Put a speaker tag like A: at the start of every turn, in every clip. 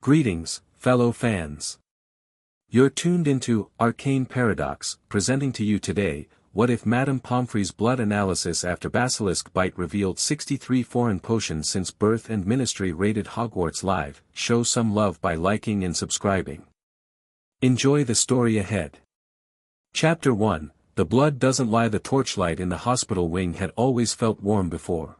A: Greetings, fellow fans. You're tuned into Arcane Paradox, presenting to you today, what if Madam Pomfrey's blood analysis after Basilisk bite revealed 63 foreign potions since birth and ministry rated Hogwarts live. Show some love by liking and subscribing. Enjoy the story ahead. Chapter 1, The Blood Doesn't Lie. The torchlight in the hospital wing had always felt warm before.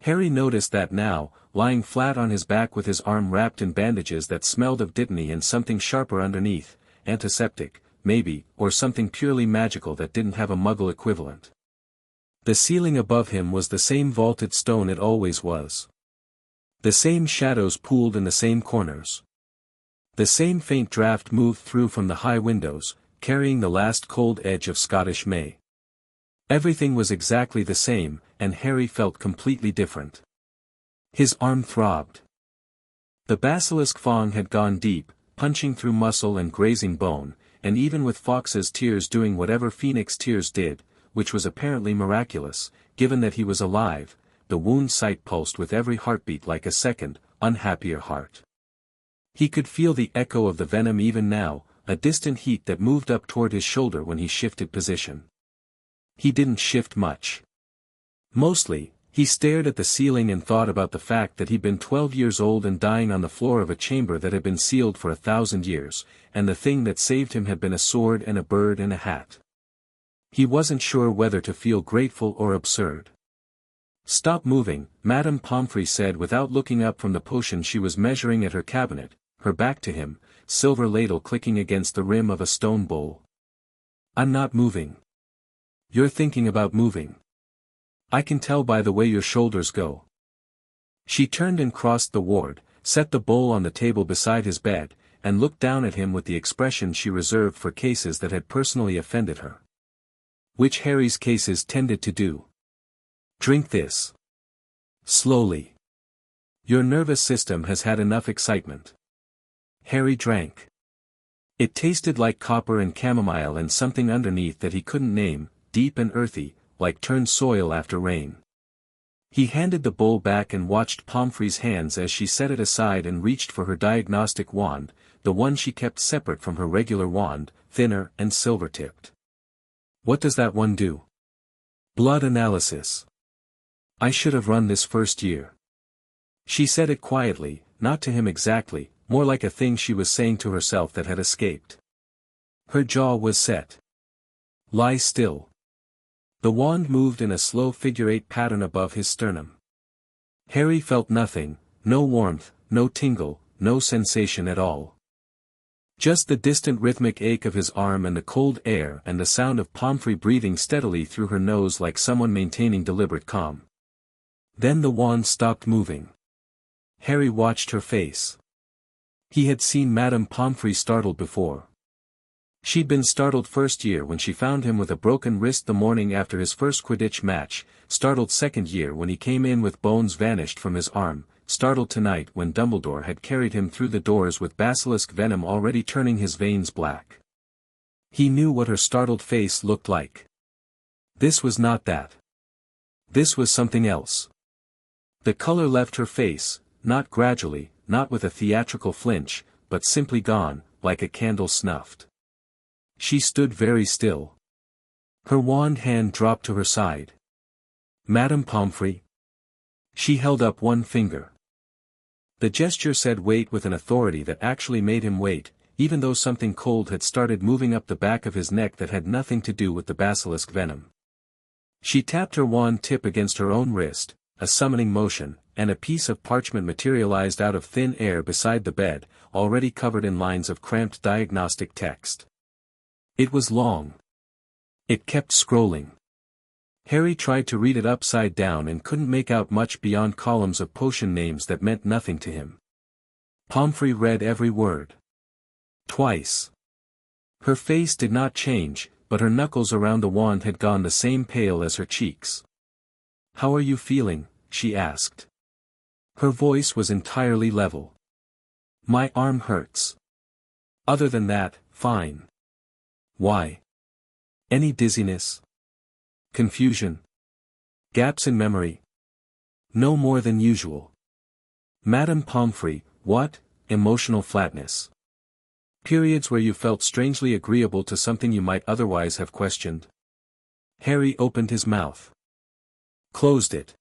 A: Harry noticed that now, lying flat on his back with his arm wrapped in bandages that smelled of dittany and something sharper underneath, antiseptic, maybe, or something purely magical that didn't have a muggle equivalent. The ceiling above him was the same vaulted stone it always was. The same shadows pooled in the same corners. The same faint draft moved through from the high windows, carrying the last cold edge of Scottish May. Everything was exactly the same, and Harry felt completely different. His arm throbbed. The basilisk fang had gone deep, punching through muscle and grazing bone, and even with Fawkes's tears doing whatever Phoenix tears did, which was apparently miraculous, given that he was alive, the wound site pulsed with every heartbeat like a second, unhappier heart. He could feel the echo of the venom even now, a distant heat that moved up toward his shoulder when he shifted position. He didn't shift much. Mostly, he stared at the ceiling and thought about the fact that he'd been 12 years old and dying on the floor of a chamber that had been sealed for 1,000 years, and the thing that saved him had been a sword and a bird and a hat. He wasn't sure whether to feel grateful or absurd. "Stop moving," Madam Pomfrey said without looking up from the potion she was measuring at her cabinet, her back to him, silver ladle clicking against the rim of a stone bowl. "I'm not moving." "You're thinking about moving. I can tell by the way your shoulders go." She turned and crossed the ward, set the bowl on the table beside his bed, and looked down at him with the expression she reserved for cases that had personally offended her. Which Harry's cases tended to do. "Drink this. Slowly. Your nervous system has had enough excitement." Harry drank. It tasted like copper and chamomile and something underneath that he couldn't name, deep and earthy, like turned soil after rain. He handed the bowl back and watched Pomfrey's hands as she set it aside and reached for her diagnostic wand, the one she kept separate from her regular wand, thinner and silver-tipped. "What does that one do?" "Blood analysis. I should have run this first year." She said it quietly, not to him exactly, more like a thing she was saying to herself that had escaped. Her jaw was set. "Lie still." The wand moved in a slow figure-8 pattern above his sternum. Harry felt nothing, no warmth, no tingle, no sensation at all. Just the distant rhythmic ache of his arm and the cold air and the sound of Pomfrey breathing steadily through her nose like someone maintaining deliberate calm. Then the wand stopped moving. Harry watched her face. He had seen Madam Pomfrey startled before. She'd been startled first year when she found him with a broken wrist the morning after his first Quidditch match, startled second year when he came in with bones vanished from his arm, startled tonight when Dumbledore had carried him through the doors with basilisk venom already turning his veins black. He knew what her startled face looked like. This was not that. This was something else. The color left her face, not gradually, not with a theatrical flinch, but simply gone, like a candle snuffed. She stood very still. Her wand hand dropped to her side. "Madam Pomfrey?" She held up one finger. The gesture said wait with an authority that actually made him wait, even though something cold had started moving up the back of his neck that had nothing to do with the basilisk venom. She tapped her wand tip against her own wrist, a summoning motion, and a piece of parchment materialized out of thin air beside the bed, already covered in lines of cramped diagnostic text. It was long. It kept scrolling. Harry tried to read it upside down and couldn't make out much beyond columns of potion names that meant nothing to him. Pomfrey read every word. Twice. Her face did not change, but her knuckles around the wand had gone the same pale as her cheeks. "How are you feeling?" she asked. Her voice was entirely level. "My arm hurts. Other than that, fine." "Why? Any dizziness? Confusion? Gaps in memory?" "No more than usual." "Madam Pomfrey, what, emotional flatness. Periods where you felt strangely agreeable to something you might otherwise have questioned. Harry opened his mouth. Closed it.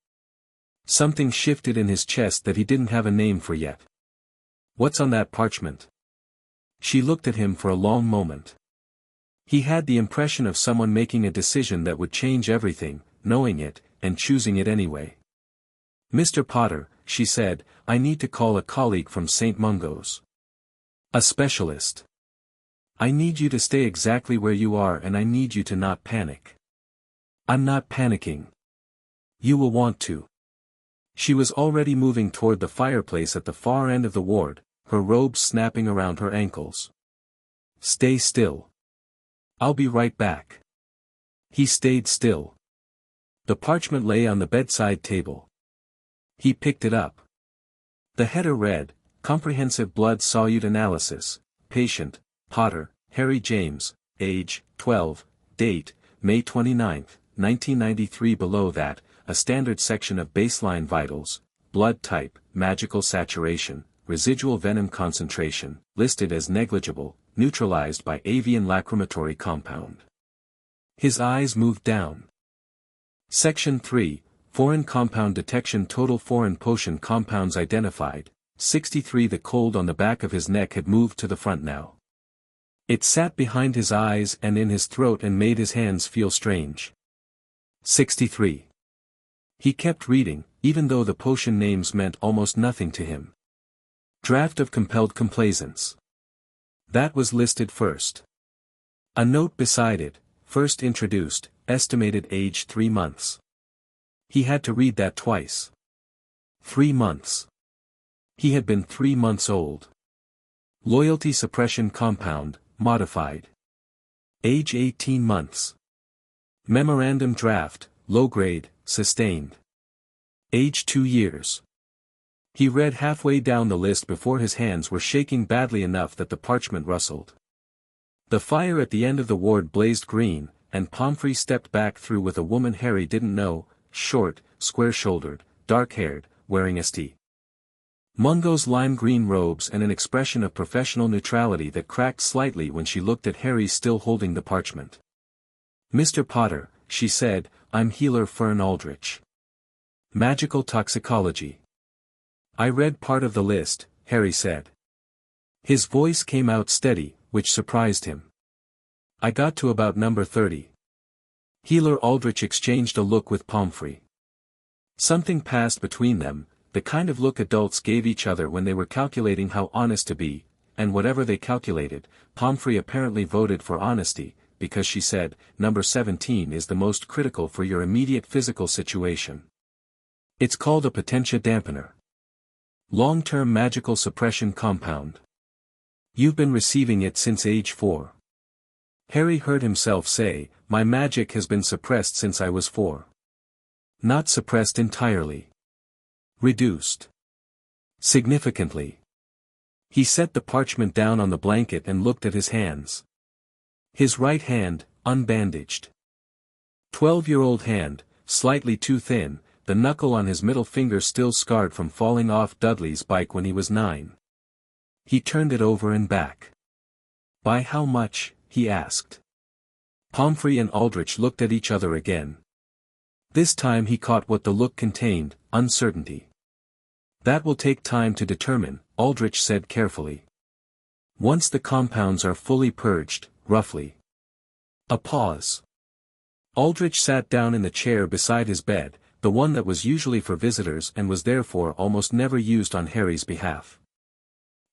A: Something shifted in his chest that he didn't have a name for yet. What's on that parchment? She looked at him for a long moment. He had the impression of someone making a decision that would change everything, knowing it, and choosing it anyway. Mr. Potter, she said, I need to call a colleague from St. Mungo's. A specialist. I need you to stay exactly where you are and I need you to not panic. I'm not panicking. You will want to. She was already moving toward the fireplace at the far end of the ward, her robes snapping around her ankles. Stay still. I'll be right back. He stayed still. The parchment lay on the bedside table. He picked it up. The header read, Comprehensive Blood Solute Analysis, Patient, Potter, Harry James, age, 12, date, May 29, 1993. Below that, a standard section of baseline vitals, blood type, magical saturation, residual venom concentration, listed as negligible, neutralized by avian lacrimatory compound. His eyes moved down. Section 3, Foreign Compound Detection. Total foreign potion compounds identified, 63. The cold on the back of his neck had moved to the front now. It sat behind his eyes and in his throat and made his hands feel strange. 63. He kept reading, even though the potion names meant almost nothing to him. Draft of Compelled Complaisance. That was listed first. A note beside it, first introduced, estimated age 3 months. He had to read that twice. 3 months. He had been 3 months old. Loyalty suppression compound, modified. Age 18 months. Memorandum draft, low grade, sustained. Age 2 years. He read halfway down the list before his hands were shaking badly enough that the parchment rustled. The fire at the end of the ward blazed green, and Pomfrey stepped back through with a woman Harry didn't know, short, square-shouldered, dark-haired, wearing St. Mungo's lime green robes and an expression of professional neutrality that cracked slightly when she looked at Harry still holding the parchment. Mr. Potter, she said, I'm Healer Fern Aldrich. Magical toxicology. I read part of the list, Harry said. His voice came out steady, which surprised him. I got to about number 30. Healer Aldrich exchanged a look with Pomfrey. Something passed between them, the kind of look adults gave each other when they were calculating how honest to be, and whatever they calculated, Pomfrey apparently voted for honesty, because she said, number 17 is the most critical for your immediate physical situation. It's called a potentia dampener. Long-term magical suppression compound. You've been receiving it since age 4. Harry heard himself say, my magic has been suppressed since I was 4. Not suppressed entirely. Reduced. Significantly. He set the parchment down on the blanket and looked at his hands. His right hand, unbandaged. 12-year-old hand, slightly too thin, the knuckle on his middle finger still scarred from falling off Dudley's bike when he was 9. He turned it over and back. By how much, he asked. Pomfrey and Aldrich looked at each other again. This time he caught what the look contained, uncertainty. That will take time to determine, Aldrich said carefully. Once the compounds are fully purged, roughly. A pause. Aldrich sat down in the chair beside his bed, the one that was usually for visitors and was therefore almost never used on Harry's behalf.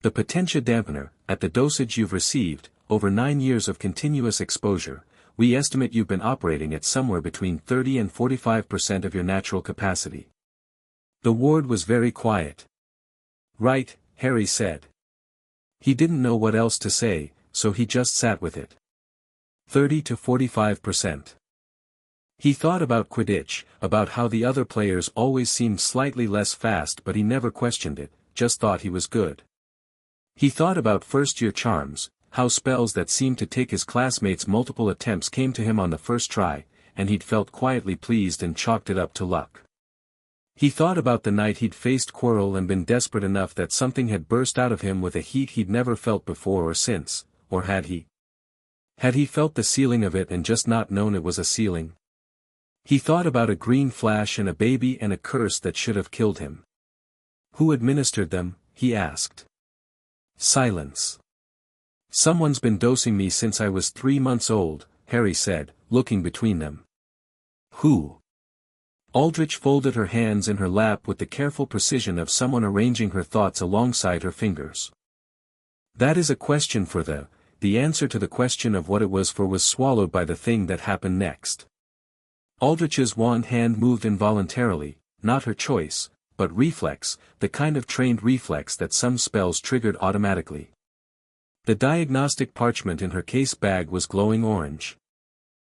A: The potentia dampener, at the dosage you've received, over 9 years of continuous exposure, we estimate you've been operating at somewhere between 30 and 45% of your natural capacity. The ward was very quiet. Right, Harry said. He didn't know what else to say, so he just sat with it. 30 to 45%. He thought about Quidditch, about how the other players always seemed slightly less fast, but he never questioned it, just thought he was good. He thought about first-year charms, how spells that seemed to take his classmates multiple attempts came to him on the first try, and he'd felt quietly pleased and chalked it up to luck. He thought about the night he'd faced Quirrell and been desperate enough that something had burst out of him with a heat he'd never felt before or since, or had he? Had he felt the ceiling of it and just not known it was a ceiling? He thought about a green flash and a baby and a curse that should have killed him. Who administered them, he asked. Silence. Someone's been dosing me since I was 3 months old, Harry said, looking between them. Who? Aldrich folded her hands in her lap with the careful precision of someone arranging her thoughts alongside her fingers. That is a question for the answer to the question of what it was for was swallowed by the thing that happened next. Aldrich's wand hand moved involuntarily, not her choice, but reflex, the kind of trained reflex that some spells triggered automatically. The diagnostic parchment in her case bag was glowing orange.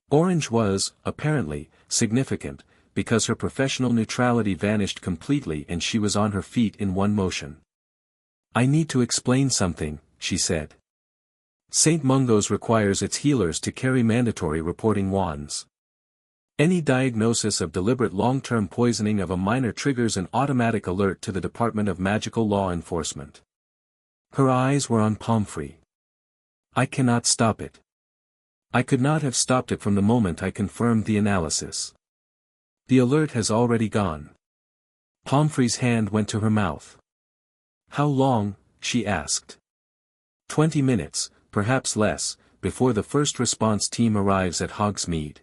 A: Orange was, apparently, significant, because her professional neutrality vanished completely and she was on her feet in one motion. I need to explain something, she said. St. Mungo's requires its healers to carry mandatory reporting wands. Any diagnosis of deliberate long-term poisoning of a minor triggers an automatic alert to the Department of Magical Law Enforcement. Her eyes were on Pomfrey. I cannot stop it. I could not have stopped it from the moment I confirmed the analysis. The alert has already gone. Pomfrey's hand went to her mouth. How long, she asked. 20 minutes, perhaps less, before the first response team arrives at Hogsmeade.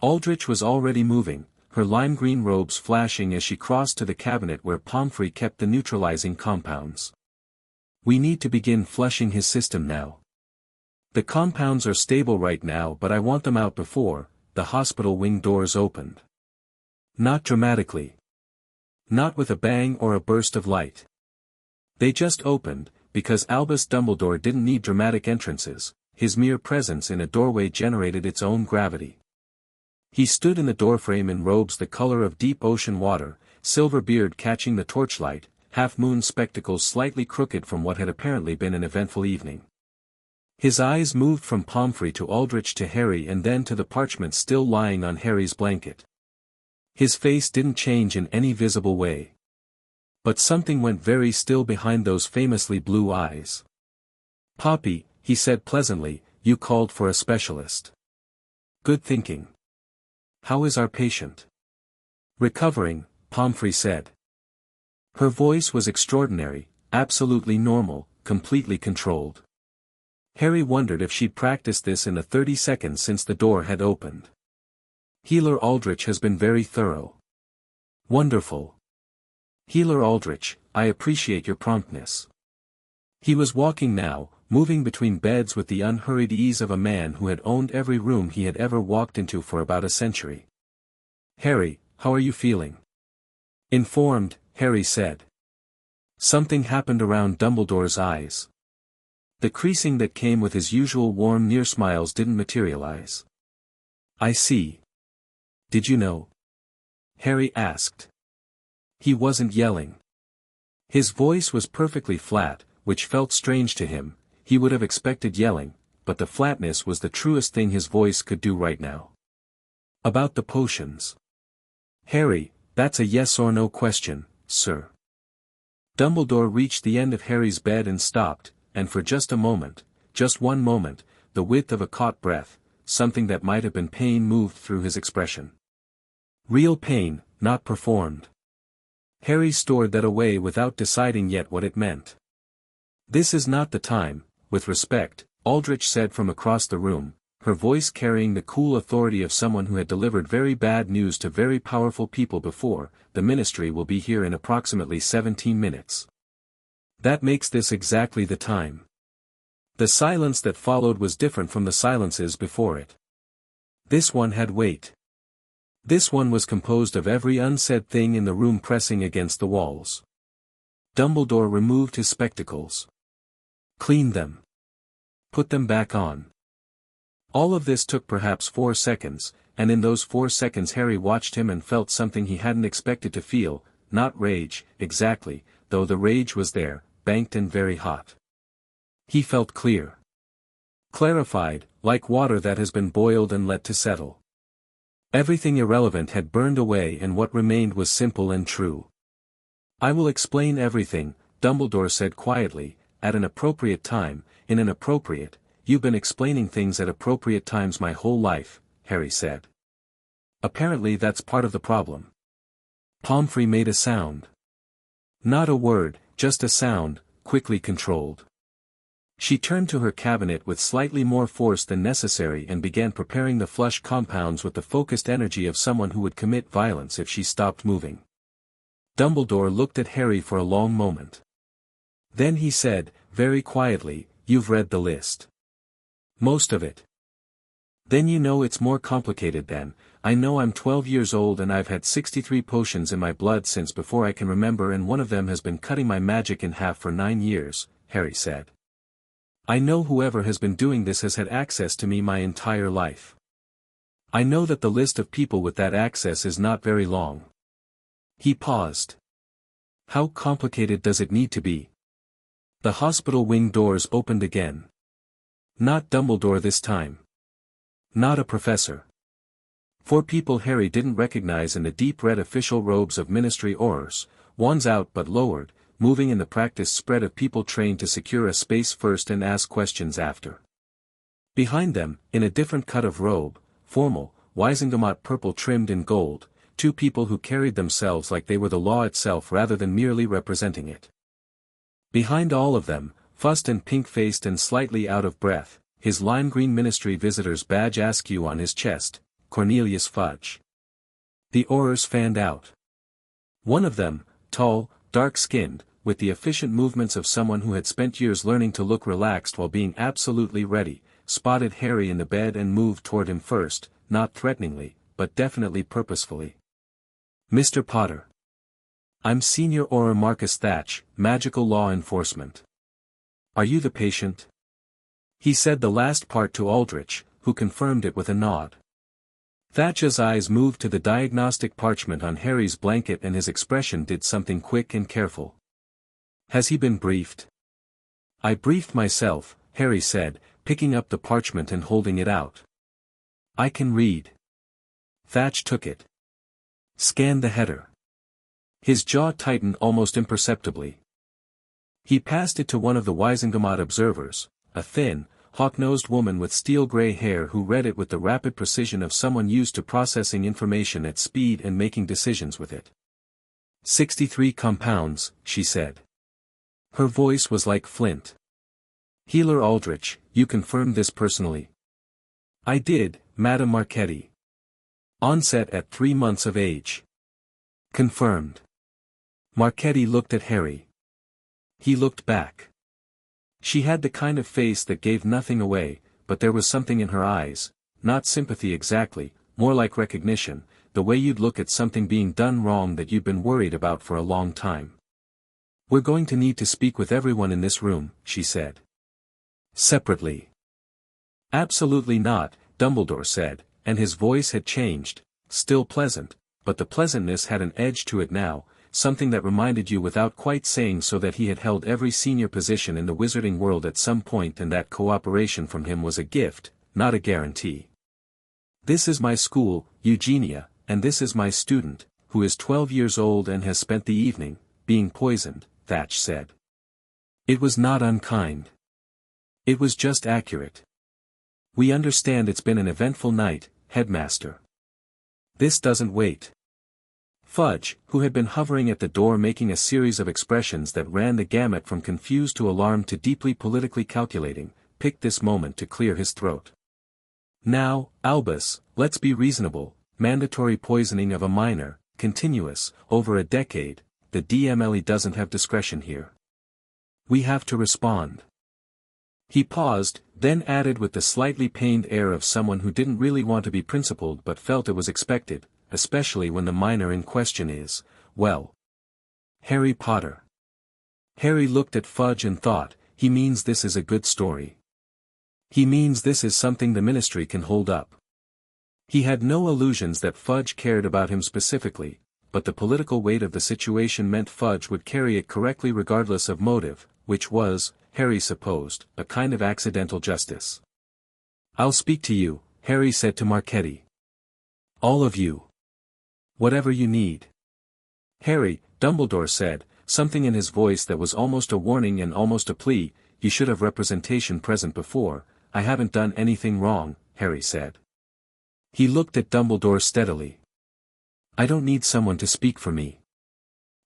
A: Aldrich was already moving, her lime green robes flashing as she crossed to the cabinet where Pomfrey kept the neutralizing compounds. We need to begin flushing his system now. The compounds are stable right now, but I want them out before the hospital wing doors opened. Not dramatically. Not with a bang or a burst of light. They just opened, because Albus Dumbledore didn't need dramatic entrances, his mere presence in a doorway generated its own gravity. He stood in the doorframe in robes the color of deep ocean water, silver beard catching the torchlight, half-moon spectacles slightly crooked from what had apparently been an eventful evening. His eyes moved from Pomfrey to Aldrich to Harry and then to the parchment still lying on Harry's blanket. His face didn't change in any visible way. But something went very still behind those famously blue eyes. Poppy, he said pleasantly, you called for a specialist. Good thinking. How is our patient? Recovering, Pomfrey said. Her voice was extraordinary, absolutely normal, completely controlled. Harry wondered if she'd practiced this in the 30 seconds since the door had opened. Healer Aldrich has been very thorough. Wonderful. Healer Aldrich, I appreciate your promptness. He was walking now, moving between beds with the unhurried ease of a man who had owned every room he had ever walked into for about a century. Harry, how are you feeling? Informed, Harry said. Something happened around Dumbledore's eyes. The creasing that came with his usual warm near smiles didn't materialize. I see. Did you know? Harry asked. He wasn't yelling. His voice was perfectly flat, which felt strange to him. He would have expected yelling, but the flatness was the truest thing his voice could do right now. About the potions. Harry, that's a yes or no question, sir. Dumbledore reached the end of Harry's bed and stopped, and for just a moment, just one moment, the width of a caught breath, something that might have been pain moved through his expression. Real pain, not performed. Harry stored that away without deciding yet what it meant. This is not the time, with respect, Aldrich said from across the room, her voice carrying the cool authority of someone who had delivered very bad news to very powerful people before. The ministry will be here in approximately 17 minutes. That makes this exactly the time. The silence that followed was different from the silences before it. This one had weight. This one was composed of every unsaid thing in the room pressing against the walls. Dumbledore removed his spectacles. Cleaned them. Put them back on. All of this took perhaps 4 seconds, and in those 4 seconds Harry watched him and felt something he hadn't expected to feel, not rage, exactly, though the rage was there, banked and very hot. He felt clear. Clarified, like water that has been boiled and let to settle. Everything irrelevant had burned away and what remained was simple and true. "I will explain everything," Dumbledore said quietly, "at an appropriate time, in an appropriate—" "You've been explaining things at appropriate times my whole life," Harry said. "Apparently that's part of the problem." Pomfrey made a sound. Not a word, just a sound, quickly controlled. She turned to her cabinet with slightly more force than necessary and began preparing the flush compounds with the focused energy of someone who would commit violence if she stopped moving. Dumbledore looked at Harry for a long moment. Then he said, very quietly, "You've read the list." "Most of it." "Then you know it's more complicated than, I know I'm 12 years old and I've had 63 potions in my blood since before I can remember and one of them has been cutting my magic in half for 9 years, Harry said. "I know whoever has been doing this has had access to me my entire life. I know that the list of people with that access is not very long." He paused. "How complicated does it need to be?" The hospital wing doors opened again. Not Dumbledore this time. Not a professor. 4 people Harry didn't recognize in the deep red official robes of Ministry Aurors, wands out but lowered, moving in the practiced spread of people trained to secure a space first and ask questions after. Behind them, in a different cut of robe, formal, Wizengamot purple trimmed in gold, 2 people who carried themselves like they were the law itself rather than merely representing it. Behind all of them, fussed and pink-faced and slightly out of breath, his lime green ministry visitor's badge askew on his chest, Cornelius Fudge. The Aurors fanned out. One of them, tall, dark-skinned, with the efficient movements of someone who had spent years learning to look relaxed while being absolutely ready, spotted Harry in the bed and moved toward him first, not threateningly, but definitely purposefully. "Mr. Potter. I'm Senior Auror Marcus Thatch, Magical Law Enforcement. Are you the patient?" He said the last part to Aldrich, who confirmed it with a nod. Thatch's eyes moved to the diagnostic parchment on Harry's blanket and his expression did something quick and careful. "Has he been briefed?" "I briefed myself," Harry said, picking up the parchment and holding it out. "I can read." Thatch took it. Scanned the header. His jaw tightened almost imperceptibly. He passed it to one of the Wizengamot observers, a thin, hawk-nosed woman with steel-gray hair who read it with the rapid precision of someone used to processing information at speed and making decisions with it. 63 compounds, she said. Her voice was like flint. "Healer Aldrich, you confirmed this personally?" "I did, Madam Marchetti. Onset at 3 months of age." "Confirmed." Marchetti looked at Harry. He looked back. She had the kind of face that gave nothing away, but there was something in her eyes, not sympathy exactly, more like recognition, the way you'd look at something being done wrong that you'd been worried about for a long time. "We're going to need to speak with everyone in this room," she said. "Separately." "Absolutely not," Dumbledore said, and his voice had changed, still pleasant, but the pleasantness had an edge to it now, something that reminded you without quite saying so that he had held every senior position in the wizarding world at some point and that cooperation from him was a gift, not a guarantee. "This is my school, Eugenia, and this is my student, who is 12 years old and has spent the evening, being poisoned," Thatch said. It was not unkind. It was just accurate. "We understand it's been an eventful night, Headmaster. This doesn't wait." Fudge, who had been hovering at the door making a series of expressions that ran the gamut from confused to alarmed to deeply politically calculating, picked this moment to clear his throat. "Now, Albus, let's be reasonable. Mandatory poisoning of a minor, continuous, over a decade, the DMLE doesn't have discretion here. We have to respond." He paused, then added with the slightly pained air of someone who didn't really want to be principled but felt it was expected, especially when the minor in question is, well, Harry Potter. Harry looked at Fudge and thought, he means this is a good story. He means this is something the Ministry can hold up. He had no illusions that Fudge cared about him specifically, but the political weight of the situation meant Fudge would carry it correctly regardless of motive, which was, Harry supposed, a kind of accidental justice. "I'll speak to you," Harry said to Marchetti. All of you. Whatever you need. Harry, Dumbledore said, something in his voice that was almost a warning and almost a plea. You should have representation present before. I haven't done anything wrong, Harry said. He looked at Dumbledore steadily. I don't need someone to speak for me.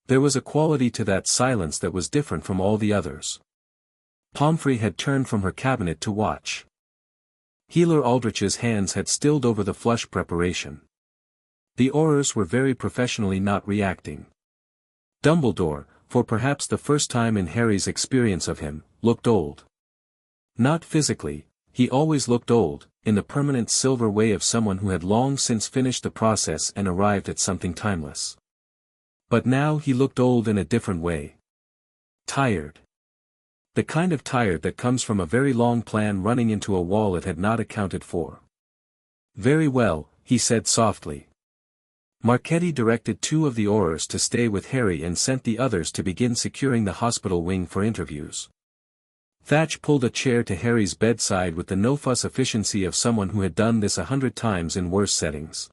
A: There was a quality to that silence that was different from all the others. Pomfrey had turned from her cabinet to watch. Healer Aldrich's hands had stilled over the flush preparation. The Aurors were very professionally not reacting. Dumbledore, for perhaps the first time in Harry's experience of him, looked old. Not physically, he always looked old, in the permanent silver way of someone who had long since finished the process and arrived at something timeless. But now he looked old in a different way. Tired. The kind of tired that comes from a very long plan running into a wall it had not accounted for. Very well, he said softly. Marchetti directed 2 of the Aurors to stay with Harry and sent the others to begin securing the hospital wing for interviews. Thatch pulled a chair to Harry's bedside with the no-fuss efficiency of someone who had done this 100 times in worse settings.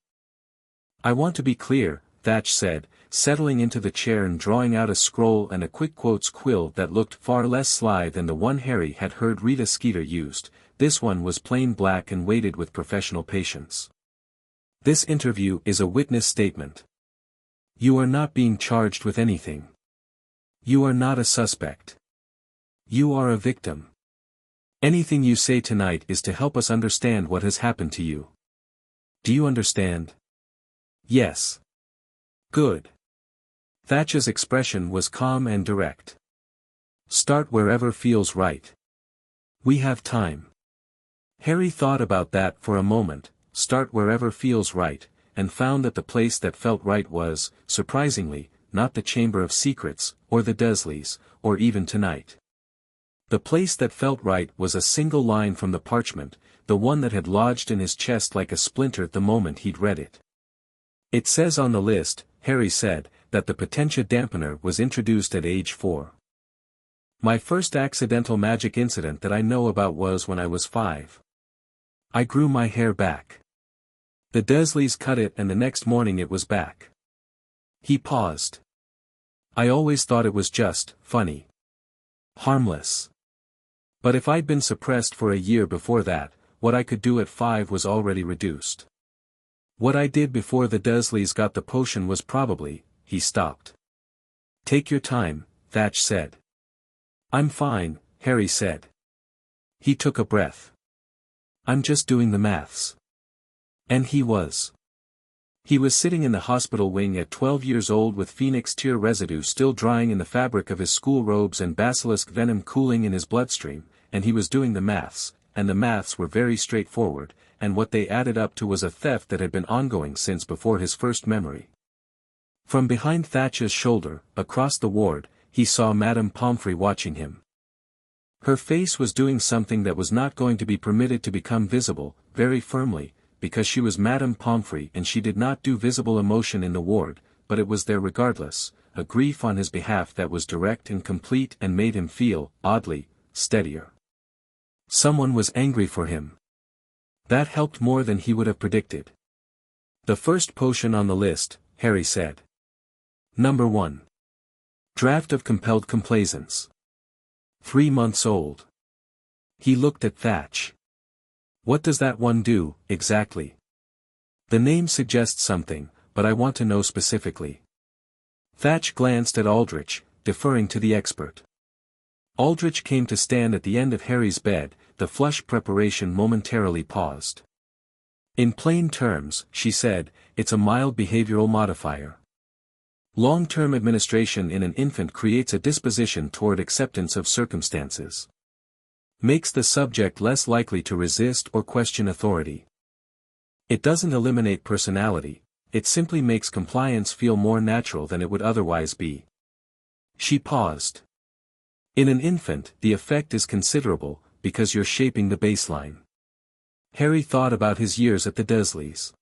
A: I want to be clear, Thatch said, settling into the chair and drawing out a scroll and a quick quotes quill that looked far less sly than the one Harry had heard Rita Skeeter used. This one was plain black and weighted with professional patience. This interview is a witness statement. You are not being charged with anything. You are not a suspect. You are a victim. Anything you say tonight is to help us understand what has happened to you. Do you understand? Yes. Good. Thatch's expression was calm and direct. Start wherever feels right. We have time. Harry thought about that for a moment, start wherever feels right, and found that the place that felt right was, surprisingly, not the Chamber of Secrets, or the Dursleys, or even tonight. The place that felt right was a single line from the parchment, the one that had lodged in his chest like a splinter the moment he'd read it. It says on the list, Harry said, that the Potentia dampener was introduced at age 4. My first accidental magic incident that I know about was when I was 5. I grew my hair back. The Dursleys cut it and the next morning it was back. He paused. I always thought it was just funny. Harmless. But if I'd been suppressed for a year before that, what I could do at 5 was already reduced. What I did before the Dursleys got the potion was probably, he stopped. Take your time, Thatch said. I'm fine, Harry said. He took a breath. I'm just doing the maths. And he was. He was sitting in the hospital wing at 12 years old with phoenix tear residue still drying in the fabric of his school robes and basilisk venom cooling in his bloodstream, and he was doing the maths, and the maths were very straightforward, and what they added up to was a theft that had been ongoing since before his first memory. From behind Thatch's shoulder, across the ward, he saw Madam Pomfrey watching him. Her face was doing something that was not going to be permitted to become visible, very firmly, because she was Madam Pomfrey and she did not do visible emotion in the ward, but it was there regardless, a grief on his behalf that was direct and complete and made him feel, oddly, steadier. Someone was angry for him. That helped more than he would have predicted. The first potion on the list, Harry said. Number 1. Draft of Compelled Complaisance. 3 months old. He looked at Thatch. What does that one do, exactly? The name suggests something, but I want to know specifically. Thatch glanced at Aldrich, deferring to the expert. Aldrich came to stand at the end of Harry's bed, the flush preparation momentarily paused. In plain terms, she said, it's a mild behavioral modifier. Long-term administration in an infant creates a disposition toward acceptance of circumstances. Makes the subject less likely to resist or question authority. It doesn't eliminate personality, it simply makes compliance feel more natural than it would otherwise be. She paused. In an infant, the effect is considerable, because you're shaping the baseline. Harry thought about his years at the Dursleys.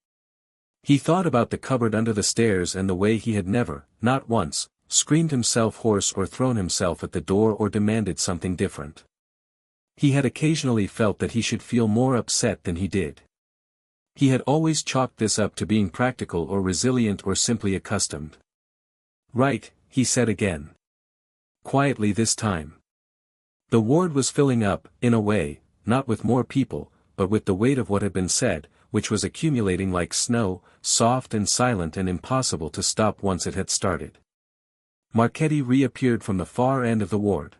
A: He thought about the cupboard under the stairs and the way he had never, not once, screamed himself hoarse or thrown himself at the door or demanded something different. He had occasionally felt that he should feel more upset than he did. He had always chalked this up to being practical or resilient or simply accustomed. Right, he said again. Quietly this time. The ward was filling up, in a way, not with more people, but with the weight of what had been said, which was accumulating like snow, soft and silent and impossible to stop once it had started. Marchetti reappeared from the far end of the ward.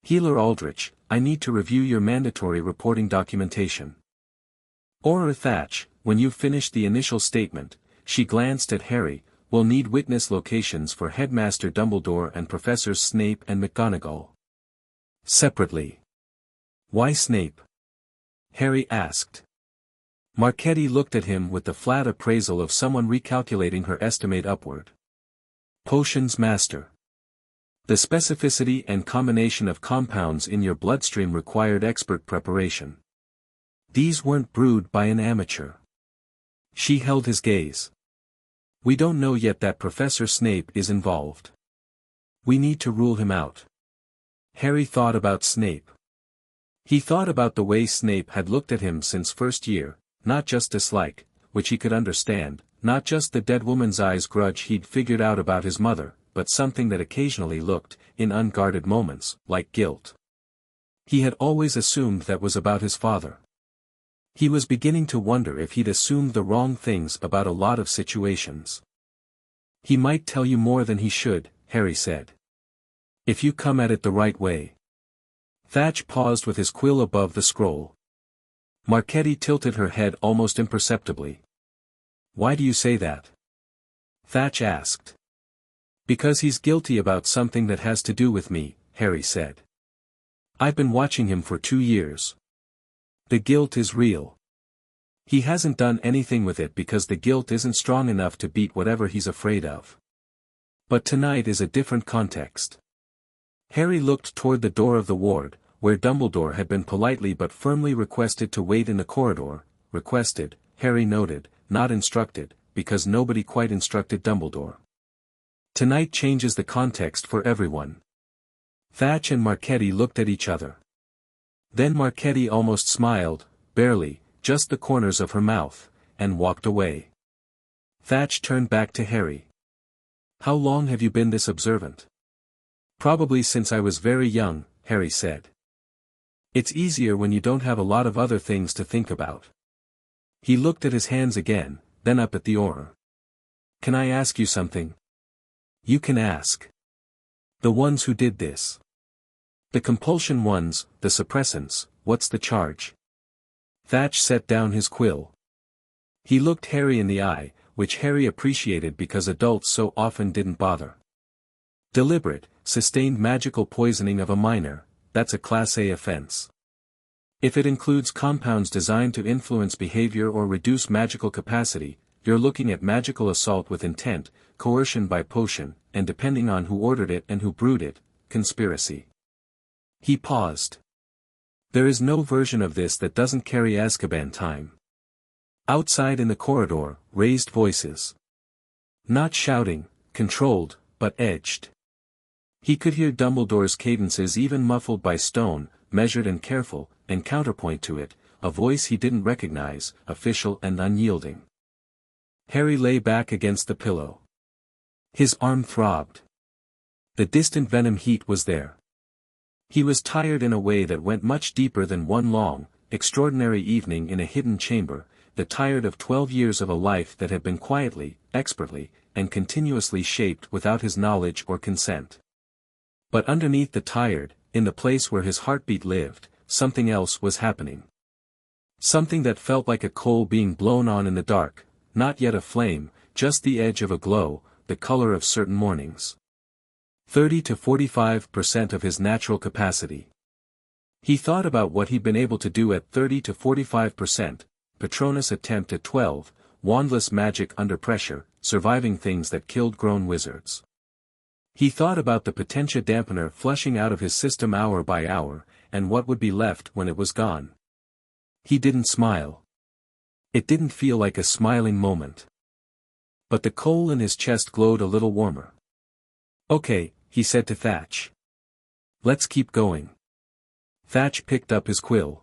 A: Healer Aldrich, I need to review your mandatory reporting documentation. Aurora Thatch, when you've finished the initial statement, she glanced at Harry, will need witness locations for Headmaster Dumbledore and Professors Snape and McGonagall. Separately. Why Snape? Harry asked. Marchetti looked at him with the flat appraisal of someone recalculating her estimate upward. Potions Master. The specificity and combination of compounds in your bloodstream required expert preparation. These weren't brewed by an amateur. She held his gaze. We don't know yet that Professor Snape is involved. We need to rule him out. Harry thought about Snape. He thought about the way Snape had looked at him since first year, not just dislike, which he could understand, not just the dead woman's eyes grudge he'd figured out about his mother, but something that occasionally looked, in unguarded moments, like guilt. He had always assumed that was about his father. He was beginning to wonder if he'd assumed the wrong things about a lot of situations. He might tell you more than he should, Harry said. If you come at it the right way. Thatch paused with his quill above the scroll. Marchetti tilted her head almost imperceptibly. Why do you say that? Thatch asked. Because he's guilty about something that has to do with me, Harry said. I've been watching him for 2 years. The guilt is real. He hasn't done anything with it because the guilt isn't strong enough to beat whatever he's afraid of. But tonight is a different context. Harry looked toward the door of the ward, where Dumbledore had been politely but firmly requested to wait in the corridor, requested, Harry noted, not instructed, because nobody quite instructed Dumbledore. Tonight changes the context for everyone. Thatch and Marchetti looked at each other. Then Marchetti almost smiled, barely, just the corners of her mouth, and walked away. Thatch turned back to Harry. How long have you been this observant? Probably since I was very young, Harry said. It's easier when you don't have a lot of other things to think about. He looked at his hands again, then up at the aura. Can I ask you something? You can ask. The ones who did this. The compulsion ones, the suppressants, what's the charge? Thatch set down his quill. He looked Harry in the eye, which Harry appreciated because adults so often didn't bother. Deliberate, sustained magical poisoning of a minor, that's a Class A offense. If it includes compounds designed to influence behavior or reduce magical capacity, you're looking at magical assault with intent, coercion by potion, and depending on who ordered it and who brewed it, conspiracy. He paused. There is no version of this that doesn't carry Azkaban time. Outside in the corridor, raised voices. Not shouting, controlled, but edged. He could hear Dumbledore's cadences even muffled by stone, measured and careful, and counterpoint to it, a voice he didn't recognize, official and unyielding. Harry lay back against the pillow. His arm throbbed. The distant venom heat was there. He was tired in a way that went much deeper than one long, extraordinary evening in a hidden chamber, tired of 12 years of a life that had been quietly, expertly, and continuously shaped without his knowledge or consent. But underneath the tired, in the place where his heartbeat lived, something else was happening. Something that felt like a coal being blown on in the dark, not yet a flame, just the edge of a glow, the color of certain mornings. 30 to 45% of his natural capacity. He thought about what he'd been able to do at 30 to 45%, Patronus attempt at 12, wandless magic under pressure, surviving things that killed grown wizards. He thought about the potentia dampener flushing out of his system hour by hour, and what would be left when it was gone. He didn't smile. It didn't feel like a smiling moment. But the coal in his chest glowed a little warmer. Okay, he said to Thatch. Let's keep going. Thatch picked up his quill.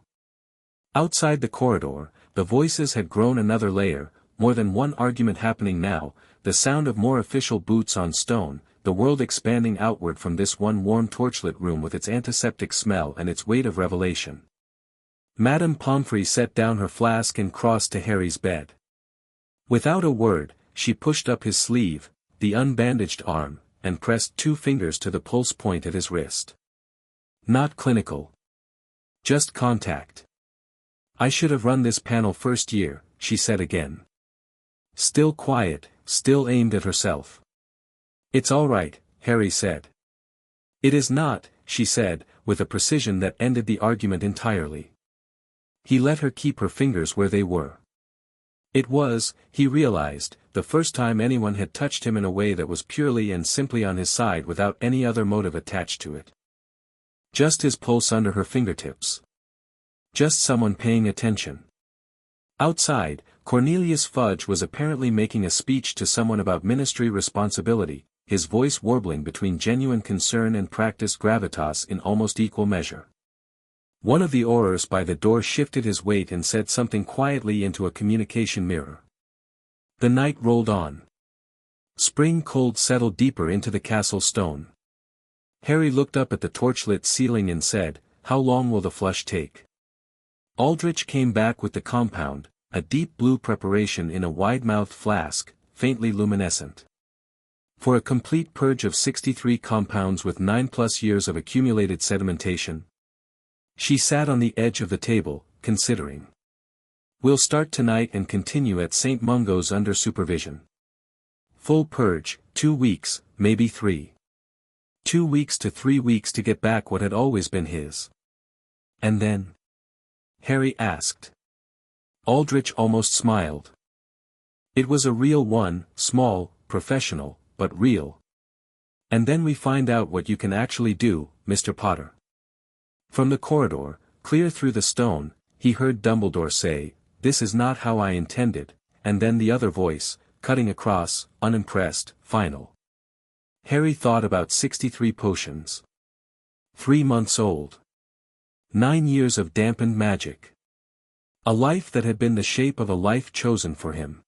A: Outside the corridor, the voices had grown another layer, more than one argument happening now, the sound of more official boots on stone, the world expanding outward from this one warm torchlit room with its antiseptic smell and its weight of revelation. Madam Pomfrey set down her flask and crossed to Harry's bed. Without a word, she pushed up his sleeve, the unbandaged arm, and pressed 2 fingers to the pulse point at his wrist. Not clinical. Just contact. I should have run this panel first year, she said again. Still quiet, still aimed at herself. It's all right, Harry said. It is not, she said, with a precision that ended the argument entirely. He let her keep her fingers where they were. It was, he realized, the first time anyone had touched him in a way that was purely and simply on his side without any other motive attached to it. Just his pulse under her fingertips. Just someone paying attention. Outside, Cornelius Fudge was apparently making a speech to someone about ministry responsibility, his voice warbling between genuine concern and practiced gravitas in almost equal measure. One of the aurors by the door shifted his weight and said something quietly into a communication mirror. The night rolled on. Spring cold settled deeper into the castle stone. Harry looked up at the torchlit ceiling and said, "How long will the flush take?" Aldrich came back with the compound, a deep blue preparation in a wide-mouthed flask, faintly luminescent. For a complete purge of 63 compounds with 9+ years of accumulated sedimentation. She sat on the edge of the table, considering. We'll start tonight and continue at St. Mungo's under supervision. Full purge, 2 weeks, maybe 3. 2 weeks to 3 weeks to get back what had always been his. And then? Harry asked. Aldrich almost smiled. It was a real one, small, professional, but real. And then we find out what you can actually do, Mr. Potter. From the corridor, clear through the stone, he heard Dumbledore say, "This is not how I intended," and then the other voice, cutting across, unimpressed, final. Harry thought about 63 potions. 3 months old. 9 years of dampened magic. A life that had been the shape of a life chosen for him.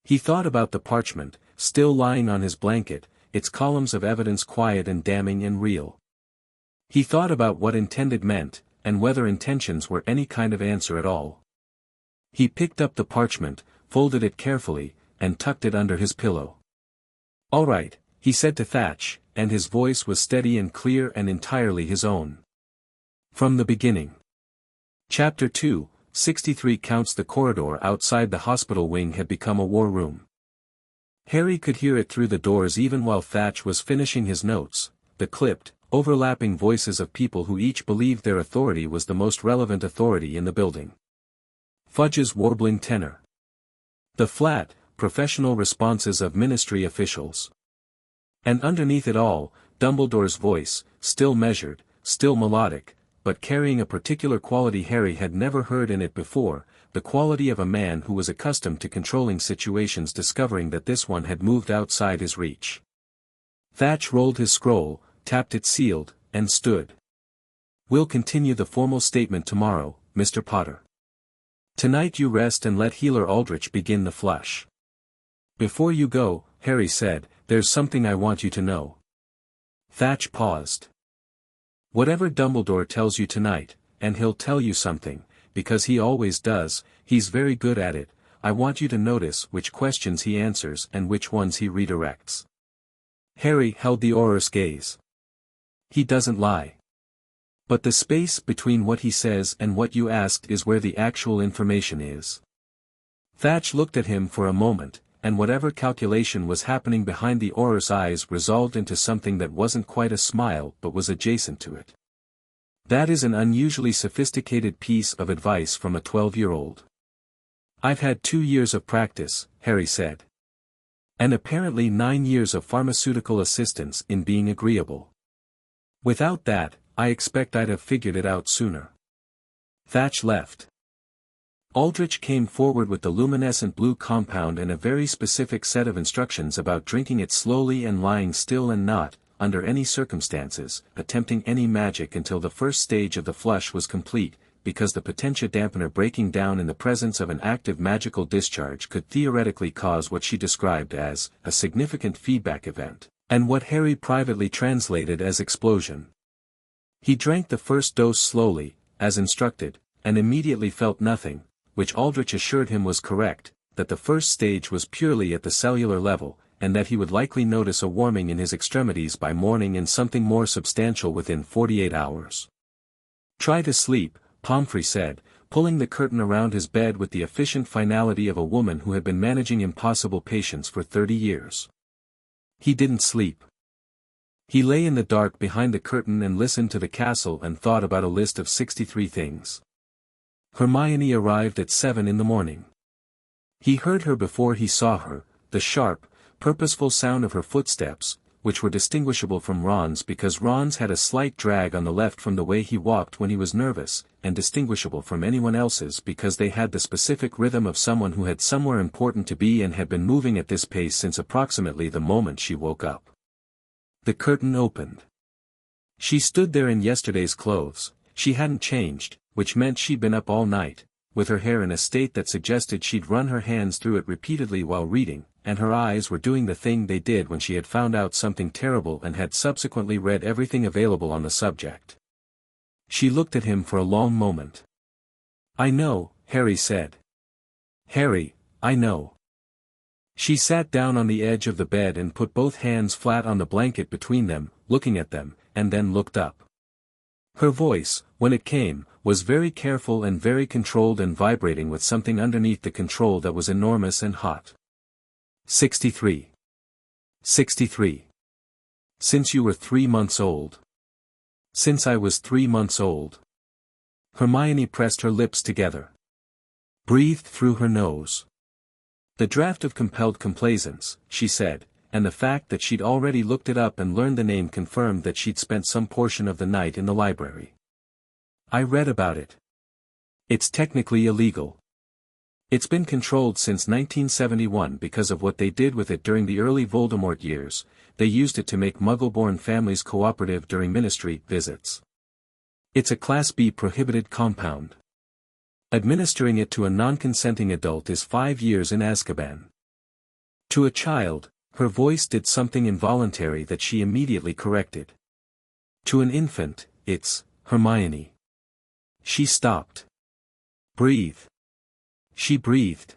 A: He thought about the parchment, still lying on his blanket, its columns of evidence quiet and damning and real. He thought about what intended meant, and whether intentions were any kind of answer at all. He picked up the parchment, folded it carefully, and tucked it under his pillow. "All right," he said to Thatch, and his voice was steady and clear and entirely his own. From the beginning. Chapter 2, 63 counts. The corridor outside the hospital wing had become a war room. Harry could hear it through the doors even while Thatch was finishing his notes, the clipped, overlapping voices of people who each believed their authority was the most relevant authority in the building. Fudge's warbling tenor. The flat, professional responses of ministry officials. And underneath it all, Dumbledore's voice, still measured, still melodic, but carrying a particular quality Harry had never heard in it before, the quality of a man who was accustomed to controlling situations discovering that this one had moved outside his reach. Thatch rolled his scroll, tapped it sealed, and stood. "We'll continue the formal statement tomorrow, Mr. Potter. Tonight you rest and let Healer Aldrich begin the flush." "Before you go," Harry said, "there's something I want you to know." Thatch paused. "Whatever Dumbledore tells you tonight, and he'll tell you something, because he always does, he's very good at it, I want you to notice which questions he answers and which ones he redirects." Harry held the auror's gaze. "He doesn't lie. But the space between what he says and what you asked is where the actual information is." Thatch looked at him for a moment, and whatever calculation was happening behind the auror's eyes resolved into something that wasn't quite a smile but was adjacent to it. "That is an unusually sophisticated piece of advice from a 12-year-old. I've had 2 years of practice," Harry said. "And apparently 9 years of pharmaceutical assistance in being agreeable. Without that, I expect I'd have figured it out sooner." Thatch left. Aldrich came forward with the luminescent blue compound and a very specific set of instructions about drinking it slowly and lying still and not, under any circumstances, attempting any magic until the first stage of the flush was complete, because the potentia dampener breaking down in the presence of an active magical discharge could theoretically cause what she described as a significant feedback event, and what Harry privately translated as explosion. He drank the first dose slowly, as instructed, and immediately felt nothing, which Aldrich assured him was correct, that the first stage was purely at the cellular level, and that he would likely notice a warming in his extremities by morning and something more substantial within 48 hours. "Try to sleep," Pomfrey said, pulling the curtain around his bed with the efficient finality of a woman who had been managing impossible patients for 30 years. He didn't sleep. He lay in the dark behind the curtain and listened to the castle and thought about a list of 63 things. Hermione arrived at 7 in the morning. He heard her before he saw her, the sharp, purposeful sound of her footsteps, which were distinguishable from Ron's because Ron's had a slight drag on the left from the way he walked when he was nervous, and distinguishable from anyone else's because they had the specific rhythm of someone who had somewhere important to be and had been moving at this pace since approximately the moment she woke up. The curtain opened. She stood there in yesterday's clothes. She hadn't changed, which meant she'd been up all night, with her hair in a state that suggested she'd run her hands through it repeatedly while reading, and her eyes were doing the thing they did when she had found out something terrible and had subsequently read everything available on the subject. She looked at him for a long moment. "I know," Harry said. "Harry, I know." She sat down on the edge of the bed and put both hands flat on the blanket between them, looking at them, and then looked up. Her voice, when it came, was very careful and very controlled and vibrating with something underneath the control that was enormous and hot. 63. 63. Since you were 3 months old. Since I was 3 months old. Hermione pressed her lips together. Breathed through her nose. The draft of compelled complaisance, she said, and the fact that she'd already looked it up and learned the name confirmed that she'd spent some portion of the night in the library. I read about it. It's technically illegal. It's been controlled since 1971 because of what they did with it during the early Voldemort years. They used it to make Muggle-born families cooperative during ministry visits. It's a Class B prohibited compound. Administering it to a non-consenting adult is 5 years in Azkaban. To a child, her voice did something involuntary that she immediately corrected. To an infant, it's Hermione. She stopped. Breathe. She breathed.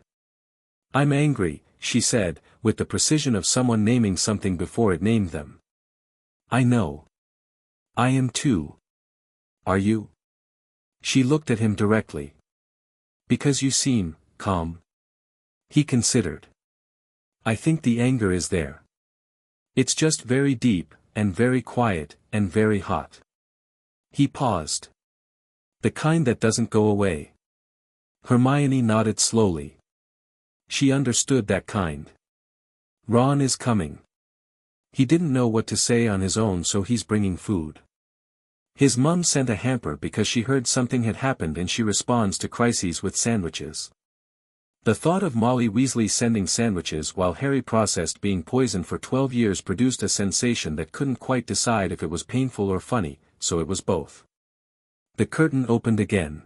A: I'm angry, she said, with the precision of someone naming something before it named them. I know. I am too. Are you? She looked at him directly. Because you seem calm. He considered. I think the anger is there. It's just very deep, and very quiet, and very hot. He paused. The kind that doesn't go away. Hermione nodded slowly. She understood that kind. Ron is coming. He didn't know what to say on his own, so he's bringing food. His mum sent a hamper because she heard something had happened and she responds to crises with sandwiches. The thought of Molly Weasley sending sandwiches while Harry processed being poisoned for 12 years produced a sensation that couldn't quite decide if it was painful or funny, so it was both. The curtain opened again.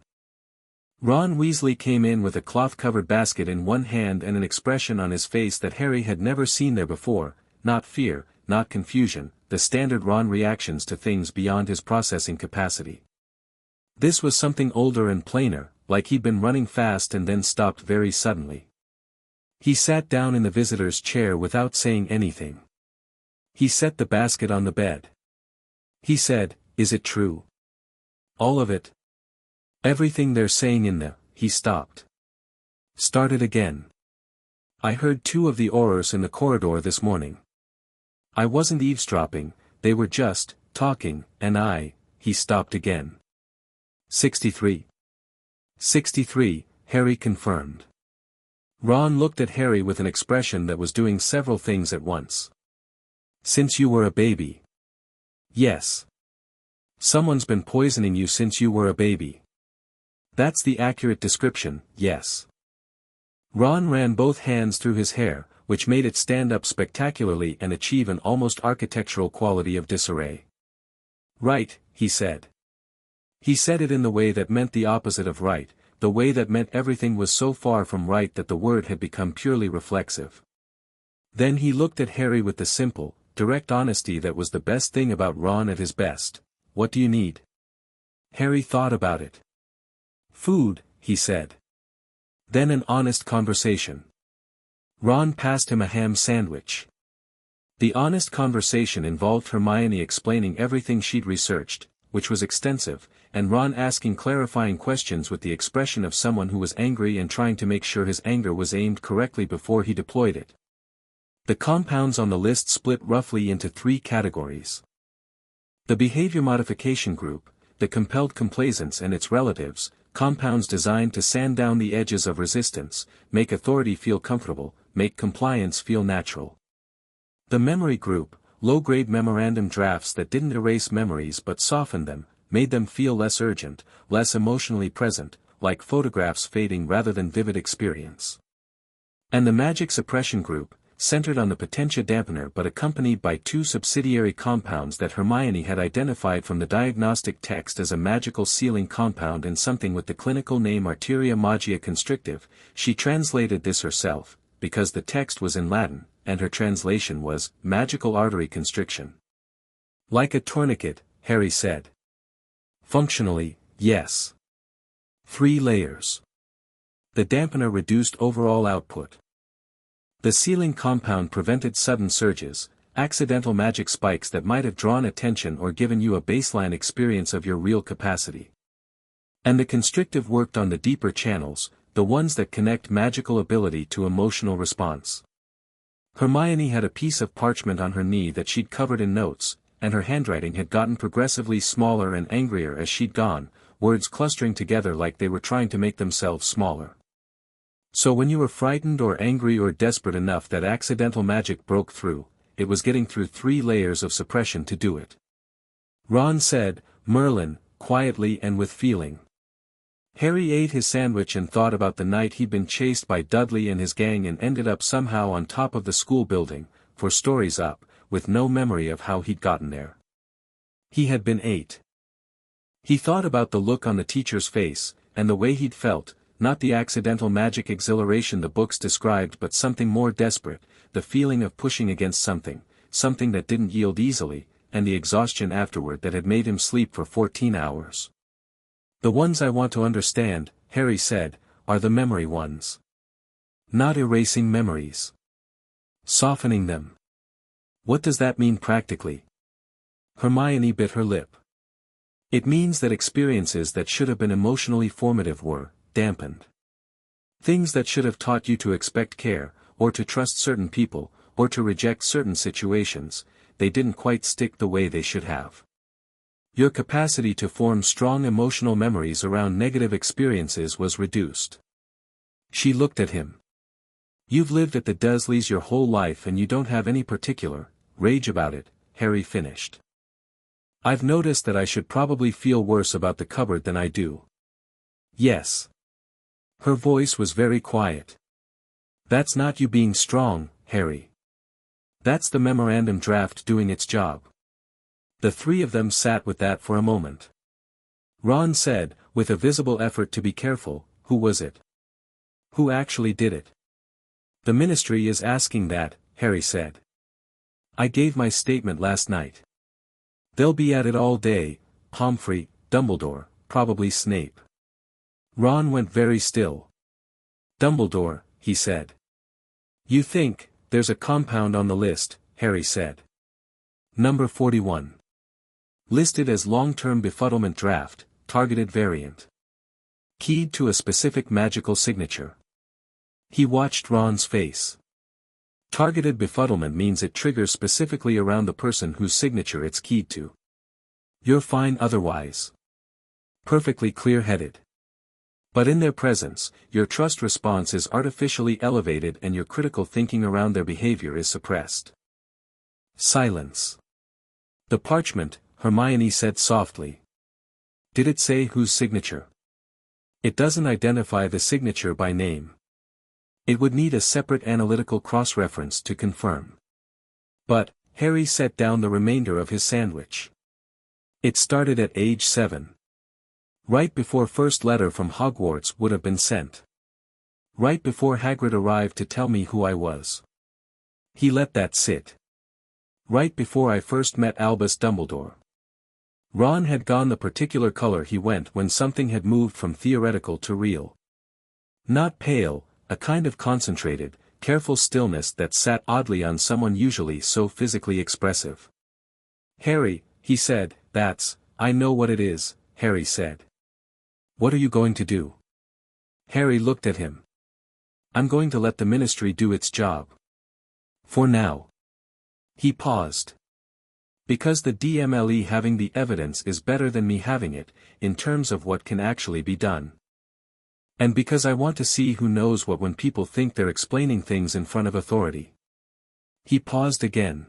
A: Ron Weasley came in with a cloth-covered basket in one hand and an expression on his face that Harry had never seen there before, not fear, not confusion, the standard Ron reactions to things beyond his processing capacity. This was something older and plainer, like he'd been running fast and then stopped very suddenly. He sat down in the visitor's chair without saying anything. He set the basket on the bed. He said, "Is it true? All of it? Everything they're saying in the..." He stopped. Started again. I heard 2 of the Aurors in the corridor this morning. I wasn't eavesdropping, they were just talking, and he stopped again. 63. 63, Harry confirmed. Ron looked at Harry with an expression that was doing several things at once. Since you were a baby. Yes. Someone's been poisoning you since you were a baby. That's the accurate description, yes. Ron ran both hands through his hair, which made it stand up spectacularly and achieve an almost architectural quality of disarray. Right, he said. He said it in the way that meant the opposite of right, the way that meant everything was so far from right that the word had become purely reflexive. Then he looked at Harry with the simple, direct honesty that was the best thing about Ron at his best. "What do you need?" Harry thought about it. "Food," he said. Then an honest conversation. Ron passed him a ham sandwich. The honest conversation involved Hermione explaining everything she'd researched, which was extensive, and Ron asking clarifying questions with the expression of someone who was angry and trying to make sure his anger was aimed correctly before he deployed it. The compounds on the list split roughly into 3 categories. The behavior modification group, the compelled complaisance and its relatives, compounds designed to sand down the edges of resistance, make authority feel comfortable, make compliance feel natural. The memory group, low-grade memorandum drafts that didn't erase memories but softened them, made them feel less urgent, less emotionally present, like photographs fading rather than vivid experience. And the magic suppression group, centered on the potentia dampener but accompanied by 2 subsidiary compounds that Hermione had identified from the diagnostic text as a magical sealing compound and something with the clinical name Arteria Magia Constrictive. She translated this herself, because the text was in Latin, and her translation was, magical artery constriction. Like a tourniquet, Harry said. Functionally, yes. 3 layers. The dampener reduced overall output. The sealing compound prevented sudden surges, accidental magic spikes that might have drawn attention or given you a baseline experience of your real capacity. And the constrictive worked on the deeper channels, the ones that connect magical ability to emotional response. Hermione had a piece of parchment on her knee that she'd covered in notes, and her handwriting had gotten progressively smaller and angrier as she'd gone, words clustering together like they were trying to make themselves smaller. So when you were frightened or angry or desperate enough that accidental magic broke through, it was getting through 3 layers of suppression to do it. Ron said, "Merlin," quietly and with feeling. Harry ate his sandwich and thought about the night he'd been chased by Dudley and his gang and ended up somehow on top of the school building, 4 stories up, with no memory of how he'd gotten there. He had been 8. He thought about the look on the teacher's face, and the way he'd felt, not the accidental magic exhilaration the books described but something more desperate, the feeling of pushing against something that didn't yield easily, and the exhaustion afterward that had made him sleep for 14 hours. "The ones I want to understand," Harry said, "are the memory ones. Not erasing memories. Softening them." "What does that mean practically?" Hermione bit her lip. "It means that experiences that should have been emotionally formative were dampened. Things that should have taught you to expect care, or to trust certain people, or to reject certain situations, they didn't quite stick the way they should have. Your capacity to form strong emotional memories around negative experiences was reduced." She looked at him. "You've lived at the Dursleys your whole life and you don't have any particular rage about it," Harry finished. "I've noticed that I should probably feel worse about the cupboard than I do." "Yes." Her voice was very quiet. "That's not you being strong, Harry. That's the memorandum draft doing its job." The 3 of them sat with that for a moment. Ron said, with a visible effort to be careful, "Who was it? Who actually did it?" "The Ministry is asking that," Harry said. "I gave my statement last night. They'll be at it all day, Pomfrey, Dumbledore, probably Snape." Ron went very still. "Dumbledore," he said. "You think, there's a compound on the list," Harry said. Number 41. Listed as long-term befuddlement draft, targeted variant. Keyed to a specific magical signature. He watched Ron's face. Targeted befuddlement means it triggers specifically around the person whose signature it's keyed to. You're fine otherwise. Perfectly clear-headed. But in their presence, your trust response is artificially elevated and your critical thinking around their behavior is suppressed. Silence. "The parchment," Hermione said softly. "Did it say whose signature?" "It doesn't identify the signature by name. It would need a separate analytical cross-reference to confirm." But, Harry set down the remainder of his sandwich. "It started at age 7. Right before first letter from Hogwarts would have been sent. Right before Hagrid arrived to tell me who I was. He let that sit. Right before I first met Albus Dumbledore. Ron had gone the particular color he went when something had moved from theoretical to real. Not pale, a kind of concentrated, careful stillness that sat oddly on someone usually so physically expressive. Harry, he said, I know what it is, Harry said. What are you going to do? Harry looked at him. I'm going to let the ministry do its job. For now. He paused. Because the DMLE having the evidence is better than me having it, in terms of what can actually be done. And because I want to see who knows what when people think they're explaining things in front of authority. He paused again.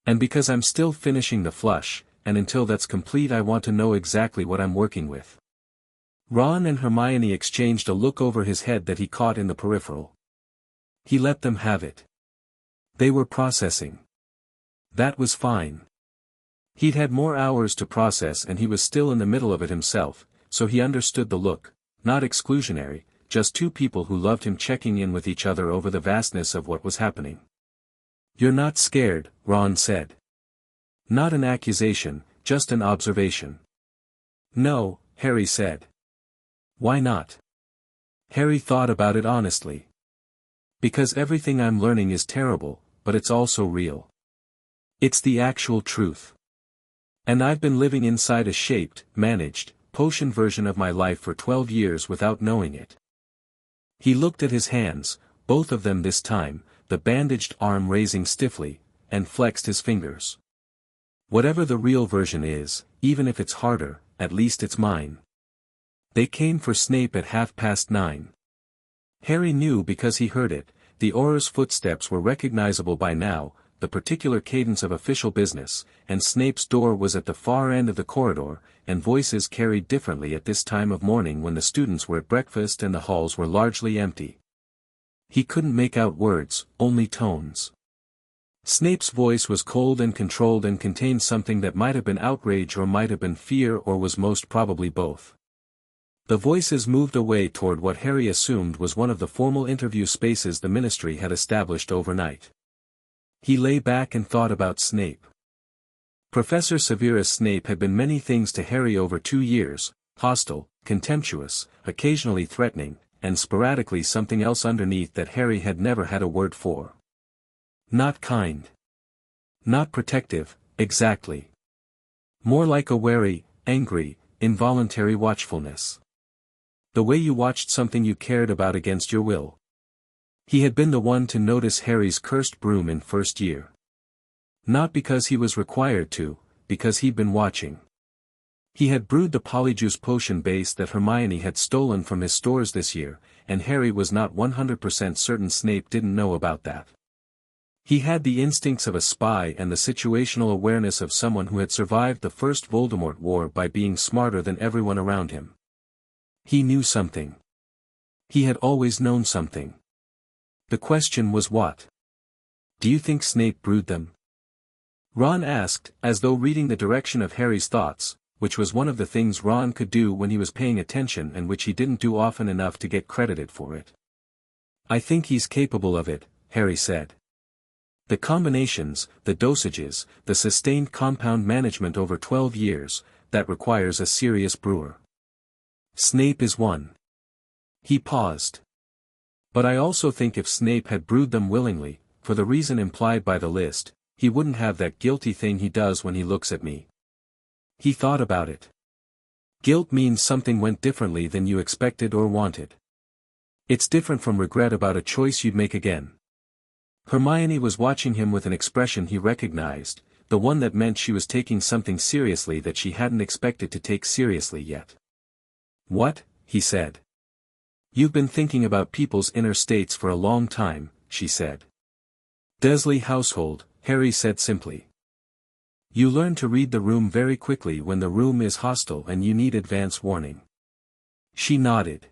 A: And because I'm still finishing the flush, and until that's complete I want to know exactly what I'm working with. Ron and Hermione exchanged a look over his head that he caught in the peripheral. He let them have it. They were processing. That was fine. He'd had more hours to process and he was still in the middle of it himself, so he understood the look, not exclusionary, just two people who loved him checking in with each other over the vastness of what was happening. You're not scared, Ron said. Not an accusation, just an observation. No, Harry said. Why not? Harry thought about it honestly. Because everything I'm learning is terrible, but it's also real. It's the actual truth. And I've been living inside a shaped, managed, potion version of my life for 12 years without knowing it. He looked at his hands, both of them this time, the bandaged arm raising stiffly, and flexed his fingers. Whatever the real version is, even if it's harder, at least it's mine. They came for Snape at 9:30. Harry knew because he heard it, the Auror's footsteps were recognizable by now, the particular cadence of official business, and Snape's door was at the far end of the corridor, and voices carried differently at this time of morning when the students were at breakfast and the halls were largely empty. He couldn't make out words, only tones. Snape's voice was cold and controlled and contained something that might have been outrage or might have been fear or was most probably both. The voices moved away toward what Harry assumed was one of the formal interview spaces the ministry had established overnight. He lay back and thought about Snape. Professor Severus Snape had been many things to Harry over 2 years, hostile, contemptuous, occasionally threatening, and sporadically something else underneath that Harry had never had a word for. Not kind. Not protective, exactly. More like a wary, angry, involuntary watchfulness. The way you watched something you cared about against your will. He had been the one to notice Harry's cursed broom in first year. Not because he was required to, because he'd been watching. He had brewed the polyjuice potion base that Hermione had stolen from his stores this year, and Harry was not 100% certain Snape didn't know about that. He had the instincts of a spy and the situational awareness of someone who had survived the first Voldemort war by being smarter than everyone around him. He knew something. He had always known something. The question was what? Do you think Snape brewed them? Ron asked, as though reading the direction of Harry's thoughts, which was one of the things Ron could do when he was paying attention and which he didn't do often enough to get credited for it. I think he's capable of it, Harry said. The combinations, the dosages, the sustained compound management over 12 years, that requires a serious brewer. Snape is one. He paused. But I also think if Snape had brewed them willingly, for the reason implied by the list, he wouldn't have that guilty thing he does when he looks at me. He thought about it. Guilt means something went differently than you expected or wanted. It's different from regret about a choice you'd make again. Hermione was watching him with an expression he recognized, the one that meant she was taking something seriously that she hadn't expected to take seriously yet. What? He said. You've been thinking about people's inner states for a long time, she said. Dursley household, Harry said simply. You learn to read the room very quickly when the room is hostile and you need advance warning. She nodded.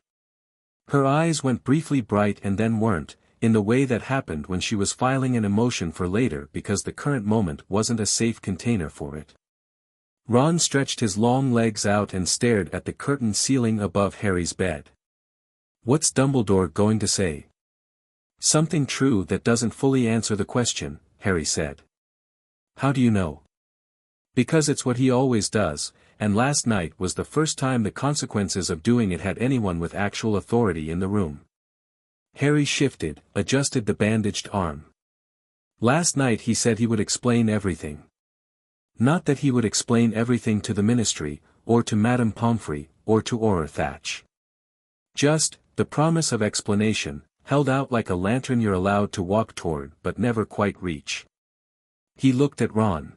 A: Her eyes went briefly bright and then weren't, in the way that happened when she was filing an emotion for later because the current moment wasn't a safe container for it. Ron stretched his long legs out and stared at the curtained ceiling above Harry's bed. What's Dumbledore going to say? Something true that doesn't fully answer the question, Harry said. How do you know? Because it's what he always does, and last night was the first time the consequences of doing it had anyone with actual authority in the room. Harry shifted, adjusted the bandaged arm. Last night he said he would explain everything. Not that he would explain everything to the Ministry, or to Madam Pomfrey, or to Auror Thatch. Just, the promise of explanation, held out like a lantern you're allowed to walk toward but never quite reach. He looked at Ron.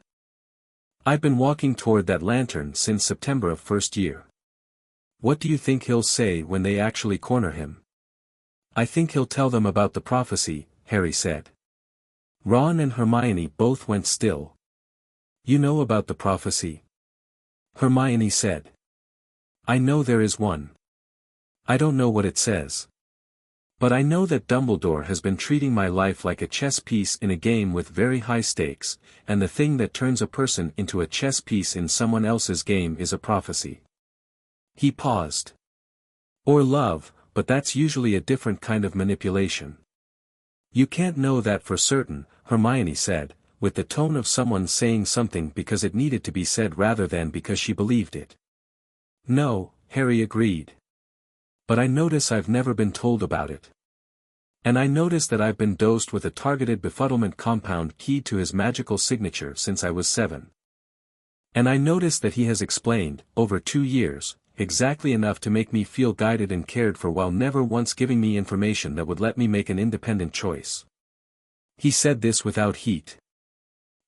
A: I've been walking toward that lantern since September of first year. What do you think he'll say when they actually corner him? I think he'll tell them about the prophecy, Harry said. Ron and Hermione both went still. You know about the prophecy? Hermione said. I know there is one. I don't know what it says. But I know that Dumbledore has been treating my life like a chess piece in a game with very high stakes, and the thing that turns a person into a chess piece in someone else's game is a prophecy. He paused. Or love, but that's usually a different kind of manipulation. You can't know that for certain, Hermione said, with the tone of someone saying something because it needed to be said rather than because she believed it. No, Harry agreed. But I notice I've never been told about it. And I notice that I've been dosed with a targeted befuddlement compound keyed to his magical signature since I was 7. And I notice that he has explained, over 2 years, exactly enough to make me feel guided and cared for while never once giving me information that would let me make an independent choice. He said this without heat.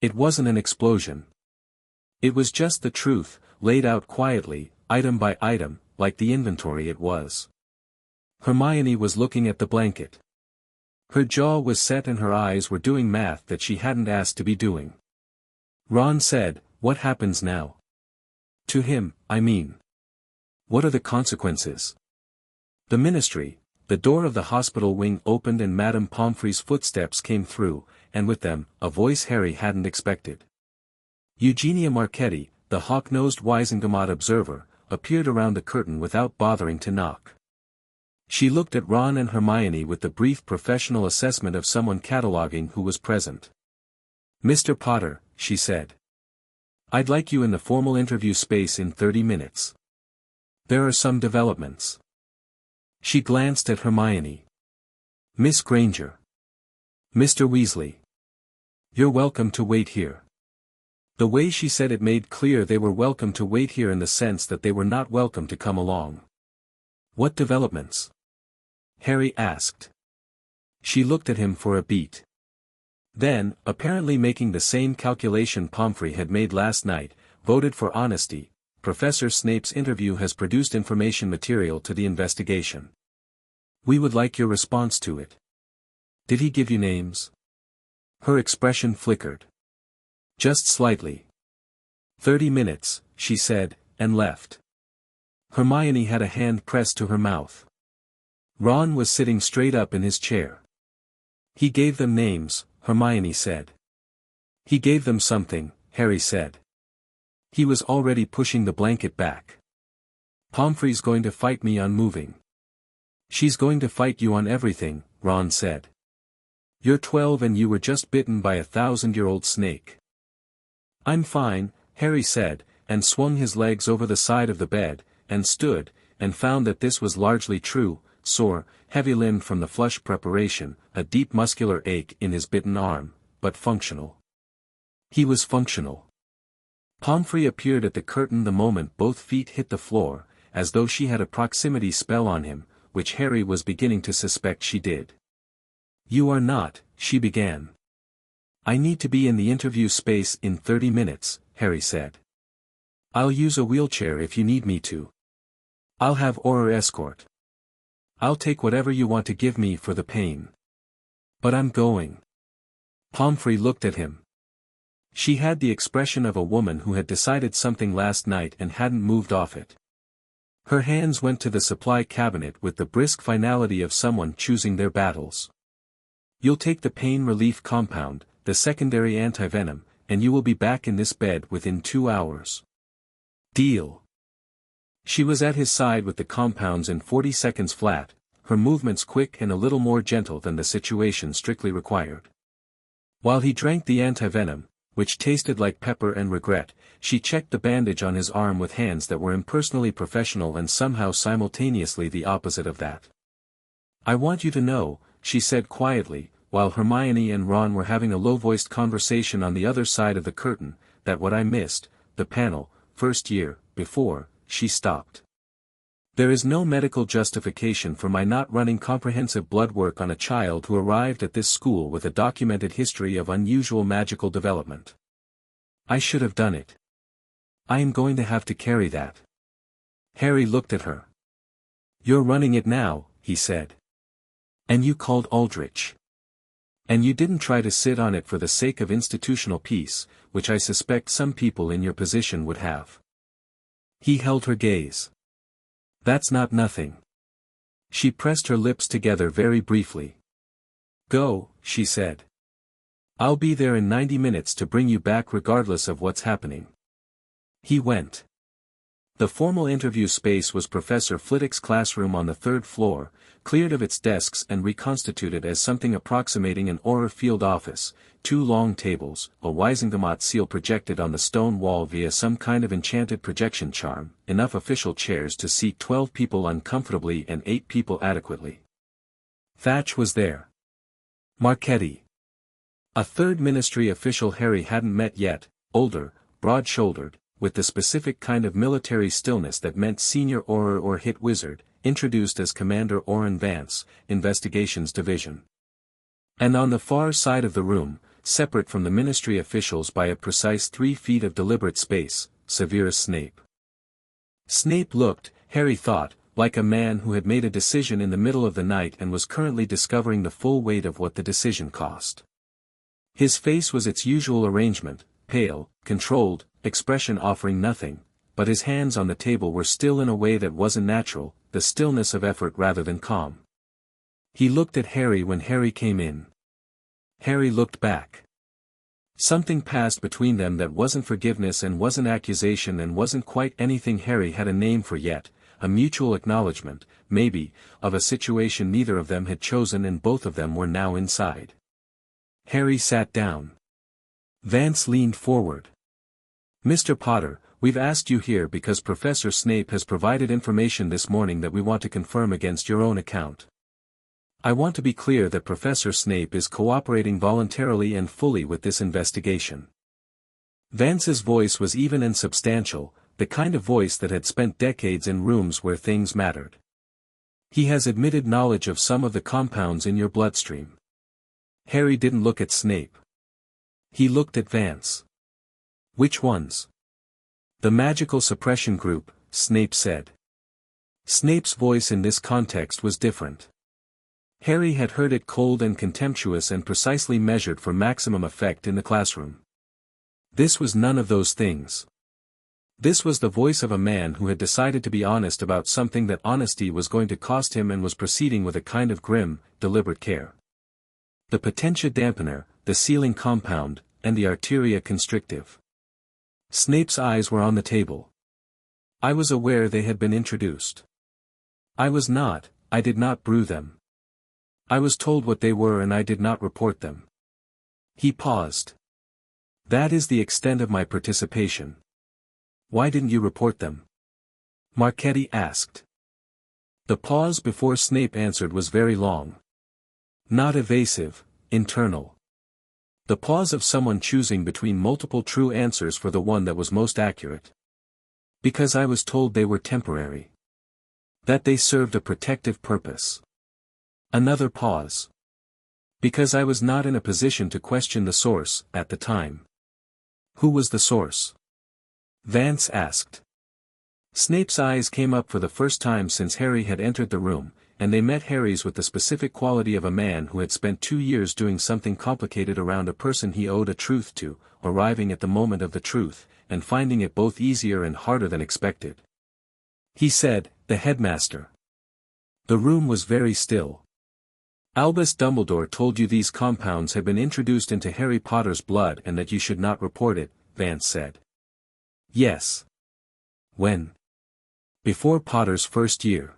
A: It wasn't an explosion. It was just the truth, laid out quietly, item by item, like the inventory it was. Hermione was looking at the blanket. Her jaw was set and her eyes were doing math that she hadn't asked to be doing. Ron said, What happens now? To him, I mean. What are the consequences? The Ministry. The door of the hospital wing opened and Madam Pomfrey's footsteps came through, and with them, a voice Harry hadn't expected. Eugenia Marchetti, the hawk-nosed Wizengamot observer, appeared around the curtain without bothering to knock. She looked at Ron and Hermione with the brief professional assessment of someone cataloging who was present. Mr. Potter, she said. I'd like you in the formal interview space in 30 minutes. There are some developments. She glanced at Hermione. Miss Granger. Mr. Weasley. You're welcome to wait here. The way she said it made clear they were welcome to wait here in the sense that they were not welcome to come along. What developments? Harry asked. She looked at him for a beat. Then, apparently making the same calculation Pomfrey had made last night, voted for honesty. Professor Snape's interview has produced information material to the investigation. We would like your response to it. Did he give you names? Her expression flickered. Just slightly. 30 minutes, she said, and left. Hermione had a hand pressed to her mouth. Ron was sitting straight up in his chair. He gave them names, Hermione said. He gave them something, Harry said. He was already pushing the blanket back. Pomfrey's going to fight me on moving. She's going to fight you on everything, Ron said. You're 12 and you were just bitten by a 1,000-year-old snake. I'm fine, Harry said, and swung his legs over the side of the bed, and stood, and found that this was largely true, sore, heavy-limbed from the flush preparation, a deep muscular ache in his bitten arm, but functional. He was functional. Pomfrey appeared at the curtain the moment both feet hit the floor, as though she had a proximity spell on him, which Harry was beginning to suspect she did. You are not, she began. I need to be in the interview space in 30 minutes, Harry said. I'll use a wheelchair if you need me to. I'll have Auror escort. I'll take whatever you want to give me for the pain. But I'm going. Pomfrey looked at him. She had the expression of a woman who had decided something last night and hadn't moved off it. Her hands went to the supply cabinet with the brisk finality of someone choosing their battles. You'll take the pain relief compound, the secondary antivenom, and you will be back in this bed within 2 hours. Deal. She was at his side with the compounds in 40 seconds flat, her movements quick and a little more gentle than the situation strictly required. While he drank the anti-venom, which tasted like pepper and regret, she checked the bandage on his arm with hands that were impersonally professional and somehow simultaneously the opposite of that. "I want you to know," she said quietly, while Hermione and Ron were having a low-voiced conversation on the other side of the curtain, "that what I missed, the panel, first year, before," she stopped. "There is no medical justification for my not running comprehensive blood work on a child who arrived at this school with a documented history of unusual magical development. I should have done it. I am going to have to carry that." Harry looked at her. "You're running it now," he said. "And you called Aldrich. And you didn't try to sit on it for the sake of institutional peace, which I suspect some people in your position would have." He held her gaze. "That's not nothing." She pressed her lips together very briefly. "Go," she said. "I'll be there in 90 minutes to bring you back regardless of what's happening." He went. The formal interview space was Professor Flitwick's classroom on the 3rd floor, cleared of its desks and reconstituted as something approximating an Auror field office, 2 long tables, a Wisingamot seal projected on the stone wall via some kind of enchanted projection charm, enough official chairs to seat 12 people uncomfortably and 8 people adequately. Thatch was there. Marchetti. A 3rd ministry official Harry hadn't met yet, older, broad-shouldered, with the specific kind of military stillness that meant senior Auror or hit wizard, introduced as Commander Orrin Vance, Investigations Division. And on the far side of the room, separate from the ministry officials by a precise 3 feet of deliberate space, Severus Snape. Snape looked, Harry thought, like a man who had made a decision in the middle of the night and was currently discovering the full weight of what the decision cost. His face was its usual arrangement, pale, controlled, expression offering nothing, but his hands on the table were still in a way that wasn't natural, the stillness of effort rather than calm. He looked at Harry when Harry came in. Harry looked back. Something passed between them that wasn't forgiveness and wasn't accusation and wasn't quite anything Harry had a name for yet, a mutual acknowledgement, maybe, of a situation neither of them had chosen and both of them were now inside. Harry sat down. Vance leaned forward. "Mr. Potter, we've asked you here because Professor Snape has provided information this morning that we want to confirm against your own account. I want to be clear that Professor Snape is cooperating voluntarily and fully with this investigation." Vance's voice was even and substantial, the kind of voice that had spent decades in rooms where things mattered. "He has admitted knowledge of some of the compounds in your bloodstream." Harry didn't look at Snape. He looked at Vance. "Which ones?" "The magical suppression group," Snape said. Snape's voice in this context was different. Harry had heard it cold and contemptuous and precisely measured for maximum effect in the classroom. This was none of those things. This was the voice of a man who had decided to be honest about something that honesty was going to cost him and was proceeding with a kind of grim, deliberate care. The potentia dampener, the sealing compound, and the arteria constrictive. Snape's eyes were on the table. "I was aware they had been introduced. I did not brew them. I was told what they were and I did not report them." He paused. "That is the extent of my participation." "Why didn't you report them?" Marchetti asked. The pause before Snape answered was very long. Not evasive, internal. The pause of someone choosing between multiple true answers for the one that was most accurate. "Because I was told they were temporary. That they served a protective purpose." Another pause. "Because I was not in a position to question the source, at the time." "Who was the source?" Vance asked. Snape's eyes came up for the first time since Harry had entered the room, and they met Harry's with the specific quality of a man who had spent 2 years doing something complicated around a person he owed a truth to, arriving at the moment of the truth, and finding it both easier and harder than expected. He said, "The headmaster." The room was very still. "Albus Dumbledore told you these compounds had been introduced into Harry Potter's blood and that you should not report it," Vance said. "Yes. When? Before Potter's first year.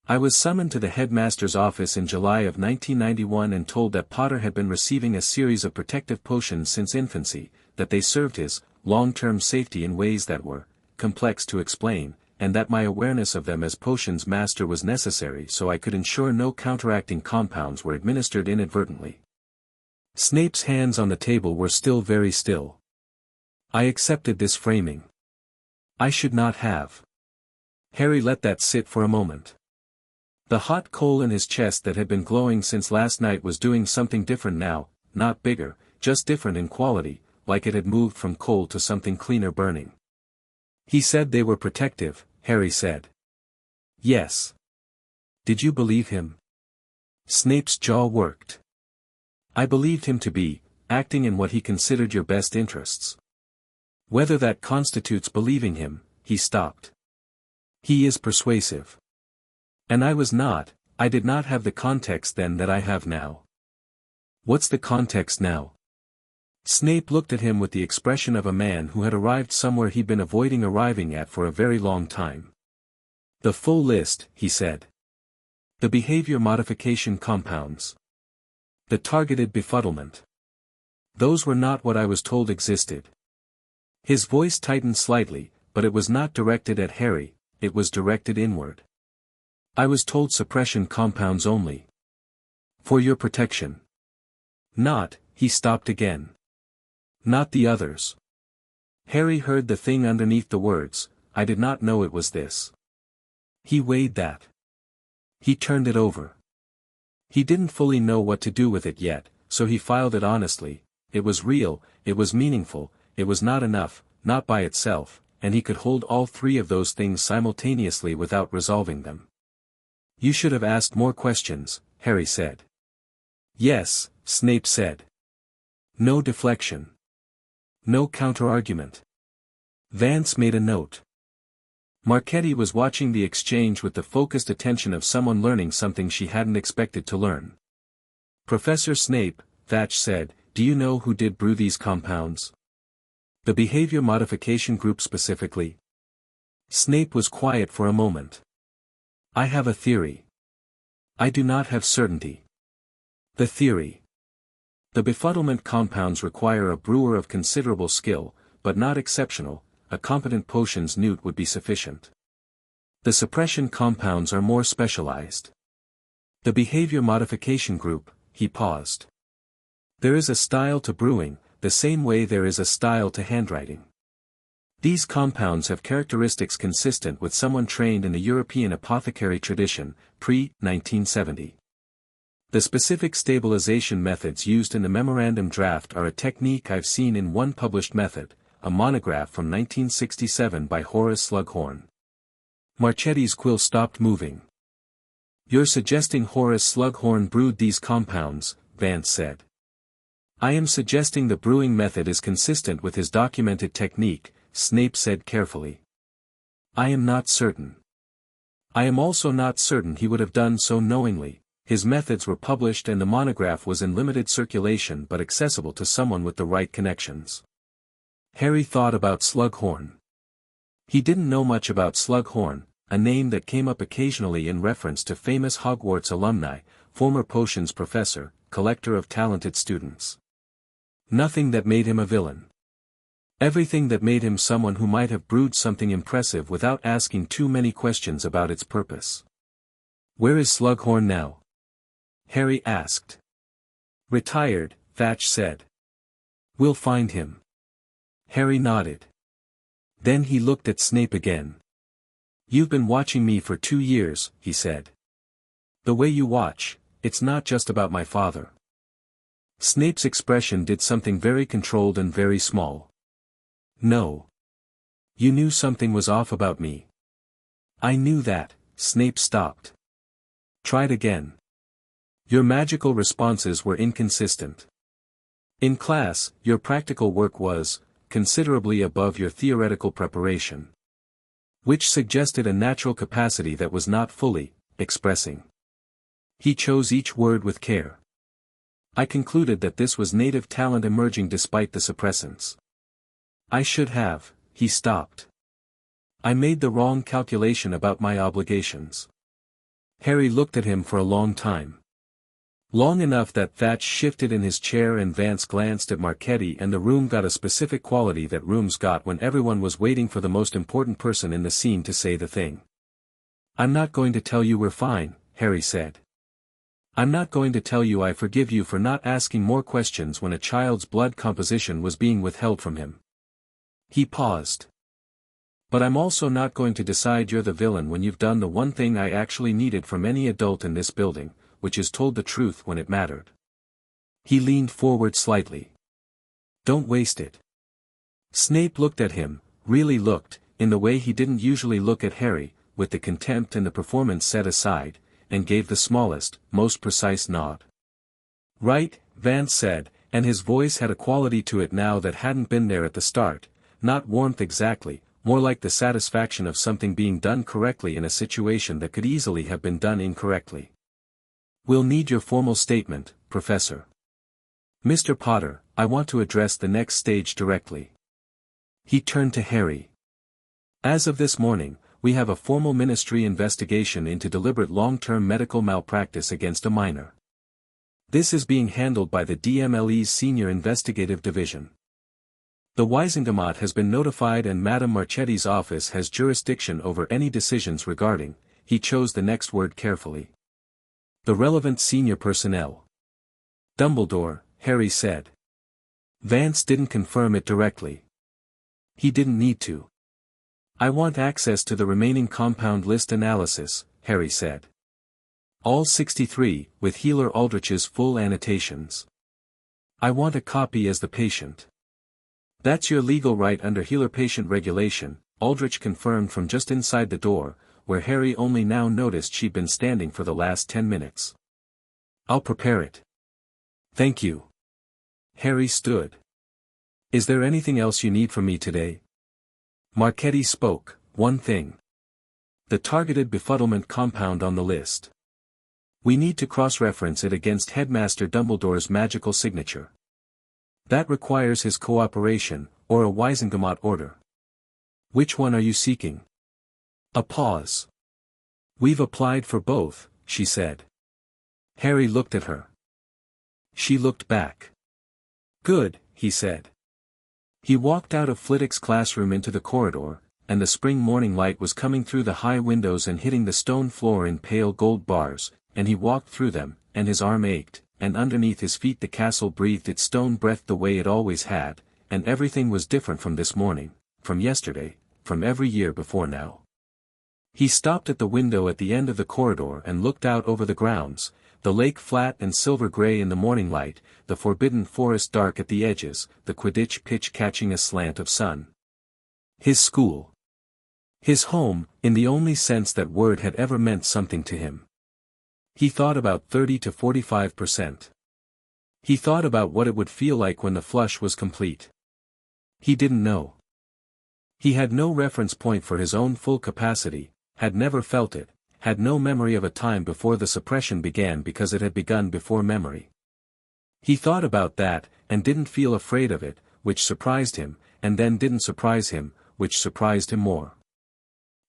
A: I was summoned to the headmaster's office in July of 1991 and told that Potter had been receiving a series of protective potions since infancy, that they served his long-term safety in ways that were complex to explain, and that my awareness of them as potions master was necessary so I could ensure no counteracting compounds were administered inadvertently. Snape's hands on the table were still very still. I accepted this framing. I should not have. Harry let that sit for a moment. The hot coal in his chest that had been glowing since last night was doing something different now, not bigger, just different in quality, like it had moved from coal to something cleaner burning. He said they were protective, Harry said. Yes. Did you believe him? Snape's jaw worked. I believed him to be acting in what he considered your best interests. Whether that constitutes believing him, he stopped. He is persuasive. And I was not, I did not have the context then that I have now. What's the context now? Snape looked at him with the expression of a man who had arrived somewhere he'd been avoiding arriving at for a very long time. The full list, he said. The behavior modification compounds. The targeted befuddlement. Those were not what I was told existed. His voice tightened slightly, but it was not directed at Harry, it was directed inward. I was told suppression compounds only. For your protection. Not, he stopped again. Not the others. Harry heard the thing underneath the words, I did not know it was this. He weighed that. He turned it over. He didn't fully know what to do with it yet, so he filed it honestly. It was real, it was meaningful, it was not enough, not by itself, and he could hold all three of those things simultaneously without resolving them. You should have asked more questions, Harry said. Yes, Snape said. No deflection. No counter-argument. Vance made a note. Marchetti was watching the exchange with the focused attention of someone learning something she hadn't expected to learn. Professor Snape, Thatch said, do you know who did brew these compounds? The behavior modification group specifically? Snape was quiet for a moment. I have a theory. I do not have certainty. The theory. The befuddlement compounds require a brewer of considerable skill, but not exceptional, a competent potions newt would be sufficient. The suppression compounds are more specialized. The behavior modification group, he paused. There is a style to brewing, the same way there is a style to handwriting. These compounds have characteristics consistent with someone trained in the European apothecary tradition, pre-1970. The specific stabilization methods used in the memorandum draft are a technique I've seen in one published method, a monograph from 1967 by Horace Slughorn. Marchetti's quill stopped moving. You're suggesting Horace Slughorn brewed these compounds, Vance said. I am suggesting the brewing method is consistent with his documented technique, Snape said carefully. I am not certain. I am also not certain he would have done so knowingly. His methods were published and the monograph was in limited circulation but accessible to someone with the right connections. Harry thought about Slughorn. He didn't know much about Slughorn, a name that came up occasionally in reference to famous Hogwarts alumni, former potions professor, collector of talented students. Nothing that made him a villain. Everything that made him someone who might have brewed something impressive without asking too many questions about its purpose. Where is Slughorn now? Harry asked. Retired, Thatch said. We'll find him. Harry nodded. Then he looked at Snape again. You've been watching me for 2 years, he said. The way you watch, it's not just about my father. Snape's expression did something very controlled and very small. No. You knew something was off about me. I knew that. Snape stopped. Tried again. Your magical responses were inconsistent. In class, your practical work was considerably above your theoretical preparation. Which suggested a natural capacity that was not fully expressing. He chose each word with care. I concluded that this was native talent emerging despite the suppressants. I should have, he stopped. I made the wrong calculation about my obligations. Harry looked at him for a long time. Long enough that Thatch shifted in his chair and Vance glanced at Marchetti and the room got a specific quality that rooms got when everyone was waiting for the most important person in the scene to say the thing. I'm not going to tell you we're fine, Harry said. I'm not going to tell you I forgive you for not asking more questions when a child's blood composition was being withheld from him. He paused. But I'm also not going to decide you're the villain when you've done the one thing I actually needed from any adult in this building, which is told the truth when it mattered. He leaned forward slightly. Don't waste it. Snape looked at him, really looked, in the way he didn't usually look at Harry, with the contempt and the performance set aside, and gave the smallest, most precise nod. Right, Vance said, and his voice had a quality to it now that hadn't been there at the start, not warmth exactly, more like the satisfaction of something being done correctly in a situation that could easily have been done incorrectly. We'll need your formal statement, Professor. Mr. Potter, I want to address the next stage directly. He turned to Harry. As of this morning, we have a formal ministry investigation into deliberate long-term medical malpractice against a minor. This is being handled by the DMLE's Senior Investigative Division. The Wisengamot has been notified and Madame Marchetti's office has jurisdiction over any decisions regarding, he chose the next word carefully, the relevant senior personnel. Dumbledore, Harry said. Vance didn't confirm it directly. He didn't need to. I want access to the remaining compound list analysis, Harry said. All 63, with Healer Aldrich's full annotations. I want a copy as the patient. That's your legal right under healer-patient regulation, Aldrich confirmed from just inside the door, where Harry only now noticed she'd been standing for the last 10 minutes. I'll prepare it. Thank you. Harry stood. Is there anything else you need from me today? Marchetti spoke, one thing. The targeted befuddlement compound on the list. We need to cross-reference it against Headmaster Dumbledore's magical signature. That requires his cooperation, or a Wisengamot order. Which one are you seeking? A pause. We've applied for both, she said. Harry looked at her. She looked back. Good, he said. He walked out of Flitwick's classroom into the corridor, and the spring morning light was coming through the high windows and hitting the stone floor in pale gold bars, and he walked through them, and his arm ached, and underneath his feet the castle breathed its stone breath the way it always had, and everything was different from this morning, from yesterday, from every year before now. He stopped at the window at the end of the corridor and looked out over the grounds, the lake flat and silver grey in the morning light, the forbidden forest dark at the edges, the Quidditch pitch catching a slant of sun. His school. His home, in the only sense that word had ever meant something to him. He thought about 30 to 45%. He thought about what it would feel like when the flush was complete. He didn't know. He had no reference point for his own full capacity, had never felt it, had no memory of a time before the suppression began because it had begun before memory. He thought about that, and didn't feel afraid of it, which surprised him, and then didn't surprise him, which surprised him more.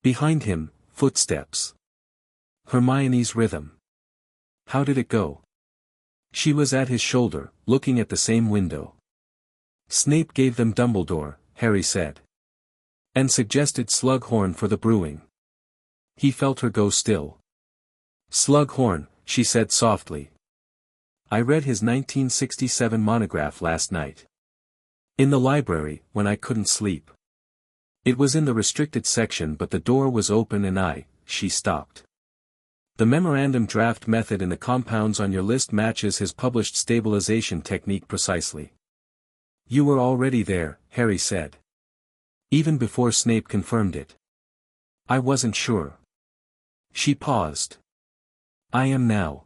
A: Behind him, footsteps. Hermione's rhythm. How did it go? She was at his shoulder, looking at the same window. Snape gave them Dumbledore, Harry said. And suggested Slughorn for the brewing. He felt her go still. Slughorn, she said softly. I read his 1967 monograph last night. In the library, when I couldn't sleep. It was in the restricted section but the door was open and she stopped. The memorandum draft method in the compounds on your list matches his published stabilization technique precisely. You were already there, Harry said. Even before Snape confirmed it. I wasn't sure. She paused. I am now.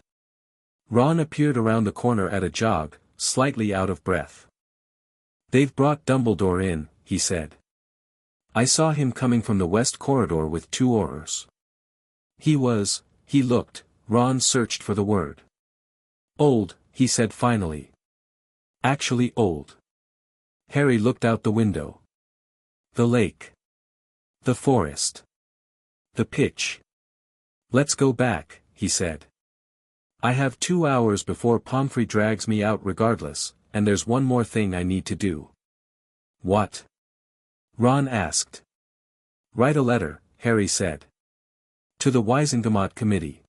A: Ron appeared around the corner at a jog, slightly out of breath. They've brought Dumbledore in, he said. I saw him coming from the west corridor with 2 Aurors. He looked, Ron searched for the word. Old, he said finally. Actually old. Harry looked out the window. The lake. The forest. The pitch. Let's go back, he said. I have 2 hours before Pomfrey drags me out regardless, and there's one more thing I need to do. What? Ron asked. Write a letter, Harry said. To the Wisengamot Committee.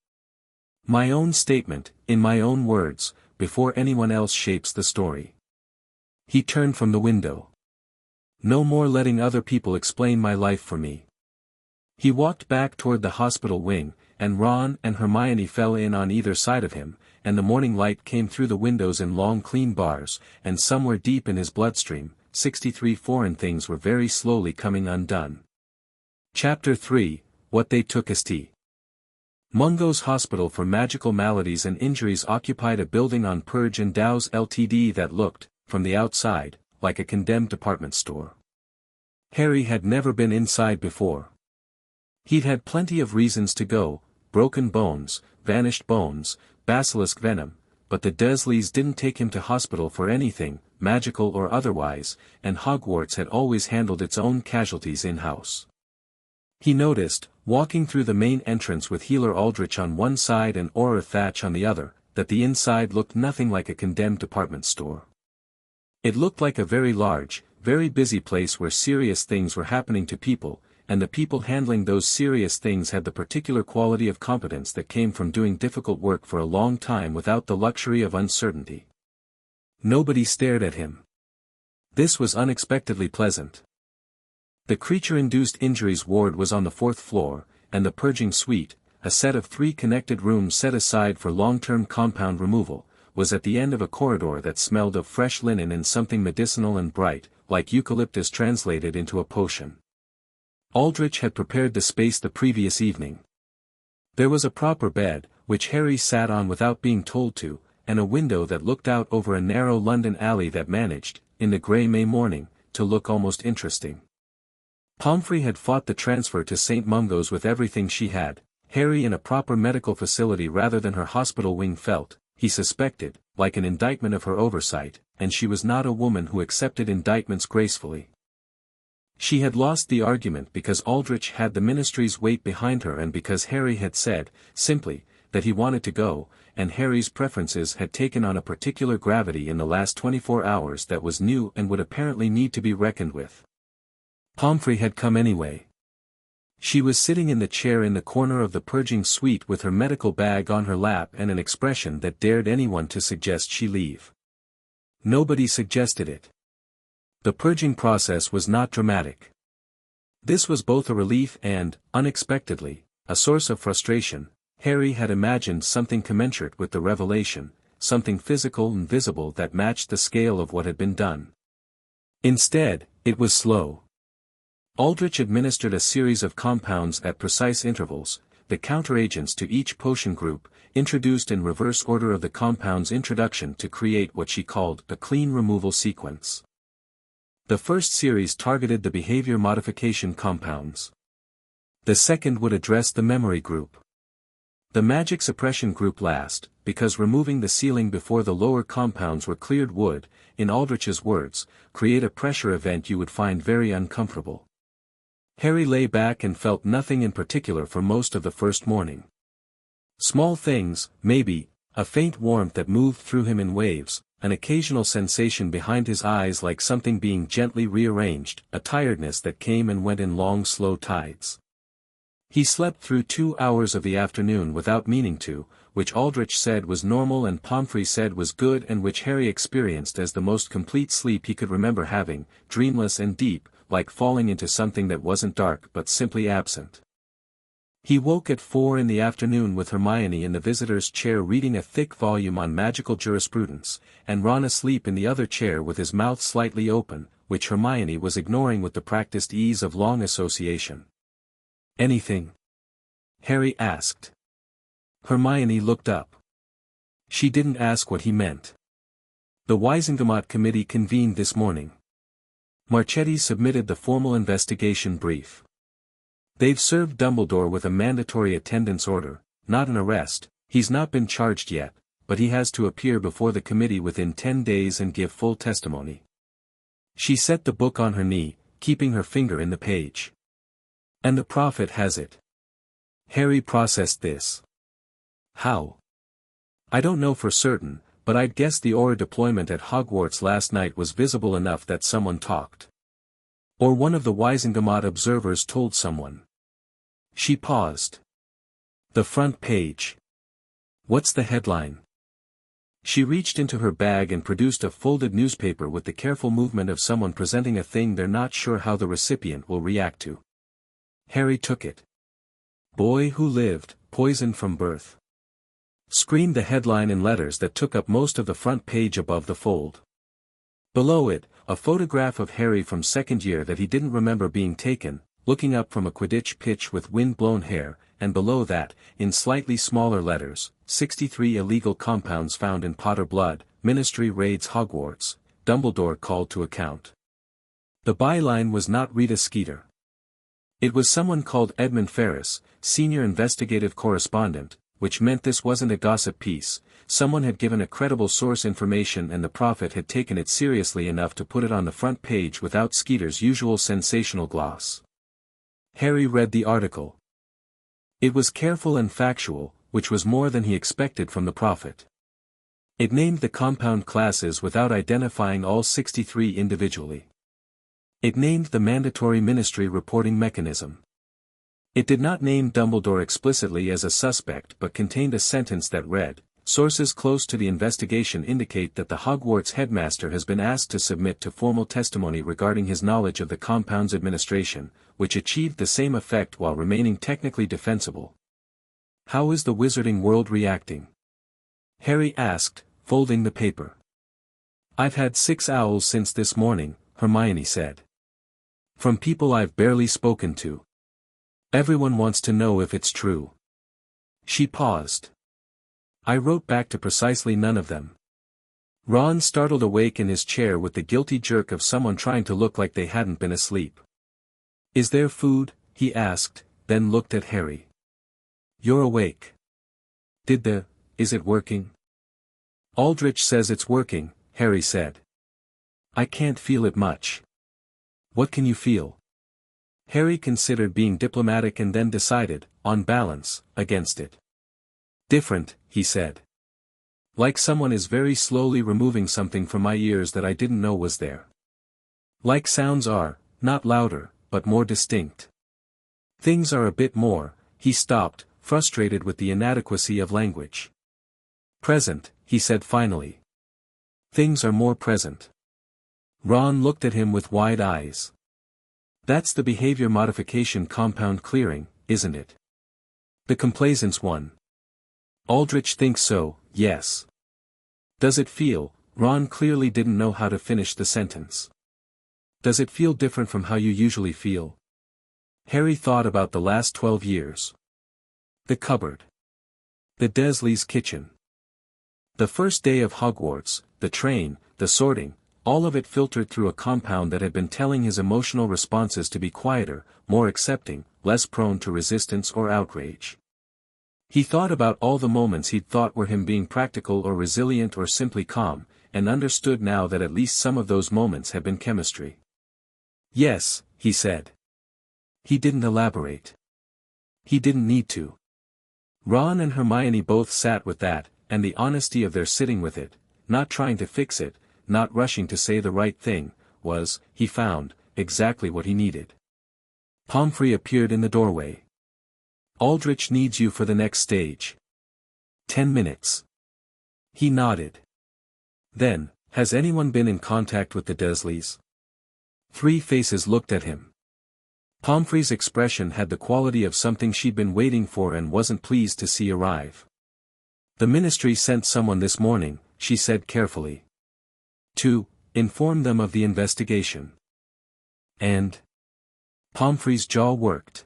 A: My own statement, in my own words, before anyone else shapes the story. He turned from the window. No more letting other people explain my life for me. He walked back toward the hospital wing, and Ron and Hermione fell in on either side of him, and the morning light came through the windows in long clean bars, and somewhere deep in his bloodstream, 63 foreign things were very slowly coming undone. Chapter 3, What They Took as Tea. Mungo's Hospital for Magical Maladies and Injuries occupied a building on Purge and Dow's Ltd that looked, from the outside, like a condemned department store. Harry had never been inside before. He'd had plenty of reasons to go, broken bones, vanished bones, basilisk venom, but the Dursleys didn't take him to hospital for anything, magical or otherwise, and Hogwarts had always handled its own casualties in-house. He noticed, walking through the main entrance with Healer Aldrich on one side and Auror Thatch on the other, that the inside looked nothing like a condemned department store. It looked like a very large, very busy place where serious things were happening to people, and the people handling those serious things had the particular quality of competence that came from doing difficult work for a long time without the luxury of uncertainty. Nobody stared at him. This was unexpectedly pleasant. The creature-induced injuries ward was on the 4th floor, and the purging suite, a set of 3 connected rooms set aside for long-term compound removal, was at the end of a corridor that smelled of fresh linen and something medicinal and bright, like eucalyptus translated into a potion. Aldrich had prepared the space the previous evening. There was a proper bed, which Harry sat on without being told to, and a window that looked out over a narrow London alley that managed, in the grey May morning, to look almost interesting. Pomfrey had fought the transfer to St. Mungo's with everything she had. Harry in a proper medical facility rather than her hospital wing felt, he suspected, like an indictment of her oversight, and she was not a woman who accepted indictments gracefully. She had lost the argument because Aldrich had the ministry's weight behind her and because Harry had said, simply, that he wanted to go, and Harry's preferences had taken on a particular gravity in the last 24 hours that was new and would apparently need to be reckoned with. Pomfrey had come anyway. She was sitting in the chair in the corner of the purging suite with her medical bag on her lap and an expression that dared anyone to suggest she leave. Nobody suggested it. The purging process was not dramatic. This was both a relief and, unexpectedly, a source of frustration. Harry had imagined something commensurate with the revelation, something physical and visible that matched the scale of what had been done. Instead, it was slow. Aldrich administered a series of compounds at precise intervals, the counteragents to each potion group, introduced in reverse order of the compound's introduction to create what she called a clean removal sequence. The first series targeted the behavior modification compounds. The second would address the memory group. The magic suppression group last, because removing the ceiling before the lower compounds were cleared would, in Aldrich's words, create a pressure event you would find very uncomfortable. Harry lay back and felt nothing in particular for most of the first morning. Small things, maybe, a faint warmth that moved through him in waves, an occasional sensation behind his eyes like something being gently rearranged, a tiredness that came and went in long slow tides. He slept through 2 hours of the afternoon without meaning to, which Aldrich said was normal and Pomfrey said was good and which Harry experienced as the most complete sleep he could remember having, dreamless and deep, like falling into something that wasn't dark but simply absent. He woke at 4 in the afternoon with Hermione in the visitor's chair reading a thick volume on magical jurisprudence, and Ron asleep in the other chair with his mouth slightly open, which Hermione was ignoring with the practiced ease of long association. "Anything?" Harry asked. Hermione looked up. She didn't ask what he meant. The Wisengamot Committee convened this morning. Marchetti submitted the formal investigation brief. They've served Dumbledore with a mandatory attendance order, not an arrest. He's not been charged yet, but he has to appear before the committee within 10 days and give full testimony. She set the book on her knee, keeping her finger in the page. And the prophet has it. Harry processed this. How? I don't know for certain, but I'd guess the aura deployment at Hogwarts last night was visible enough that someone talked. Or one of the Wisengamot observers told someone. She paused. The front page. What's the headline? She reached into her bag and produced a folded newspaper with the careful movement of someone presenting a thing they're not sure how the recipient will react to. Harry took it. Boy who lived, poisoned from birth. Screamed the headline in letters that took up most of the front page above the fold. Below it, a photograph of Harry from second year that he didn't remember being taken, looking up from a Quidditch pitch with wind-blown hair, and below that, in slightly smaller letters, 63 illegal compounds found in Potter blood, Ministry raids Hogwarts, Dumbledore called to account. The byline was not Rita Skeeter. It was someone called Edmund Ferris, senior investigative correspondent, which meant this wasn't a gossip piece. Someone had given a credible source information and the prophet had taken it seriously enough to put it on the front page without Skeeter's usual sensational gloss. Harry read the article. It was careful and factual, which was more than he expected from the prophet. It named the compound classes without identifying all 63 individually. It named the mandatory ministry reporting mechanism. It did not name Dumbledore explicitly as a suspect but contained a sentence that read, "Sources close to the investigation indicate that the Hogwarts headmaster has been asked to submit to formal testimony regarding his knowledge of the compound's administration, which achieved the same effect while remaining technically defensible." How is the wizarding world reacting? Harry asked, folding the paper. I've had 6 owls since this morning, Hermione said. From people I've barely spoken to. Everyone wants to know if it's true. She paused. I wrote back to precisely none of them. Ron startled awake in his chair with the guilty jerk of someone trying to look like they hadn't been asleep. Is there food? He asked, then looked at Harry. You're awake. Is it working? Aldrich says it's working, Harry said. I can't feel it much. What can you feel? Harry considered being diplomatic and then decided, on balance, against it. Different, he said. Like someone is very slowly removing something from my ears that I didn't know was there. Like sounds are, not louder, but more distinct. Things are a bit more, he stopped, frustrated with the inadequacy of language. Present, he said finally. Things are more present. Ron looked at him with wide eyes. That's the behavior modification compound clearing, isn't it? The complaisance one. Aldrich thinks so, yes. Does it feel? Ron clearly didn't know how to finish the sentence. Does it feel different from how you usually feel? Harry thought about the last 12 years. The cupboard. The Dursley's kitchen. The first day of Hogwarts, the train, the sorting, all of it filtered through a compound that had been telling his emotional responses to be quieter, more accepting, less prone to resistance or outrage. He thought about all the moments he'd thought were him being practical or resilient or simply calm, and understood now that at least some of those moments had been chemistry. Yes, he said. He didn't elaborate. He didn't need to. Ron and Hermione both sat with that, and the honesty of their sitting with it, not trying to fix it, not rushing to say the right thing, was, he found, exactly what he needed. Pomfrey appeared in the doorway. Aldrich needs you for the next stage. 10 minutes. He nodded. Then, has anyone been in contact with the Dursleys? 3 faces looked at him. Pomfrey's expression had the quality of something she'd been waiting for and wasn't pleased to see arrive. The ministry sent someone this morning, she said carefully. To inform them of the investigation. And? Pomfrey's jaw worked.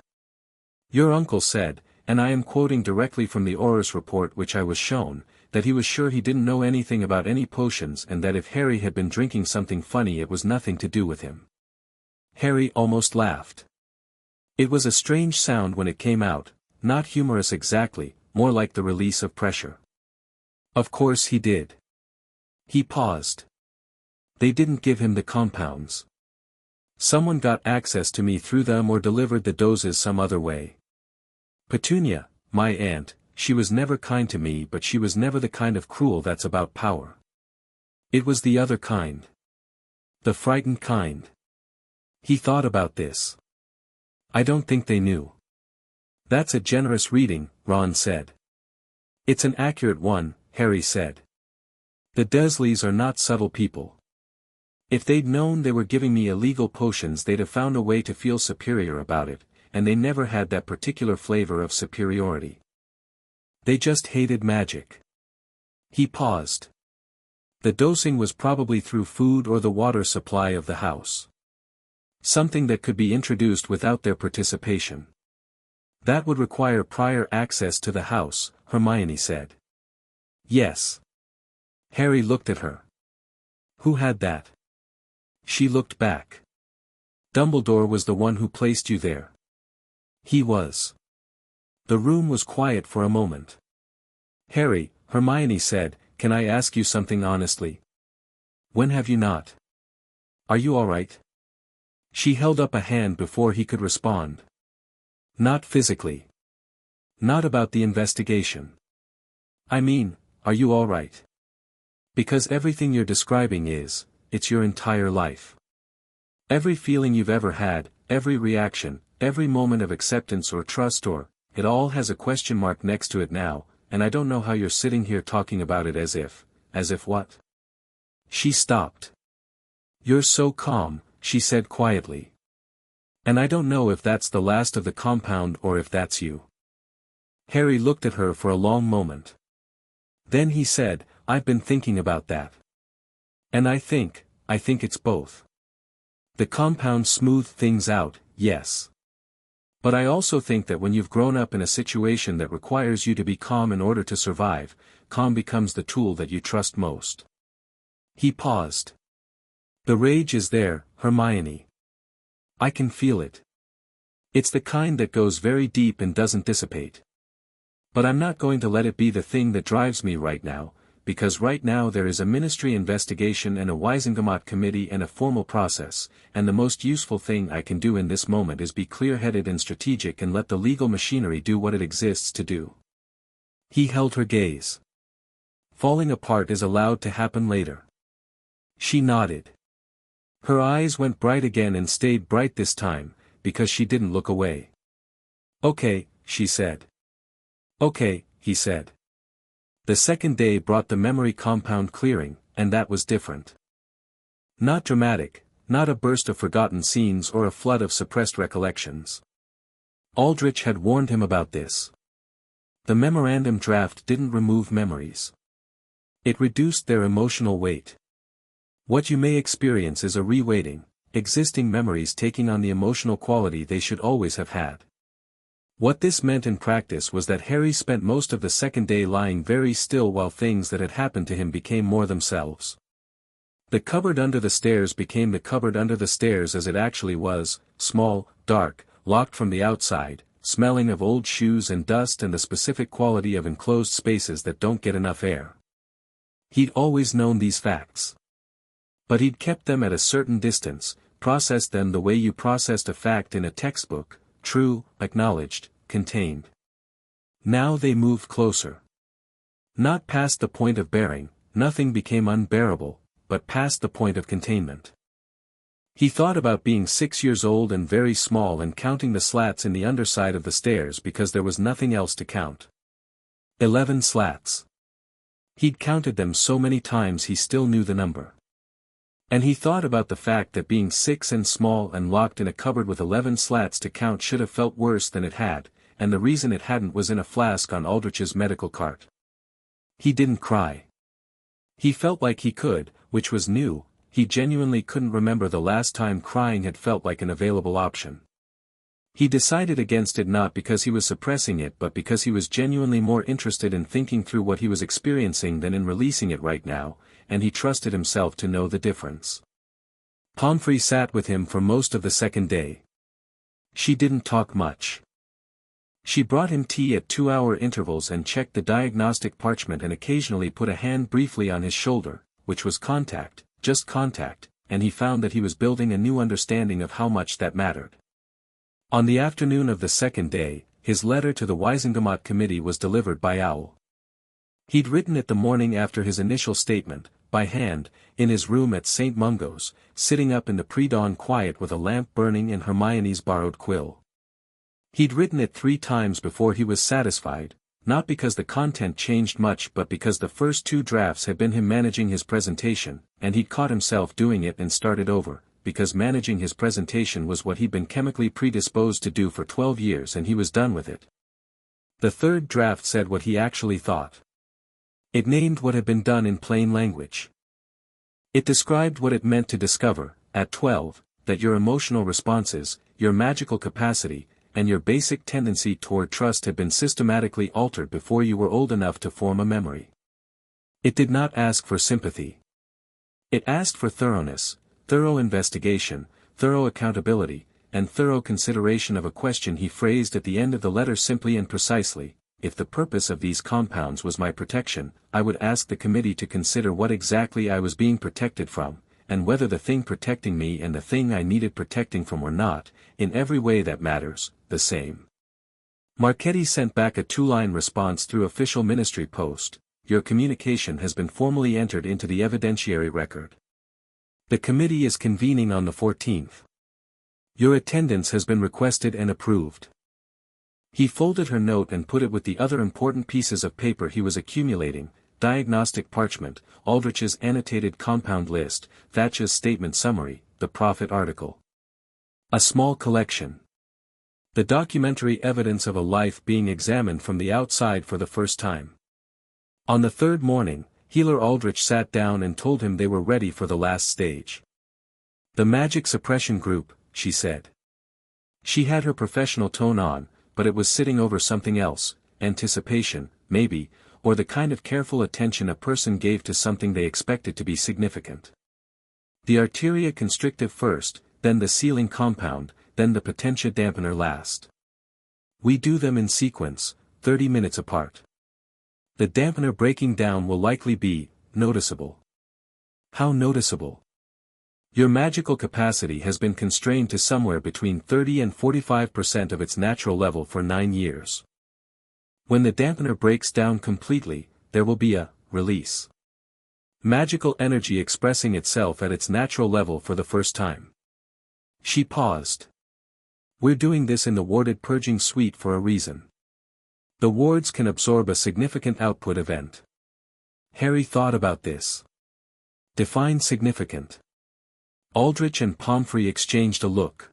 A: Your uncle said, and I am quoting directly from the Auror's report which I was shown, that he was sure he didn't know anything about any potions and that if Harry had been drinking something funny it was nothing to do with him. Harry almost laughed. It was a strange sound when it came out, not humorous exactly, more like the release of pressure. Of course he did. He paused. They didn't give him the compounds. Someone got access to me through them or delivered the doses some other way. Petunia, my aunt, she was never kind to me, but she was never the kind of cruel that's about power. It was the other kind. The frightened kind. He thought about this. I don't think they knew. That's a generous reading, Ron said. It's an accurate one, Harry said. The Dursleys are not subtle people. If they'd known they were giving me illegal potions, they'd have found a way to feel superior about it, and they never had that particular flavor of superiority. They just hated magic. He paused. The dosing was probably through food or the water supply of the house. Something that could be introduced without their participation. That would require prior access to the house, Hermione said. Yes. Harry looked at her. Who had that? She looked back. Dumbledore was the one who placed you there. He was. The room was quiet for a moment. Harry, Hermione said, can I ask you something honestly? When have you not? Are you all right? She held up a hand before he could respond. Not physically. Not about the investigation. I mean, are you all right? Because everything you're describing it's your entire life. Every feeling you've ever had, every reaction, every moment of acceptance or trust it all has a question mark next to it now, and I don't know how you're sitting here talking about it as if what? She stopped. You're so calm, she said quietly. And I don't know if that's the last of the compound or if that's you. Harry looked at her for a long moment. Then he said, I've been thinking about that. And I think it's both. The compound smoothed things out, yes. But I also think that when you've grown up in a situation that requires you to be calm in order to survive, calm becomes the tool that you trust most. He paused. The rage is there, Hermione. I can feel it. It's the kind that goes very deep and doesn't dissipate. But I'm not going to let it be the thing that drives me right now, because right now there is a ministry investigation and a Wisengamot committee and a formal process, and the most useful thing I can do in this moment is be clear-headed and strategic and let the legal machinery do what it exists to do. He held her gaze. Falling apart is allowed to happen later. She nodded. Her eyes went bright again and stayed bright this time, because she didn't look away. Okay, she said. Okay, he said. The second day brought the memory compound clearing, and that was different. Not dramatic, not a burst of forgotten scenes or a flood of suppressed recollections. Aldrich had warned him about this. The memorandum draft didn't remove memories. It reduced their emotional weight. What you may experience is a reweighting, existing memories taking on the emotional quality they should always have had. What this meant in practice was that Harry spent most of the second day lying very still while things that had happened to him became more themselves. The cupboard under the stairs became the cupboard under the stairs as it actually was, small, dark, locked from the outside, smelling of old shoes and dust and the specific quality of enclosed spaces that don't get enough air. He'd always known these facts. But he'd kept them at a certain distance, processed them the way you processed a fact in a textbook, true, acknowledged, contained. Now they moved closer. Not past the point of bearing, nothing became unbearable, but past the point of containment. He thought about being 6 years old and very small and counting the slats in the underside of the stairs because there was nothing else to count. 11 slats. He'd counted them so many times he still knew the number. And he thought about the fact that being 6 and small and locked in a cupboard with 11 slats to count should have felt worse than it had, and the reason it hadn't was in a flask on Aldrich's medical cart. He didn't cry. He felt like he could, which was new. He genuinely couldn't remember the last time crying had felt like an available option. He decided against it not because he was suppressing it but because he was genuinely more interested in thinking through what he was experiencing than in releasing it right now, and he trusted himself to know the difference. Pomfrey sat with him for most of the second day. She didn't talk much. She brought him tea at 2-hour intervals and checked the diagnostic parchment and occasionally put a hand briefly on his shoulder, which was contact, just contact, and he found that he was building a new understanding of how much that mattered. On the afternoon of the second day, his letter to the Wisengamot committee was delivered by Owl. He'd written it the morning after his initial statement, by hand, in his room at St. Mungo's, sitting up in the pre-dawn quiet with a lamp burning and Hermione's borrowed quill. He'd written it 3 times before he was satisfied, not because the content changed much but because the first 2 drafts had been him managing his presentation, and he'd caught himself doing it and started over, because managing his presentation was what he'd been chemically predisposed to do for 12 years and he was done with it. The 3rd draft said what he actually thought. It named what had been done in plain language. It described what it meant to discover, at 12, that your emotional responses, your magical capacity, and your basic tendency toward trust had been systematically altered before you were old enough to form a memory. It did not ask for sympathy. It asked for thoroughness, thorough investigation, thorough accountability, and thorough consideration of a question he phrased at the end of the letter simply and precisely. If the purpose of these compounds was my protection, I would ask the committee to consider what exactly I was being protected from, and whether the thing protecting me and the thing I needed protecting from were not, in every way that matters, the same. Marchetti sent back a 2-line response through official ministry post. Your communication has been formally entered into the evidentiary record. The committee is convening on the 14th. Your attendance has been requested and approved. He folded her note and put it with the other important pieces of paper he was accumulating: diagnostic parchment, Aldrich's annotated compound list, Thatch's statement summary, the Prophet article. A small collection. The documentary evidence of a life being examined from the outside for the first time. On the 3rd morning, Healer Aldrich sat down and told him they were ready for the last stage. The magic suppression group, she said. She had her professional tone on, but it was sitting over something else, anticipation, maybe, or the kind of careful attention a person gave to something they expected to be significant. The arteria constrictive first, then the sealing compound, then the potentia dampener last. We do them in sequence, 30 minutes apart. The dampener breaking down will likely be noticeable. How noticeable? Your magical capacity has been constrained to somewhere between 30 and 45% of its natural level for 9 years. When the dampener breaks down completely, there will be a release. Magical energy expressing itself at its natural level for the first time. She paused. We're doing this in the warded purging suite for a reason. The wards can absorb a significant output event. Harry thought about this. Define significant. Aldrich and Pomfrey exchanged a look.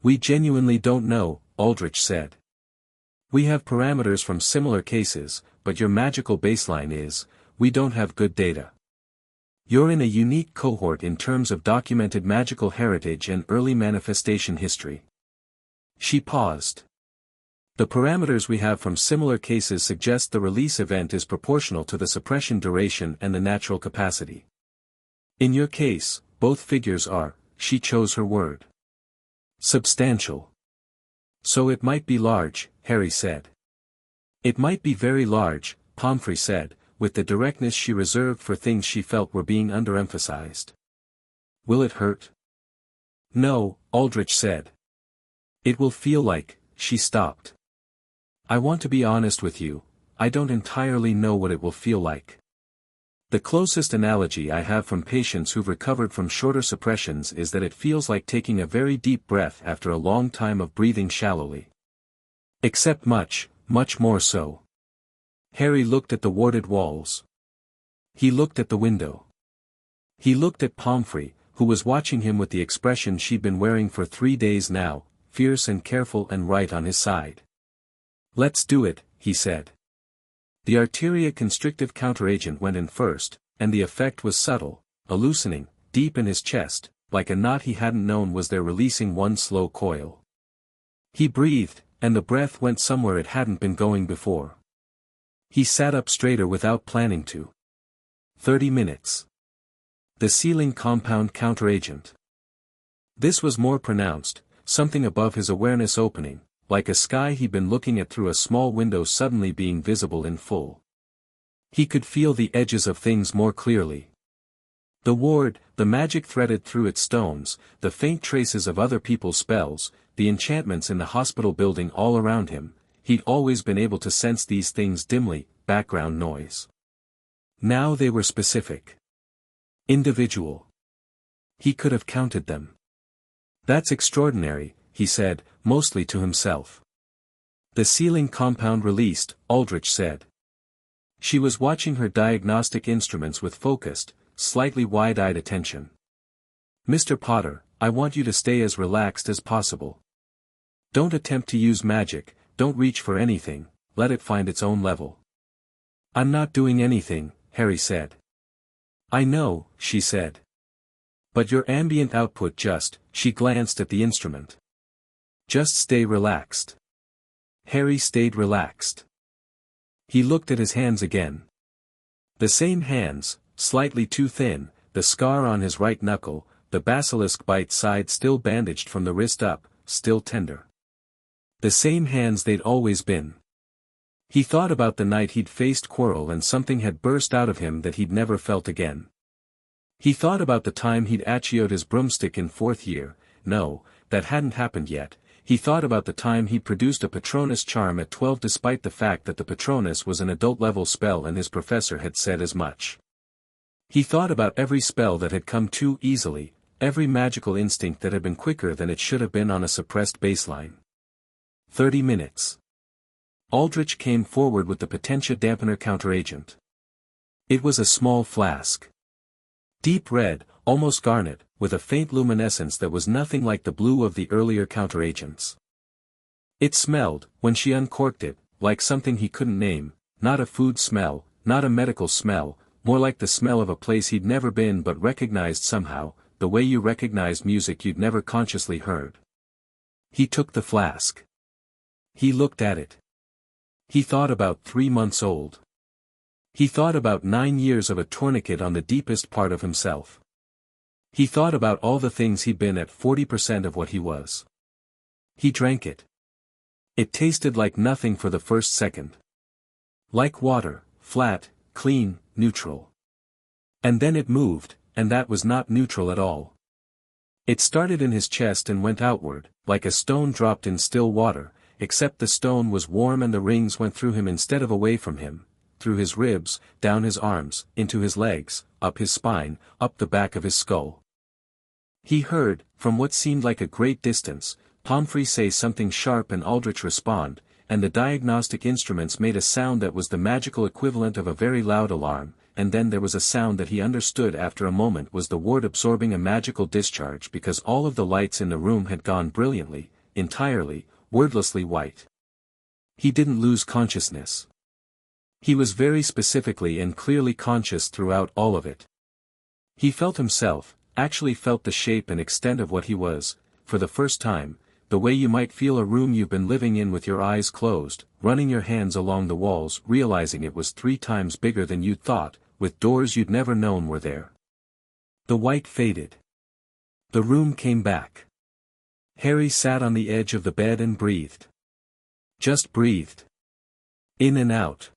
A: We genuinely don't know, Aldrich said. We have parameters from similar cases, but your magical baseline is, we don't have good data. You're in a unique cohort in terms of documented magical heritage and early manifestation history. She paused. The parameters we have from similar cases suggest the release event is proportional to the suppression duration and the natural capacity. In your case, both figures are, she chose her word. Substantial. So it might be large, Harry said. It might be very large, Pomfrey said, with the directness she reserved for things she felt were being underemphasized. Will it hurt? No, Aldrich said. It will feel like, she stopped. I want to be honest with you, I don't entirely know what it will feel like. The closest analogy I have from patients who've recovered from shorter suppressions is that it feels like taking a very deep breath after a long time of breathing shallowly. Except much, much more so. Harry looked at the warded walls. He looked at the window. He looked at Pomfrey, who was watching him with the expression she'd been wearing for 3 days now, fierce and careful and right on his side. Let's do it, he said. The arteria constrictive counteragent went in first, and the effect was subtle, a loosening, deep in his chest, like a knot he hadn't known was there releasing one slow coil. He breathed, and the breath went somewhere it hadn't been going before. He sat up straighter without planning to. 30 minutes. The sealing compound counteragent. This was more pronounced, something above his awareness opening, like a sky he'd been looking at through a small window suddenly being visible in full. He could feel the edges of things more clearly. The ward, the magic threaded through its stones, the faint traces of other people's spells, the enchantments in the hospital building all around him, he'd always been able to sense these things dimly, background noise. Now they were specific. Individual. He could have counted them. That's extraordinary, he said, mostly to himself. The sealing compound released, Aldrich said. She was watching her diagnostic instruments with focused, slightly wide-eyed attention. Mr. Potter, I want you to stay as relaxed as possible. Don't attempt to use magic, don't reach for anything, let it find its own level. I'm not doing anything, Harry said. I know, she said. But your ambient output she glanced at the instrument. Just stay relaxed. Harry stayed relaxed. He looked at his hands again. The same hands, slightly too thin, the scar on his right knuckle, the basilisk bite side still bandaged from the wrist up, still tender. The same hands they'd always been. He thought about the night he'd faced Quirrell and something had burst out of him that he'd never felt again. He thought about the time he'd acioed his broomstick in 4th year, no, that hadn't happened yet. He thought about the time he'd produced a Patronus charm at 12 despite the fact that the Patronus was an adult-level spell and his professor had said as much. He thought about every spell that had come too easily, every magical instinct that had been quicker than it should have been on a suppressed baseline. 30 minutes. Aldrich came forward with the Potentia dampener counteragent. It was a small flask. Deep red, almost garnet, with a faint luminescence that was nothing like the blue of the earlier counteragents. It smelled, when she uncorked it, like something he couldn't name, not a food smell, not a medical smell, more like the smell of a place he'd never been but recognized somehow, the way you recognize music you'd never consciously heard. He took the flask. He looked at it. He thought about 3 months old. He thought about 9 years of a tourniquet on the deepest part of himself. He thought about all the things he'd been at 40% of what he was. He drank it. It tasted like nothing for the first second. Like water, flat, clean, neutral. And then it moved, and that was not neutral at all. It started in his chest and went outward, like a stone dropped in still water, except the stone was warm and the rings went through him instead of away from him, through his ribs, down his arms, into his legs, up his spine, up the back of his skull. He heard, from what seemed like a great distance, Pomfrey say something sharp and Aldrich respond, and the diagnostic instruments made a sound that was the magical equivalent of a very loud alarm, and then there was a sound that he understood after a moment was the ward absorbing a magical discharge because all of the lights in the room had gone brilliantly, entirely, wordlessly white. He didn't lose consciousness. He was very specifically and clearly conscious throughout all of it. He felt himself, actually felt the shape and extent of what he was, for the first time, the way you might feel a room you've been living in with your eyes closed, running your hands along the walls realizing it was 3 times bigger than you'd thought, with doors you'd never known were there. The white faded. The room came back. Harry sat on the edge of the bed and breathed. Just breathed. In and out.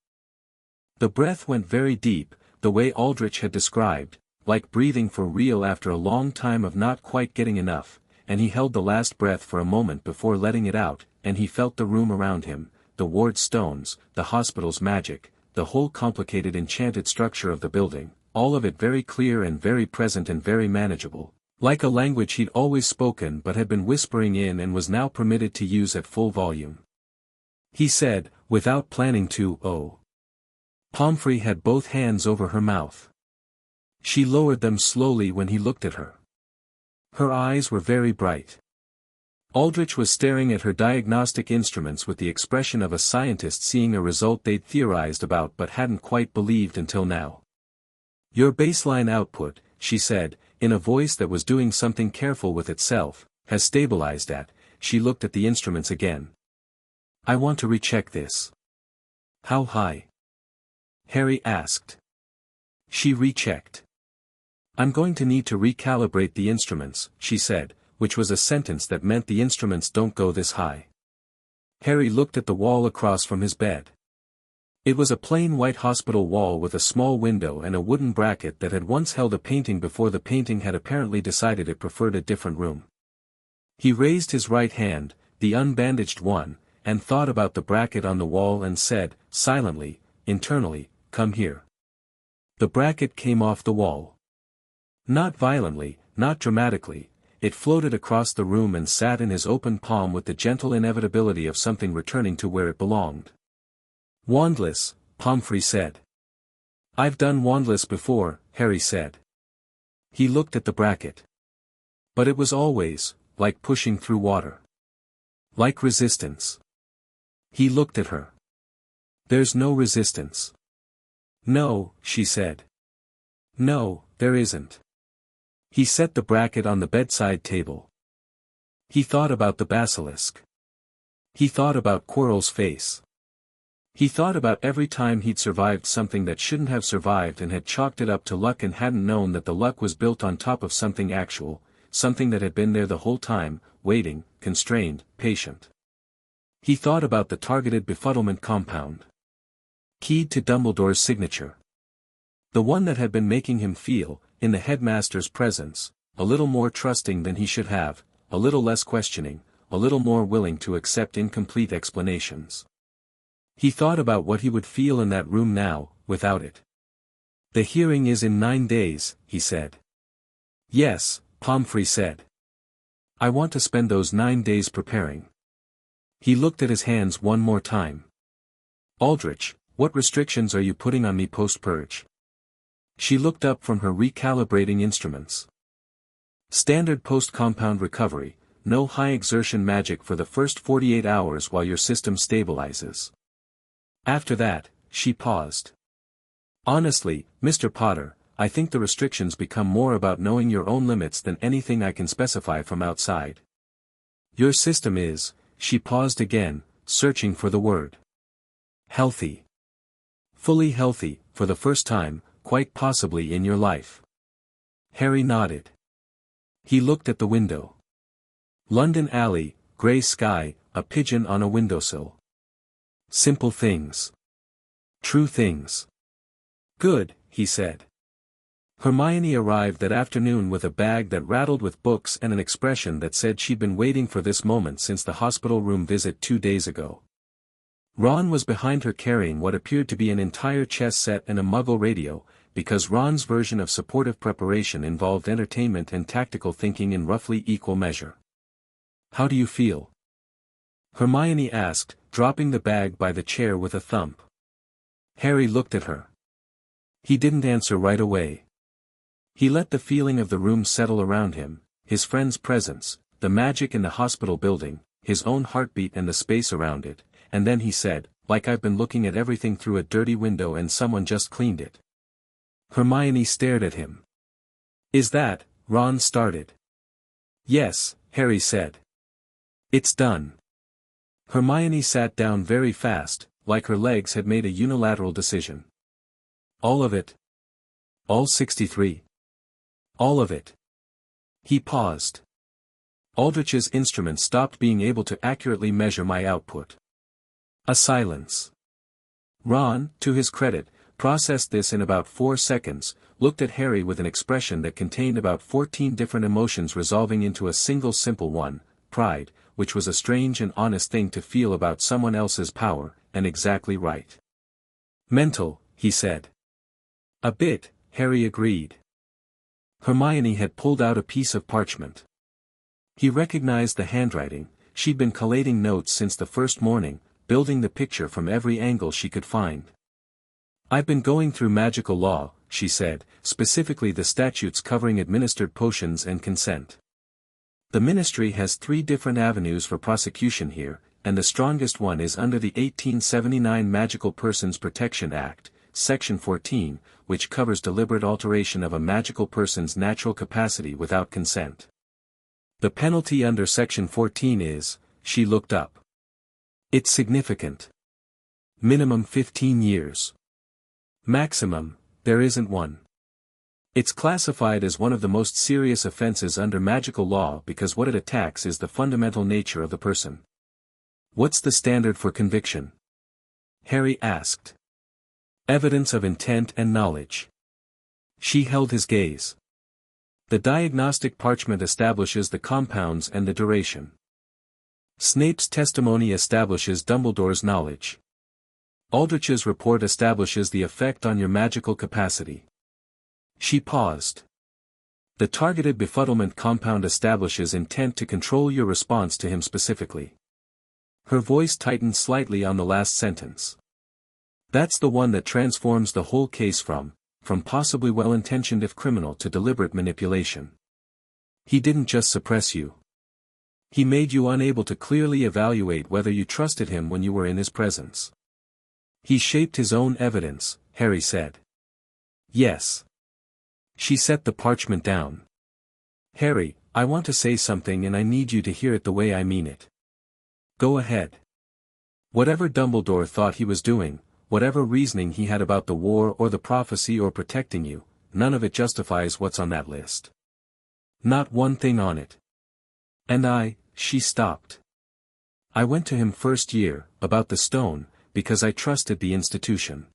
A: The breath went very deep, the way Aldrich had described, like breathing for real after a long time of not quite getting enough, and he held the last breath for a moment before letting it out, and he felt the room around him, the ward's stones, the hospital's magic, the whole complicated enchanted structure of the building, all of it very clear and very present and very manageable, like a language he'd always spoken but had been whispering in and was now permitted to use at full volume. He said, without planning to, "Oh." Pomfrey had both hands over her mouth. She lowered them slowly when he looked at her. Her eyes were very bright. Aldrich was staring at her diagnostic instruments with the expression of a scientist seeing a result they'd theorized about but hadn't quite believed until now. Your baseline output, she said, in a voice that was doing something careful with itself, has stabilized at. She looked at the instruments again. I want to recheck this. How high? Harry asked. She rechecked. I'm going to need to recalibrate the instruments, she said, which was a sentence that meant the instruments don't go this high. Harry looked at the wall across from his bed. It was a plain white hospital wall with a small window and a wooden bracket that had once held a painting before the painting had apparently decided it preferred a different room. He raised his right hand, the unbandaged one, and thought about the bracket on the wall and said, silently, internally, "Come here." The bracket came off the wall. Not violently, not dramatically, it floated across the room and sat in his open palm with the gentle inevitability of something returning to where it belonged. "Wandless," Pomfrey said. "I've done wandless before," Harry said. He looked at the bracket. But it was always, like pushing through water. Like resistance. He looked at her. "There's no resistance." "No," she said. "No, there isn't." He set the bracket on the bedside table. He thought about the basilisk. He thought about Quirrell's face. He thought about every time he'd survived something that shouldn't have survived and had chalked it up to luck and hadn't known that the luck was built on top of something actual, something that had been there the whole time, waiting, constrained, patient. He thought about the targeted befuddlement compound. Keyed to Dumbledore's signature. The one that had been making him feel, in the headmaster's presence, a little more trusting than he should have, a little less questioning, a little more willing to accept incomplete explanations. He thought about what he would feel in that room now, without it. "The hearing is in 9 days, he said. "Yes," Pomfrey said. "I want to spend those 9 days preparing." He looked at his hands one more time. "Aldrich, what restrictions are you putting on me post-purge?" She looked up from her recalibrating instruments. "Standard post-compound recovery, no high-exertion magic for the first 48 hours while your system stabilizes. After that," she paused. "Honestly, Mr. Potter, I think the restrictions become more about knowing your own limits than anything I can specify from outside. Your system is," she paused again, searching for the word. "Healthy. Fully healthy, for the first time, quite possibly in your life." Harry nodded. He looked at the window. London alley, grey sky, a pigeon on a windowsill. Simple things. True things. "Good," he said. Hermione arrived that afternoon with a bag that rattled with books and an expression that said she'd been waiting for this moment since the hospital room visit 2 days ago. Ron was behind her carrying what appeared to be an entire chess set and a Muggle radio, because Ron's version of supportive preparation involved entertainment and tactical thinking in roughly equal measure. "How do you feel?" Hermione asked, dropping the bag by the chair with a thump. Harry looked at her. He didn't answer right away. He let the feeling of the room settle around him, his friend's presence, the magic in the hospital building, his own heartbeat and the space around it, and then he said, "Like I've been looking at everything through a dirty window and someone just cleaned it." Hermione stared at him. "Is that," Ron started. "Yes," Harry said. "It's done." Hermione sat down very fast, like her legs had made a unilateral decision. "All of it? All 63? All of it?" He paused. "Aldrich's instrument stopped being able to accurately measure my output." A silence. Ron, to his credit, processed this in about 4 seconds, looked at Harry with an expression that contained about 14 different emotions resolving into a single simple one, pride, which was a strange and honest thing to feel about someone else's power, and exactly right. "Mental," he said. "A bit," Harry agreed. Hermione had pulled out a piece of parchment. He recognized the handwriting. She'd been collating notes since the first morning, building the picture from every angle she could find. "I've been going through magical law," she said, "specifically the statutes covering administered potions and consent. The Ministry has 3 different avenues for prosecution here, and the strongest one is under the 1879 Magical Persons Protection Act, Section 14, which covers deliberate alteration of a magical person's natural capacity without consent. The penalty under Section 14 is," she looked up. "It's significant. Minimum 15 years. Maximum, there isn't one. It's classified as one of the most serious offenses under magical law because what it attacks is the fundamental nature of the person." "What's the standard for conviction?" Harry asked. Evidence of intent and knowledge. She held his gaze. The diagnostic parchment establishes the compounds and the duration. Snape's testimony establishes Dumbledore's knowledge. Aldrich's report establishes the effect on your magical capacity. She paused. The targeted befuddlement compound establishes intent to control your response to him specifically. Her voice tightened slightly on the last sentence. That's the one that transforms the whole case from possibly well-intentioned if criminal to deliberate manipulation. He didn't just suppress you. He made you unable to clearly evaluate whether you trusted him when you were in his presence. He shaped his own evidence, Harry said. Yes. She set the parchment down. Harry, I want to say something and I need you to hear it the way I mean it. Go ahead. Whatever Dumbledore thought he was doing, whatever reasoning he had about the war or the prophecy or protecting you, none of it justifies what's on that list. Not one thing on it. And she stopped. I went to him first year, about the stone, because I trusted the institution.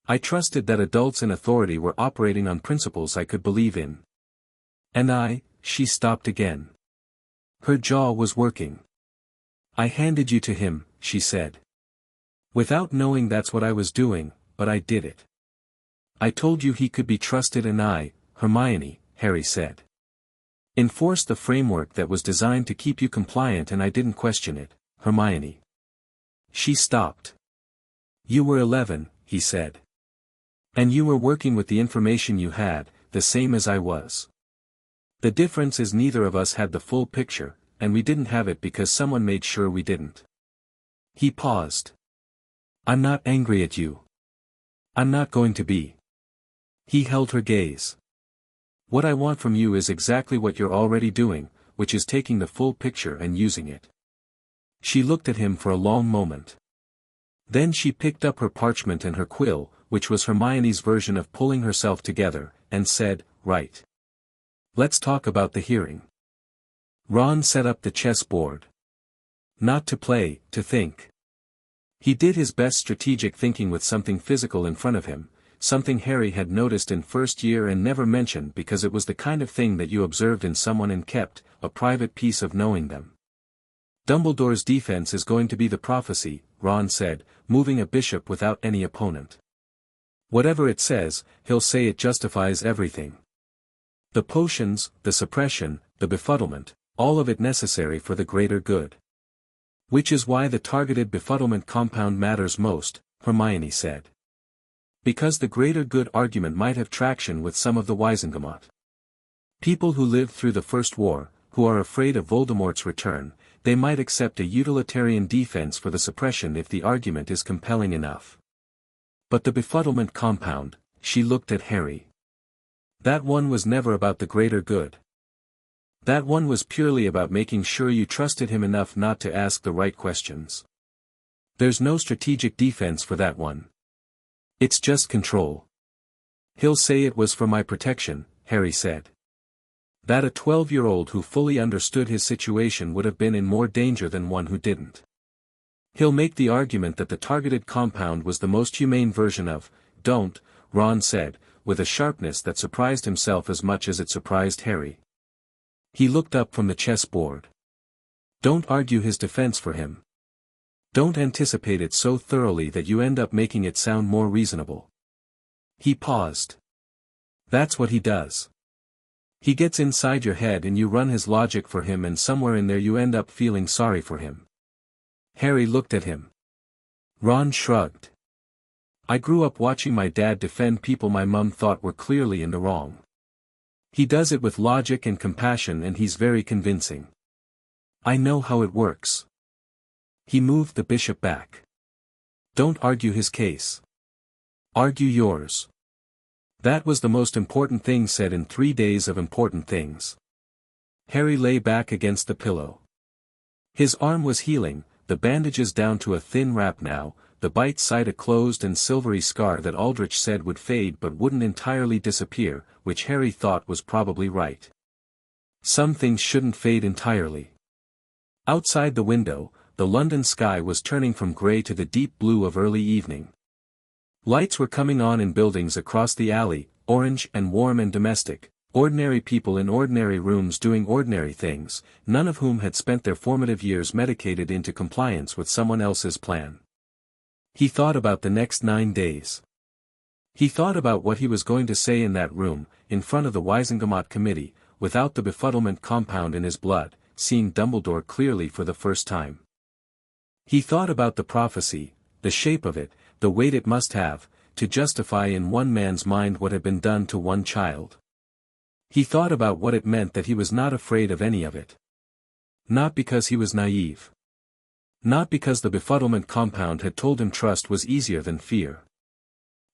A: I trusted that adults in authority were operating on principles I could believe in. And she stopped again. Her jaw was working. I handed you to him, she said. Without knowing that's what I was doing, but I did it. I told you he could be trusted and Hermione, Harry said. Enforced the framework that was designed to keep you compliant and I didn't question it, Hermione. She stopped. You were 11, he said. And you were working with the information you had, the same as I was. The difference is neither of us had the full picture, and we didn't have it because someone made sure we didn't. He paused. I'm not angry at you. I'm not going to be. He held her gaze. What I want from you is exactly what you're already doing, which is taking the full picture and using it. She looked at him for a long moment. Then she picked up her parchment and her quill, which was Hermione's version of pulling herself together, and said, Right. Let's talk about the hearing. Ron set up the chessboard. Not to play, to think. He did his best strategic thinking with something physical in front of him, something Harry had noticed in first year and never mentioned because it was the kind of thing that you observed in someone and kept, a private piece of knowing them. Dumbledore's defense is going to be the prophecy, Ron said, moving a bishop without any opponent. Whatever it says, he'll say it justifies everything. The potions, the suppression, the befuddlement, all of it necessary for the greater good. Which is why the targeted befuddlement compound matters most, Hermione said. Because the greater good argument might have traction with some of the Wisengamot. People who lived through the First War, who are afraid of Voldemort's return, they might accept a utilitarian defense for the suppression if the argument is compelling enough. But the befuddlement compound, she looked at Harry. That one was never about the greater good. That one was purely about making sure you trusted him enough not to ask the right questions. There's no strategic defense for that one. It's just control. He'll say it was for my protection, Harry said. That a 12-year-old who fully understood his situation would have been in more danger than one who didn't. He'll make the argument that the targeted compound was the most humane version of, don't, Ron said, with a sharpness that surprised himself as much as it surprised Harry. He looked up from the chessboard. Don't argue his defense for him. Don't anticipate it so thoroughly that you end up making it sound more reasonable. He paused. That's what he does. He gets inside your head and you run his logic for him and somewhere in there you end up feeling sorry for him. Harry looked at him. Ron shrugged. I grew up watching my dad defend people my mum thought were clearly in the wrong. He does it with logic and compassion and he's very convincing. I know how it works. He moved the bishop back. Don't argue his case. Argue yours. That was the most important thing said in 3 days of important things. Harry lay back against the pillow. His arm was healing, the bandages down to a thin wrap now, the bite side a closed and silvery scar that Aldrich said would fade but wouldn't entirely disappear, which Harry thought was probably right. Some things shouldn't fade entirely. Outside the window, the London sky was turning from grey to the deep blue of early evening. Lights were coming on in buildings across the alley, orange and warm and domestic, ordinary people in ordinary rooms doing ordinary things, none of whom had spent their formative years medicated into compliance with someone else's plan. He thought about the next 9 days. He thought about what he was going to say in that room, in front of the Wisengamot committee, without the befuddlement compound in his blood, seeing Dumbledore clearly for the first time. He thought about the prophecy, the shape of it, the weight it must have, to justify in one man's mind what had been done to one child. He thought about what it meant that he was not afraid of any of it. Not because he was naive. Not because the befuddlement compound had told him trust was easier than fear.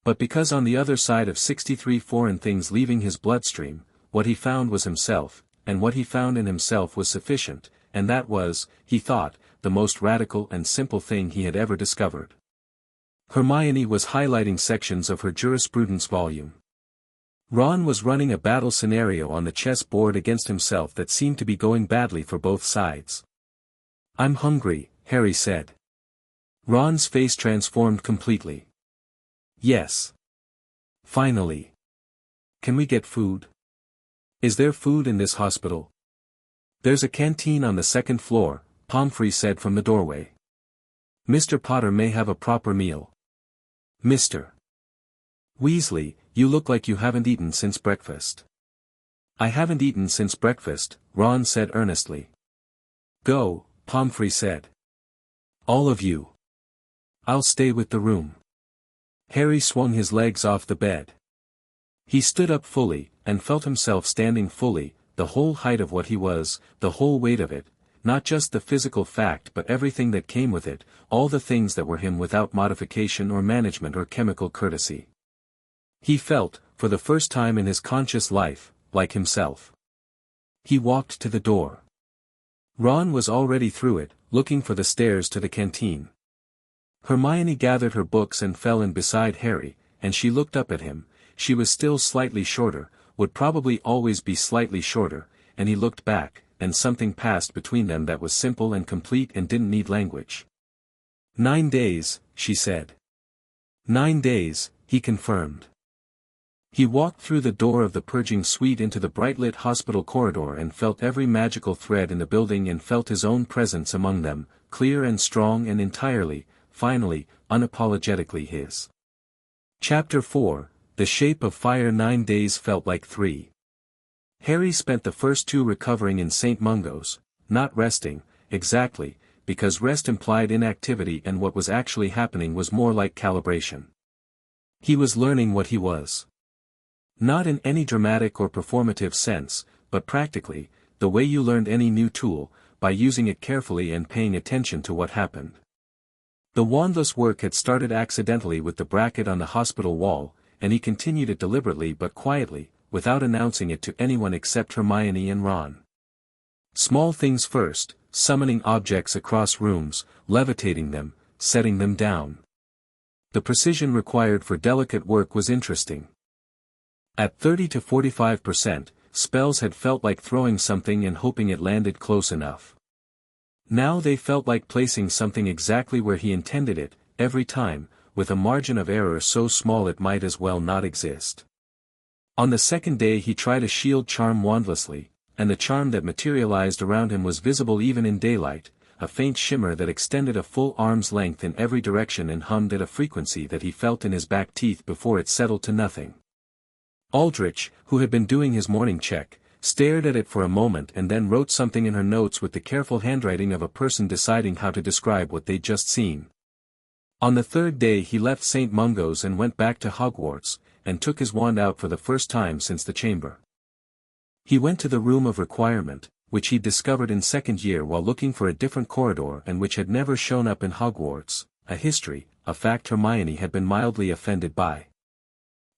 A: But because on the other side of 63 foreign things leaving his bloodstream, what he found was himself, and what he found in himself was sufficient, and that was, he thought, the most radical and simple thing he had ever discovered. Hermione was highlighting sections of her jurisprudence volume. Ron was running a battle scenario on the chess board against himself that seemed to be going badly for both sides. "I'm hungry," Harry said. Ron's face transformed completely. "Yes. Finally. Can we get food? Is there food in this hospital?" "There's a canteen on the second floor," Pomfrey said from the doorway. "Mr. Potter may have a proper meal." "Mr. Weasley, you look like you haven't eaten since breakfast." "I haven't eaten since breakfast," Ron said earnestly. "Go," Pomfrey said. "All of you. I'll stay with the room." Harry swung his legs off the bed. He stood up fully, and felt himself standing fully, the whole height of what he was, the whole weight of it, not just the physical fact but everything that came with it, all the things that were him without modification or management or chemical courtesy. He felt, for the first time in his conscious life, like himself. He walked to the door. Ron was already through it, looking for the stairs to the canteen. Hermione gathered her books and fell in beside Harry, and she looked up at him. She was still slightly shorter, would probably always be slightly shorter, and he looked back, and something passed between them that was simple and complete and didn't need language. 9 days, she said. 9 days, he confirmed. He walked through the door of the purging suite into the bright-lit hospital corridor and felt every magical thread in the building and felt his own presence among them, clear and strong and entirely, finally, unapologetically his. Chapter 4, The Shape of Fire. 9 days felt like 3. Harry spent the first 2 recovering in St. Mungo's, not resting, exactly, because rest implied inactivity and what was actually happening was more like calibration. He was learning what he was. Not in any dramatic or performative sense, but practically, the way you learned any new tool, by using it carefully and paying attention to what happened. The wandless work had started accidentally with the bracket on the hospital wall, and he continued it deliberately but quietly, without announcing it to anyone except Hermione and Ron. Small things first, summoning objects across rooms, levitating them, setting them down. The precision required for delicate work was interesting. At 30 to 45%, spells had felt like throwing something and hoping it landed close enough. Now they felt like placing something exactly where he intended it, every time, with a margin of error so small it might as well not exist. On the second day he tried a shield charm wandlessly, and the charm that materialized around him was visible even in daylight, a faint shimmer that extended a full arm's length in every direction and hummed at a frequency that he felt in his back teeth before it settled to nothing. Aldrich, who had been doing his morning check, stared at it for a moment and then wrote something in her notes with the careful handwriting of a person deciding how to describe what they'd just seen. On the third day he left St. Mungo's and went back to Hogwarts, and took his wand out for the first time since the chamber. He went to the room of requirement, which he'd discovered in second year while looking for a different corridor and which had never shown up in Hogwarts, a history, a fact Hermione had been mildly offended by.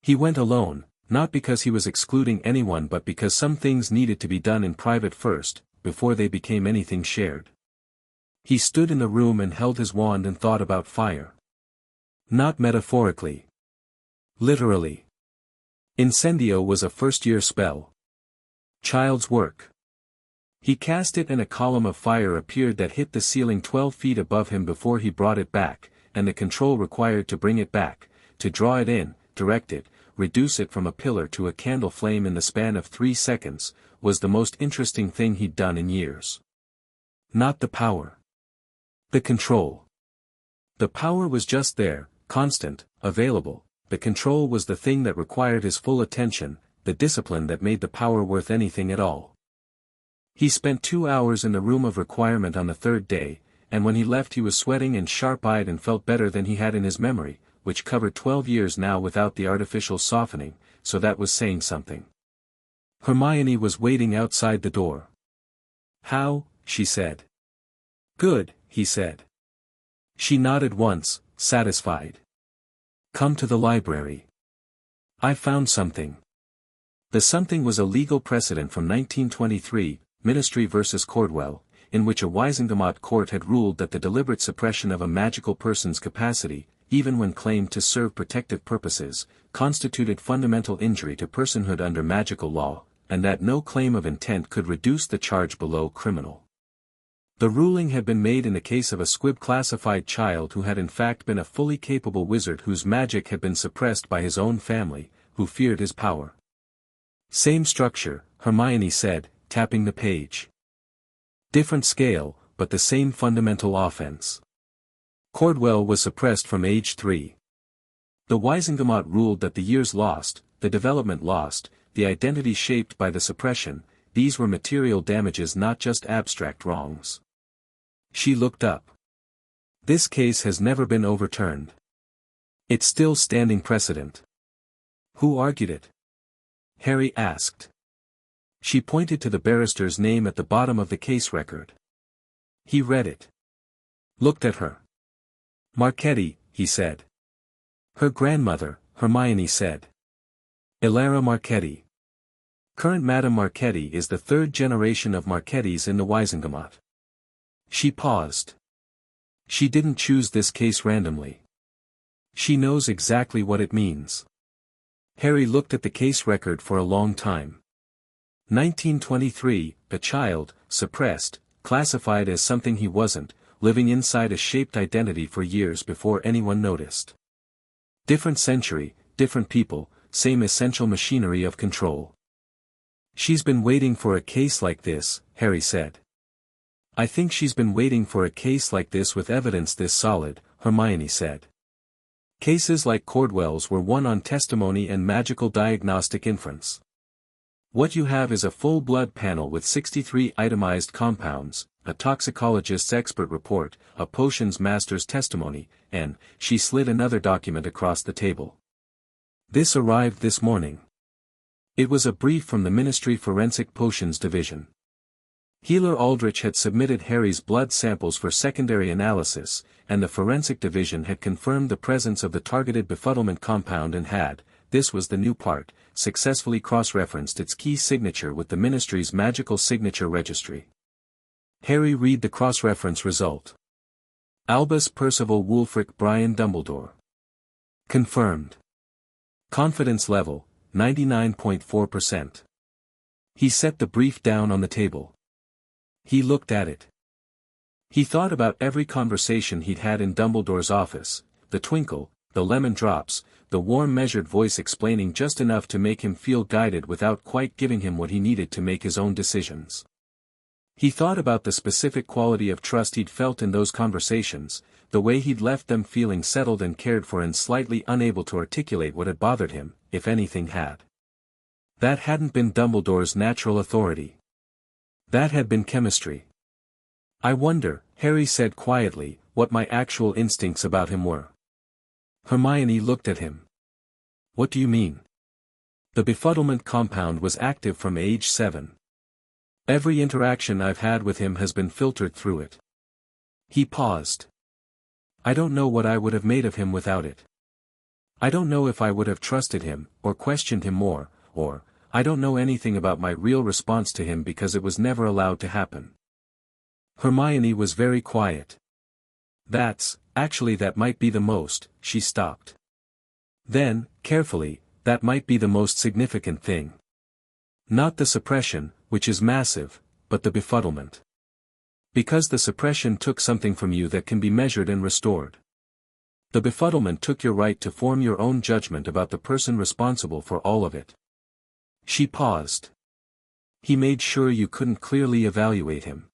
A: He went alone, not because he was excluding anyone but because some things needed to be done in private first, before they became anything shared. He stood in the room and held his wand and thought about fire. Not metaphorically. Literally. Incendio was a first-year spell. Child's work. He cast it and a column of fire appeared that hit the ceiling 12 feet above him before he brought it back, and the control required to bring it back, to draw it in, direct it, reduce it from a pillar to a candle flame in the span of 3 seconds, was the most interesting thing he'd done in years. Not the power. The control. The power was just there, constant, available. The control was the thing that required his full attention, the discipline that made the power worth anything at all. He spent 2 hours in the room of requirement on the 3rd day, and when he left he was sweating and sharp-eyed and felt better than he had in his memory, which covered 12 years now without the artificial softening, so that was saying something. Hermione was waiting outside the door. "How?" she said. "Good," he said. She nodded once, satisfied. "Come to the library. I found something." The something was a legal precedent from 1923, Ministry v. Cordwell, in which a Wisingamot court had ruled that the deliberate suppression of a magical person's capacity, even when claimed to serve protective purposes, constituted fundamental injury to personhood under magical law, and that no claim of intent could reduce the charge below criminal. The ruling had been made in the case of a squib-classified child who had in fact been a fully capable wizard whose magic had been suppressed by his own family, who feared his power. "Same structure," Hermione said, tapping the page. "Different scale, but the same fundamental offense. Cordwell was suppressed from age 3. The Wisingamot ruled that the years lost, the development lost, the identity shaped by the suppression, these were material damages, not just abstract wrongs." She looked up. "This case has never been overturned. It's still standing precedent." "Who argued it?" Harry asked. She pointed to the barrister's name at the bottom of the case record. He read it. Looked at her. "Marchetti," he said. "Her grandmother," Hermione said. "Ilara Marchetti. Current Madam Marchetti is the 3rd generation of Marchettis in the Wisingamot." She paused. She didn't choose this case randomly. She knows exactly what it means. Harry looked at the case record for a long time. 1923, a child, suppressed, classified as something he wasn't, living inside a shaped identity for years before anyone noticed. Different century, different people, same essential machinery of control. "She's been waiting for a case like this," Harry said. "I think she's been waiting for a case like this with evidence this solid," Hermione said. "Cases like Cordwell's were won on testimony and magical diagnostic inference. What you have is a full blood panel with 63 itemized compounds, a toxicologist's expert report, a potions master's testimony, and," she slid another document across the table. "This arrived this morning." It was a brief from the Ministry Forensic Potions Division. Healer Aldrich had submitted Harry's blood samples for secondary analysis, and the Forensic Division had confirmed the presence of the targeted befuddlement compound and had, this was the new part, successfully cross-referenced its key signature with the Ministry's magical signature registry. Harry read the cross-reference result. Albus Percival Wulfric Brian Dumbledore. Confirmed. Confidence level, 99.4%. He set the brief down on the table. He looked at it. He thought about every conversation he'd had in Dumbledore's office, the twinkle, the lemon drops, the warm measured voice explaining just enough to make him feel guided without quite giving him what he needed to make his own decisions. He thought about the specific quality of trust he'd felt in those conversations, the way he'd left them feeling settled and cared for and slightly unable to articulate what had bothered him, if anything had. That hadn't been Dumbledore's natural authority. That had been chemistry. "I wonder," Harry said quietly, "what my actual instincts about him were." Hermione looked at him. "What do you mean?" "The befuddlement compound was active from age 7. Every interaction I've had with him has been filtered through it." He paused. "I don't know what I would have made of him without it. I don't know if I would have trusted him, or questioned him more, or, I don't know anything about my real response to him because it was never allowed to happen." Hermione was very quiet. That might be the most," she stopped. Then, carefully, "that might be the most significant thing. Not the suppression, which is massive, but the befuddlement. Because the suppression took something from you that can be measured and restored. The befuddlement took your right to form your own judgment about the person responsible for all of it. She paused. He made sure you couldn't clearly evaluate him.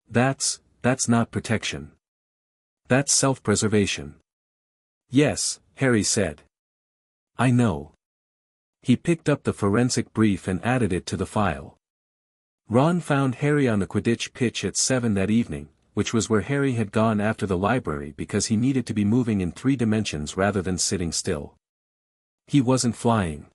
A: That's not protection. That's self-preservation. Yes, Harry said. I know. He picked up the forensic brief and added it to the file. Ron found Harry on the Quidditch pitch at 7 that evening, which was where Harry had gone after the library because he needed to be moving in 3 dimensions rather than sitting still. He wasn't flying.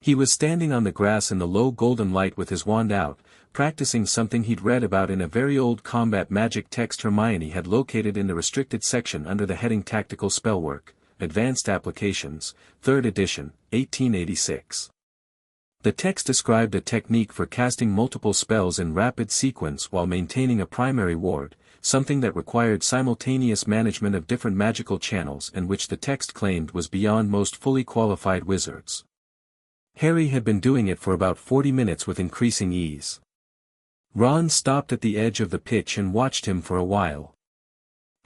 A: He was standing on the grass in the low golden light with his wand out, practicing something he'd read about in a very old combat magic text Hermione had located in the restricted section under the heading Tactical Spellwork, Advanced Applications, 3rd edition, 1886. The text described a technique for casting multiple spells in rapid sequence while maintaining a primary ward, something that required simultaneous management of different magical channels and which the text claimed was beyond most fully qualified wizards. Harry had been doing it for about 40 minutes with increasing ease. Ron stopped at the edge of the pitch and watched him for a while.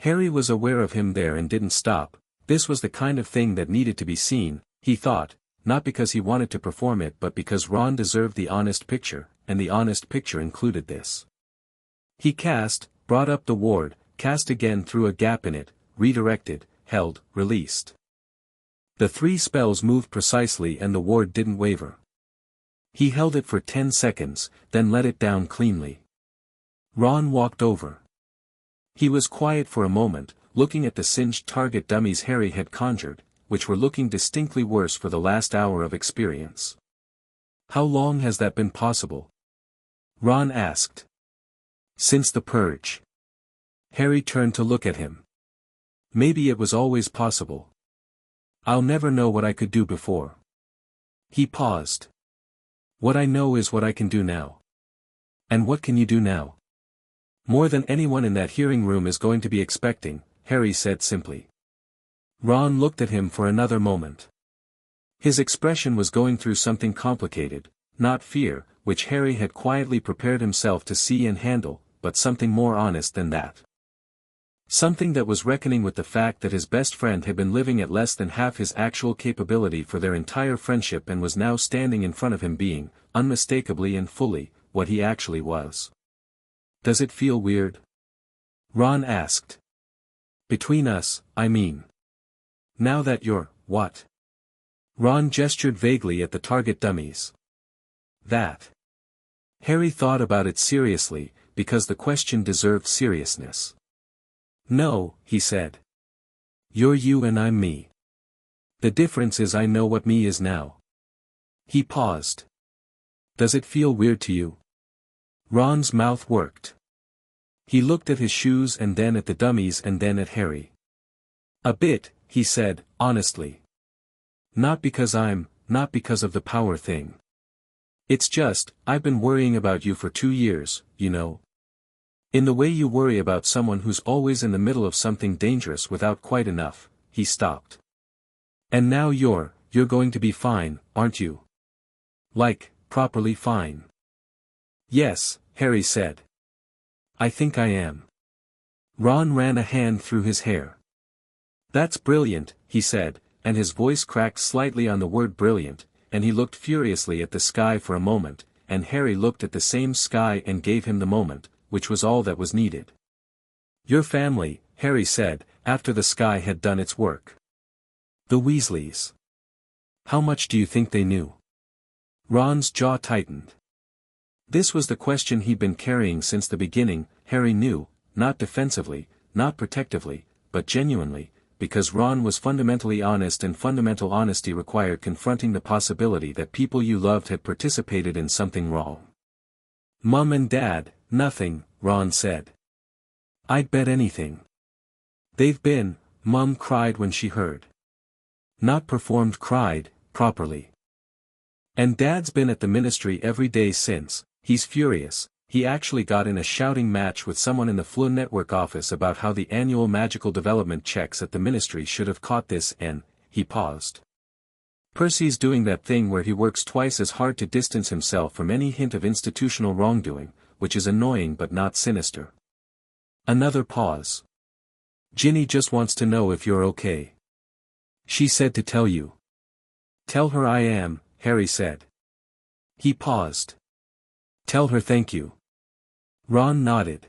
A: Harry was aware of him there and didn't stop. This was the kind of thing that needed to be seen, he thought, not because he wanted to perform it but because Ron deserved the honest picture, and the honest picture included this. He cast, brought up the ward, cast again through a gap in it, redirected, held, released. The 3 spells moved precisely and the ward didn't waver. He held it for 10 seconds, then let it down cleanly. Ron walked over. He was quiet for a moment, looking at the singed target dummies Harry had conjured, which were looking distinctly worse for the last hour of experience. How long has that been possible? Ron asked. Since the purge. Harry turned to look at him. Maybe it was always possible. I'll never know what I could do before. He paused. What I know is what I can do now. And what can you do now? More than anyone in that hearing room is going to be expecting, Harry said simply. Ron looked at him for another moment. His expression was going through something complicated, not fear, which Harry had quietly prepared himself to see and handle, but something more honest than that. Something that was reckoning with the fact that his best friend had been living at less than half his actual capability for their entire friendship and was now standing in front of him being, unmistakably and fully, what he actually was. Does it feel weird? Ron asked. Between us, I mean. Now that you're, what? Ron gestured vaguely at the target dummies. That. Harry thought about it seriously, because the question deserved seriousness. No, he said. You're you and I'm me. The difference is I know what me is now. He paused. Does it feel weird to you? Ron's mouth worked. He looked at his shoes and then at the dummies and then at Harry. A bit, he said, honestly. Not because of the power thing. It's just, I've been worrying about you for 2 years, you know. In the way you worry about someone who's always in the middle of something dangerous without quite enough, he stopped. And now you're going to be fine, aren't you? Like, properly fine. Yes, Harry said. I think I am. Ron ran a hand through his hair. That's brilliant, he said, and his voice cracked slightly on the word brilliant, and he looked furiously at the sky for a moment, and Harry looked at the same sky and gave him the moment, which was all that was needed. Your family, Harry said, after the sky had done its work. The Weasleys. How much do you think they knew? Ron's jaw tightened. This was the question he'd been carrying since the beginning. Harry knew, not defensively, not protectively, but genuinely, because Ron was fundamentally honest and fundamental honesty required confronting the possibility that people you loved had participated in something wrong. Mum and Dad, nothing, Ron said. I'd bet anything. They've been, Mum cried when she heard. Not performed cried, properly. And Dad's been at the ministry every day since. He's furious. He actually got in a shouting match with someone in the Flu Network office about how the annual magical development checks at the ministry should have caught this and, he paused. Percy's doing that thing where he works twice as hard to distance himself from any hint of institutional wrongdoing, which is annoying but not sinister. Another pause. Ginny just wants to know if you're okay. She said to tell you. Tell her I am, Harry said. He paused. Tell her thank you. Ron nodded.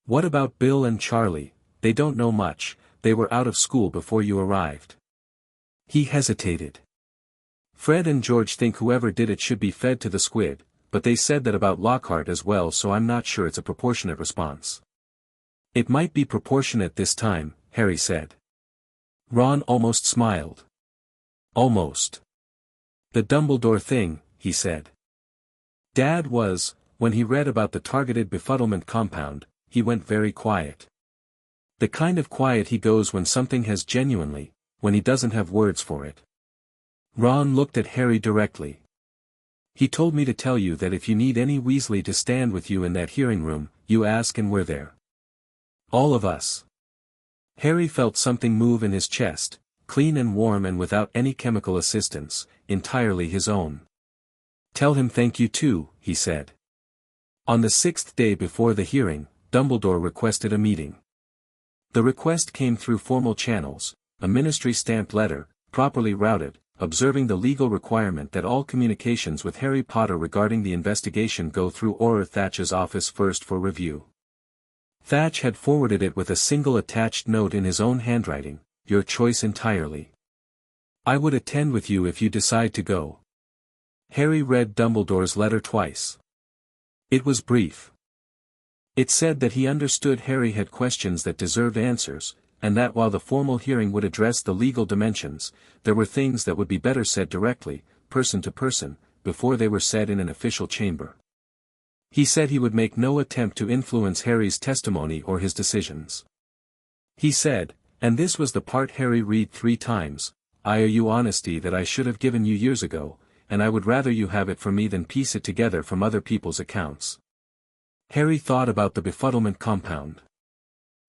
A: What about Bill and Charlie? They don't know much, they were out of school before you arrived. He hesitated. Fred and George think whoever did it should be fed to the squid, but they said that about Lockhart as well, so I'm not sure it's a proportionate response. It might be proportionate this time, Harry said. Ron almost smiled. Almost. The Dumbledore thing, he said. Dad was, when he read about the targeted befuddlement compound, he went very quiet. The kind of quiet he goes when something has genuinely, when he doesn't have words for it. Ron looked at Harry directly. He told me to tell you that if you need any Weasley to stand with you in that hearing room, you ask and we're there. All of us. Harry felt something move in his chest, clean and warm and without any chemical assistance, entirely his own. Tell him thank you too, he said. On the 6th day before the hearing, Dumbledore requested a meeting. The request came through formal channels, a ministry-stamped letter, properly routed, observing the legal requirement that all communications with Harry Potter regarding the investigation go through Auror Thatch's office first for review. Thatch had forwarded it with a single attached note in his own handwriting, your choice entirely. I would attend with you if you decide to go. Harry read Dumbledore's letter twice. It was brief. It said that he understood Harry had questions that deserved answers, and that while the formal hearing would address the legal dimensions, there were things that would be better said directly, person to person, before they were said in an official chamber. He said he would make no attempt to influence Harry's testimony or his decisions. He said, and this was the part Harry read 3 times, I owe you honesty that I should have given you years ago, and I would rather you have it from me than piece it together from other people's accounts. Harry thought about the befuddlement compound.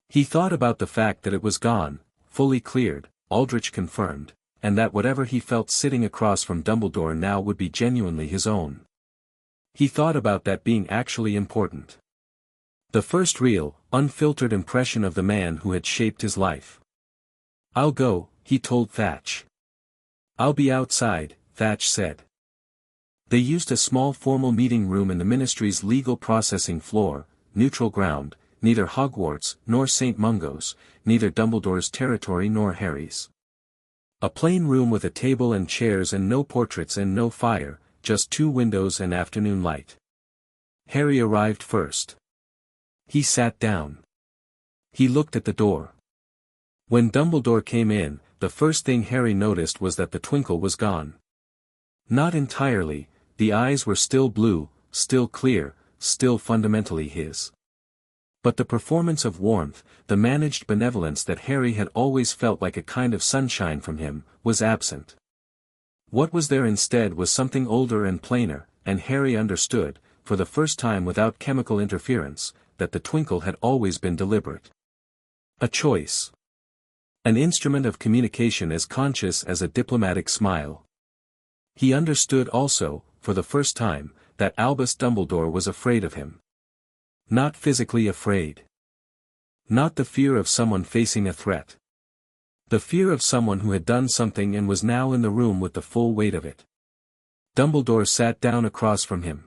A: He thought about the fact that it was gone, fully cleared, Aldrich confirmed, and that whatever he felt sitting across from Dumbledore now would be genuinely his own. He thought about that being actually important. The first real, unfiltered impression of the man who had shaped his life. I'll go, he told Thatch. I'll be outside, Thatch said. They used a small formal meeting room in the ministry's legal processing floor, neutral ground, neither Hogwarts nor St. Mungo's, neither Dumbledore's territory nor Harry's. A plain room with a table and chairs and no portraits and no fire, just 2 windows and afternoon light. Harry arrived first. He sat down. He looked at the door. When Dumbledore came in, the first thing Harry noticed was that the twinkle was gone. Not entirely, the eyes were still blue, still clear, still fundamentally his. But the performance of warmth, the managed benevolence that Harry had always felt like a kind of sunshine from him, was absent. What was there instead was something older and plainer, and Harry understood, for the first time without chemical interference, that the twinkle had always been deliberate. A choice. An instrument of communication as conscious as a diplomatic smile. He understood also, for the first time, that Albus Dumbledore was afraid of him. Not physically afraid. Not the fear of someone facing a threat. The fear of someone who had done something and was now in the room with the full weight of it. Dumbledore sat down across from him.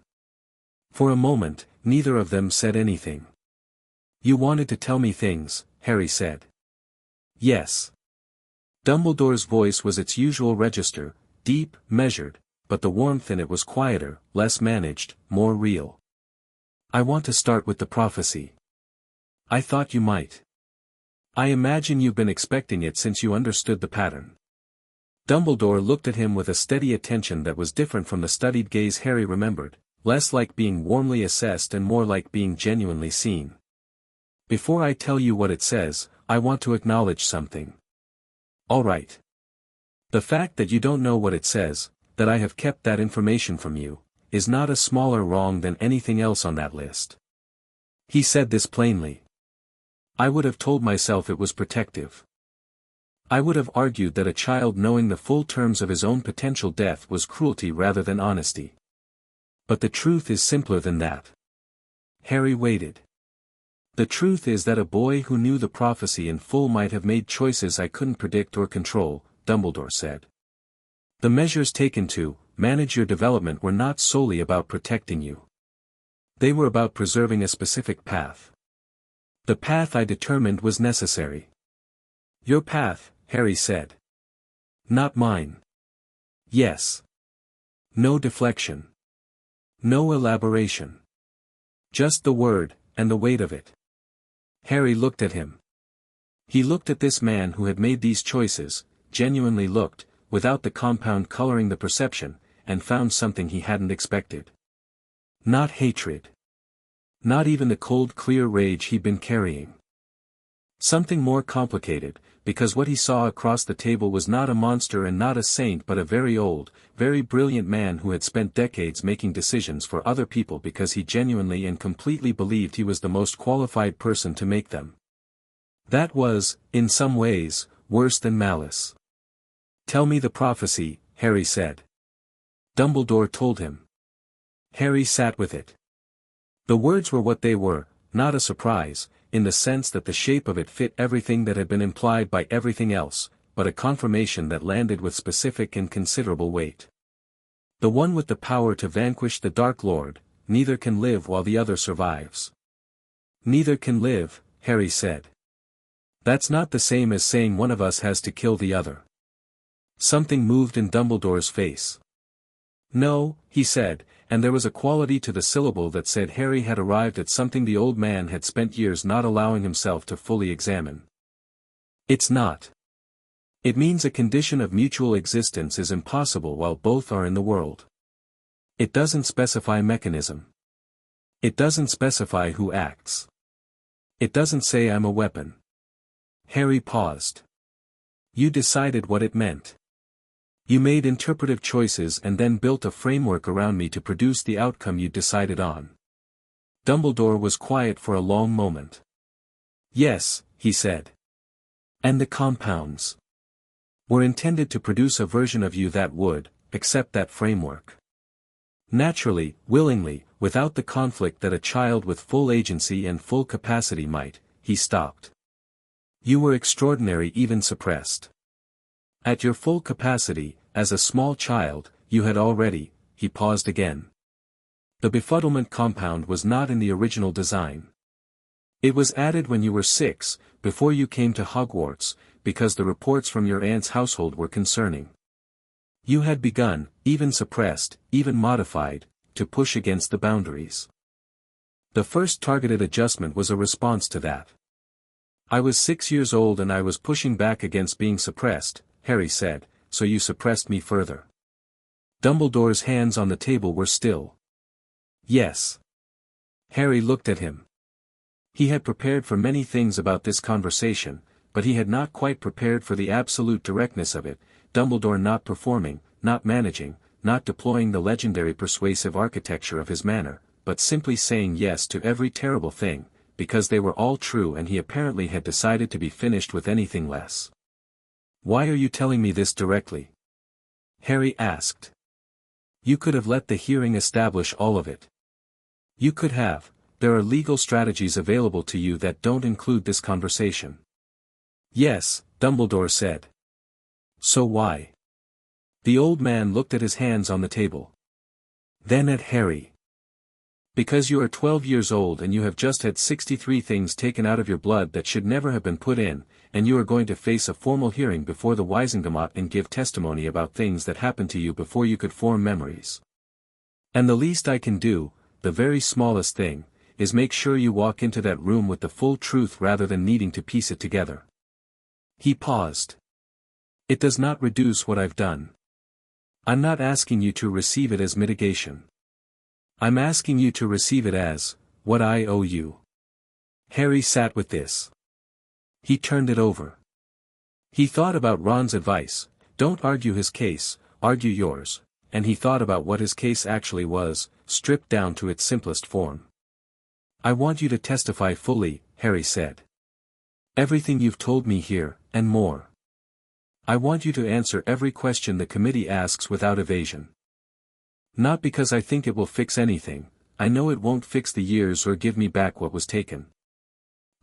A: For a moment, neither of them said anything. You wanted to tell me things, Harry said. Yes. Dumbledore's voice was its usual register, deep, measured, but the warmth in it was quieter, less managed, more real. I want to start with the prophecy. I thought you might. I imagine you've been expecting it since you understood the pattern. Dumbledore looked at him with a steady attention that was different from the studied gaze Harry remembered, less like being warmly assessed and more like being genuinely seen. Before I tell you what it says, I want to acknowledge something. All right. The fact that you don't know what it says, that I have kept that information from you, is not a smaller wrong than anything else on that list. He said this plainly. I would have told myself it was protective. I would have argued that a child knowing the full terms of his own potential death was cruelty rather than honesty. But the truth is simpler than that. Harry waited. The truth is that a boy who knew the prophecy in full might have made choices I couldn't predict or control, Dumbledore said. The measures taken to manage your development were not solely about protecting you. They were about preserving a specific path. The path I determined was necessary. Your path, Harry said. Not mine. Yes. No deflection. No elaboration. Just the word, and the weight of it. Harry looked at him. He looked at this man who had made these choices, genuinely looked, without the compound coloring the perception, and found something he hadn't expected. Not hatred. Not even the cold clear rage he'd been carrying. Something more complicated, because what he saw across the table was not a monster and not a saint but a very old, very brilliant man who had spent decades making decisions for other people because he genuinely and completely believed he was the most qualified person to make them. That was, in some ways, worse than malice. Tell me the prophecy, Harry said. Dumbledore told him. Harry sat with it. The words were what they were, not a surprise, in the sense that the shape of it fit everything that had been implied by everything else, but a confirmation that landed with specific and considerable weight. The one with the power to vanquish the Dark Lord, neither can live while the other survives. Neither can live, Harry said. That's not the same as saying one of us has to kill the other. Something moved in Dumbledore's face. No, he said, and there was a quality to the syllable that said Harry had arrived at something the old man had spent years not allowing himself to fully examine. It's not. It means a condition of mutual existence is impossible while both are in the world. It doesn't specify mechanism. It doesn't specify who acts. It doesn't say I'm a weapon. Harry paused. You decided what it meant. You made interpretive choices and then built a framework around me to produce the outcome you decided on. Dumbledore was quiet for a long moment. Yes, he said. And the compounds were intended to produce a version of you that would accept that framework. Naturally, willingly, without the conflict that a child with full agency and full capacity might. He stopped. You were extraordinary even suppressed. At your full capacity, as a small child, you had already, he paused again. The befuddlement compound was not in the original design. It was added when you were 6, before you came to Hogwarts, because the reports from your aunt's household were concerning. You had begun, even suppressed, even modified, to push against the boundaries. The first targeted adjustment was a response to that. I was 6 years old and I was pushing back against being suppressed, Harry said, so you suppressed me further. Dumbledore's hands on the table were still. Yes. Harry looked at him. He had prepared for many things about this conversation, but he had not quite prepared for the absolute directness of it, Dumbledore not performing, not managing, not deploying the legendary persuasive architecture of his manner, but simply saying yes to every terrible thing, because they were all true and he apparently had decided to be finished with anything less. Why are you telling me this directly? Harry asked. You could have let the hearing establish all of it. You could have. There are legal strategies available to you that don't include this conversation. Yes, Dumbledore said. So why? The old man looked at his hands on the table. Then at Harry. Because you are 12 years old and you have just had 63 things taken out of your blood that should never have been put in, and you are going to face a formal hearing before the Wisengamot and give testimony about things that happened to you before you could form memories. And the least I can do, the very smallest thing, is make sure you walk into that room with the full truth rather than needing to piece it together. He paused. It does not reduce what I've done. I'm not asking you to receive it as mitigation. I'm asking you to receive it as what I owe you. Harry sat with this. He turned it over. He thought about Ron's advice, don't argue his case, argue yours, and he thought about what his case actually was, stripped down to its simplest form. I want you to testify fully, Harry said. Everything you've told me here, and more. I want you to answer every question the committee asks without evasion. Not because I think it will fix anything, I know it won't fix the years or give me back what was taken.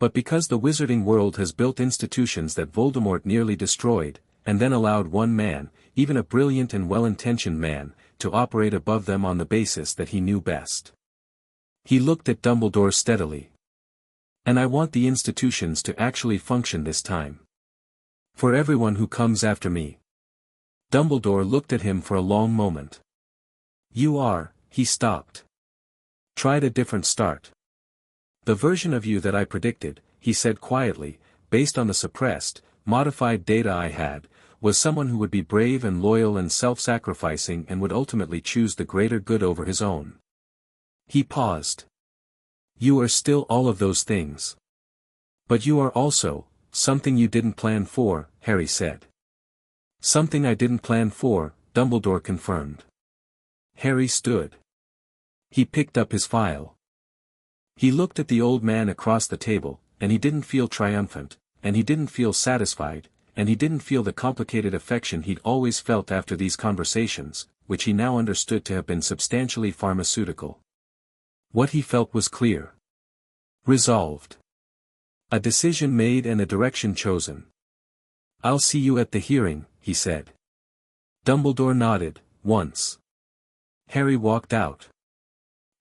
A: But because the wizarding world has built institutions that Voldemort nearly destroyed, and then allowed one man, even a brilliant and well-intentioned man, to operate above them on the basis that he knew best. He looked at Dumbledore steadily. And I want the institutions to actually function this time. For everyone who comes after me. Dumbledore looked at him for a long moment. He stopped. Tried a different start. The version of you that I predicted, he said quietly, based on the suppressed, modified data I had, was someone who would be brave and loyal and self-sacrificing and would ultimately choose the greater good over his own. He paused. You are still all of those things. But you are also, something you didn't plan for, Harry said. Something I didn't plan for, Dumbledore confirmed. Harry stood. He picked up his file. He looked at the old man across the table, and he didn't feel triumphant, and he didn't feel satisfied, and he didn't feel the complicated affection he'd always felt after these conversations, which he now understood to have been substantially pharmaceutical. What he felt was clear. Resolved. A decision made and a direction chosen. I'll see you at the hearing, he said. Dumbledore nodded, once. Harry walked out.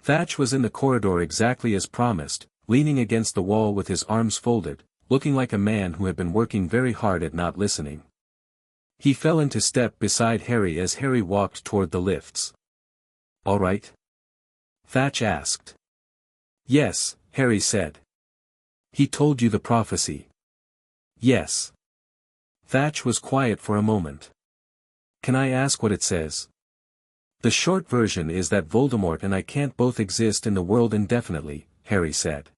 A: Thatch was in the corridor exactly as promised, leaning against the wall with his arms folded, looking like a man who had been working very hard at not listening. He fell into step beside Harry as Harry walked toward the lifts. All right? Thatch asked. Yes, Harry said. He told you the prophecy. Yes. Thatch was quiet for a moment. Can I ask what it says? The short version is that Voldemort and I can't both exist in the world indefinitely, Harry said.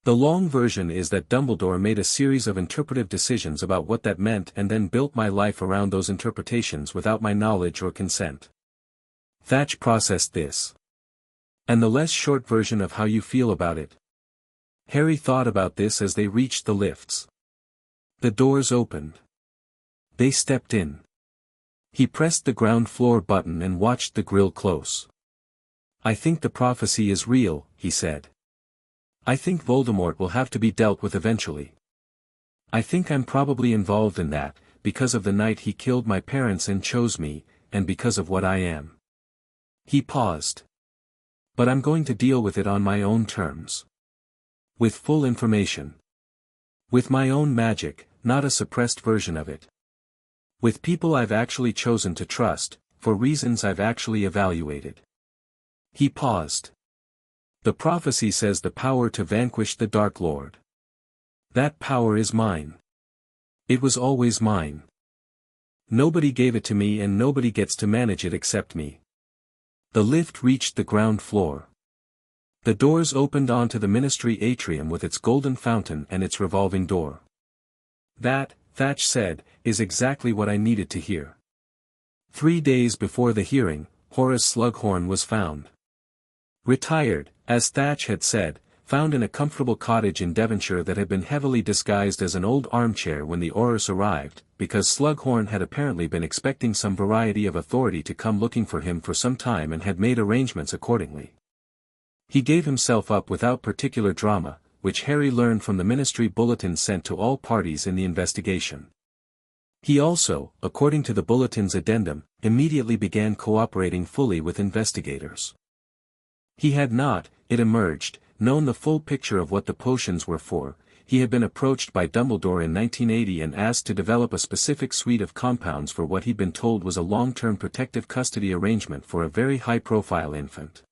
A: The long version is that Dumbledore made a series of interpretive decisions about what that meant and then built my life around those interpretations without my knowledge or consent. Thatch processed this. And the less short version of how you feel about it. Harry thought about this as they reached the lifts. The doors opened. They stepped in. He pressed the ground floor button and watched the grill close. I think the prophecy is real, he said. I think Voldemort will have to be dealt with eventually. I think I'm probably involved in that, because of the night he killed my parents and chose me, and because of what I am. He paused. But I'm going to deal with it on my own terms. With full information. With my own magic, not a suppressed version of it. With people I've actually chosen to trust, for reasons I've actually evaluated. He paused. The prophecy says the power to vanquish the Dark Lord. That power is mine. It was always mine. Nobody gave it to me and nobody gets to manage it except me. The lift reached the ground floor. The doors opened onto the ministry atrium with its golden fountain and its revolving door. That, Thatch said, is exactly what I needed to hear. 3 days before the hearing, Horace Slughorn was found. Retired, as Thatch had said, found in a comfortable cottage in Devonshire that had been heavily disguised as an old armchair when the Aurors arrived, because Slughorn had apparently been expecting some variety of authority to come looking for him for some time and had made arrangements accordingly. He gave himself up without particular drama, which Harry learned from the ministry bulletin sent to all parties in the investigation. He also, according to the bulletin's addendum, immediately began cooperating fully with investigators. He had not, it emerged, known the full picture of what the potions were for. He had been approached by Dumbledore in 1980 and asked to develop a specific suite of compounds for what he'd been told was a long-term protective custody arrangement for a very high-profile infant.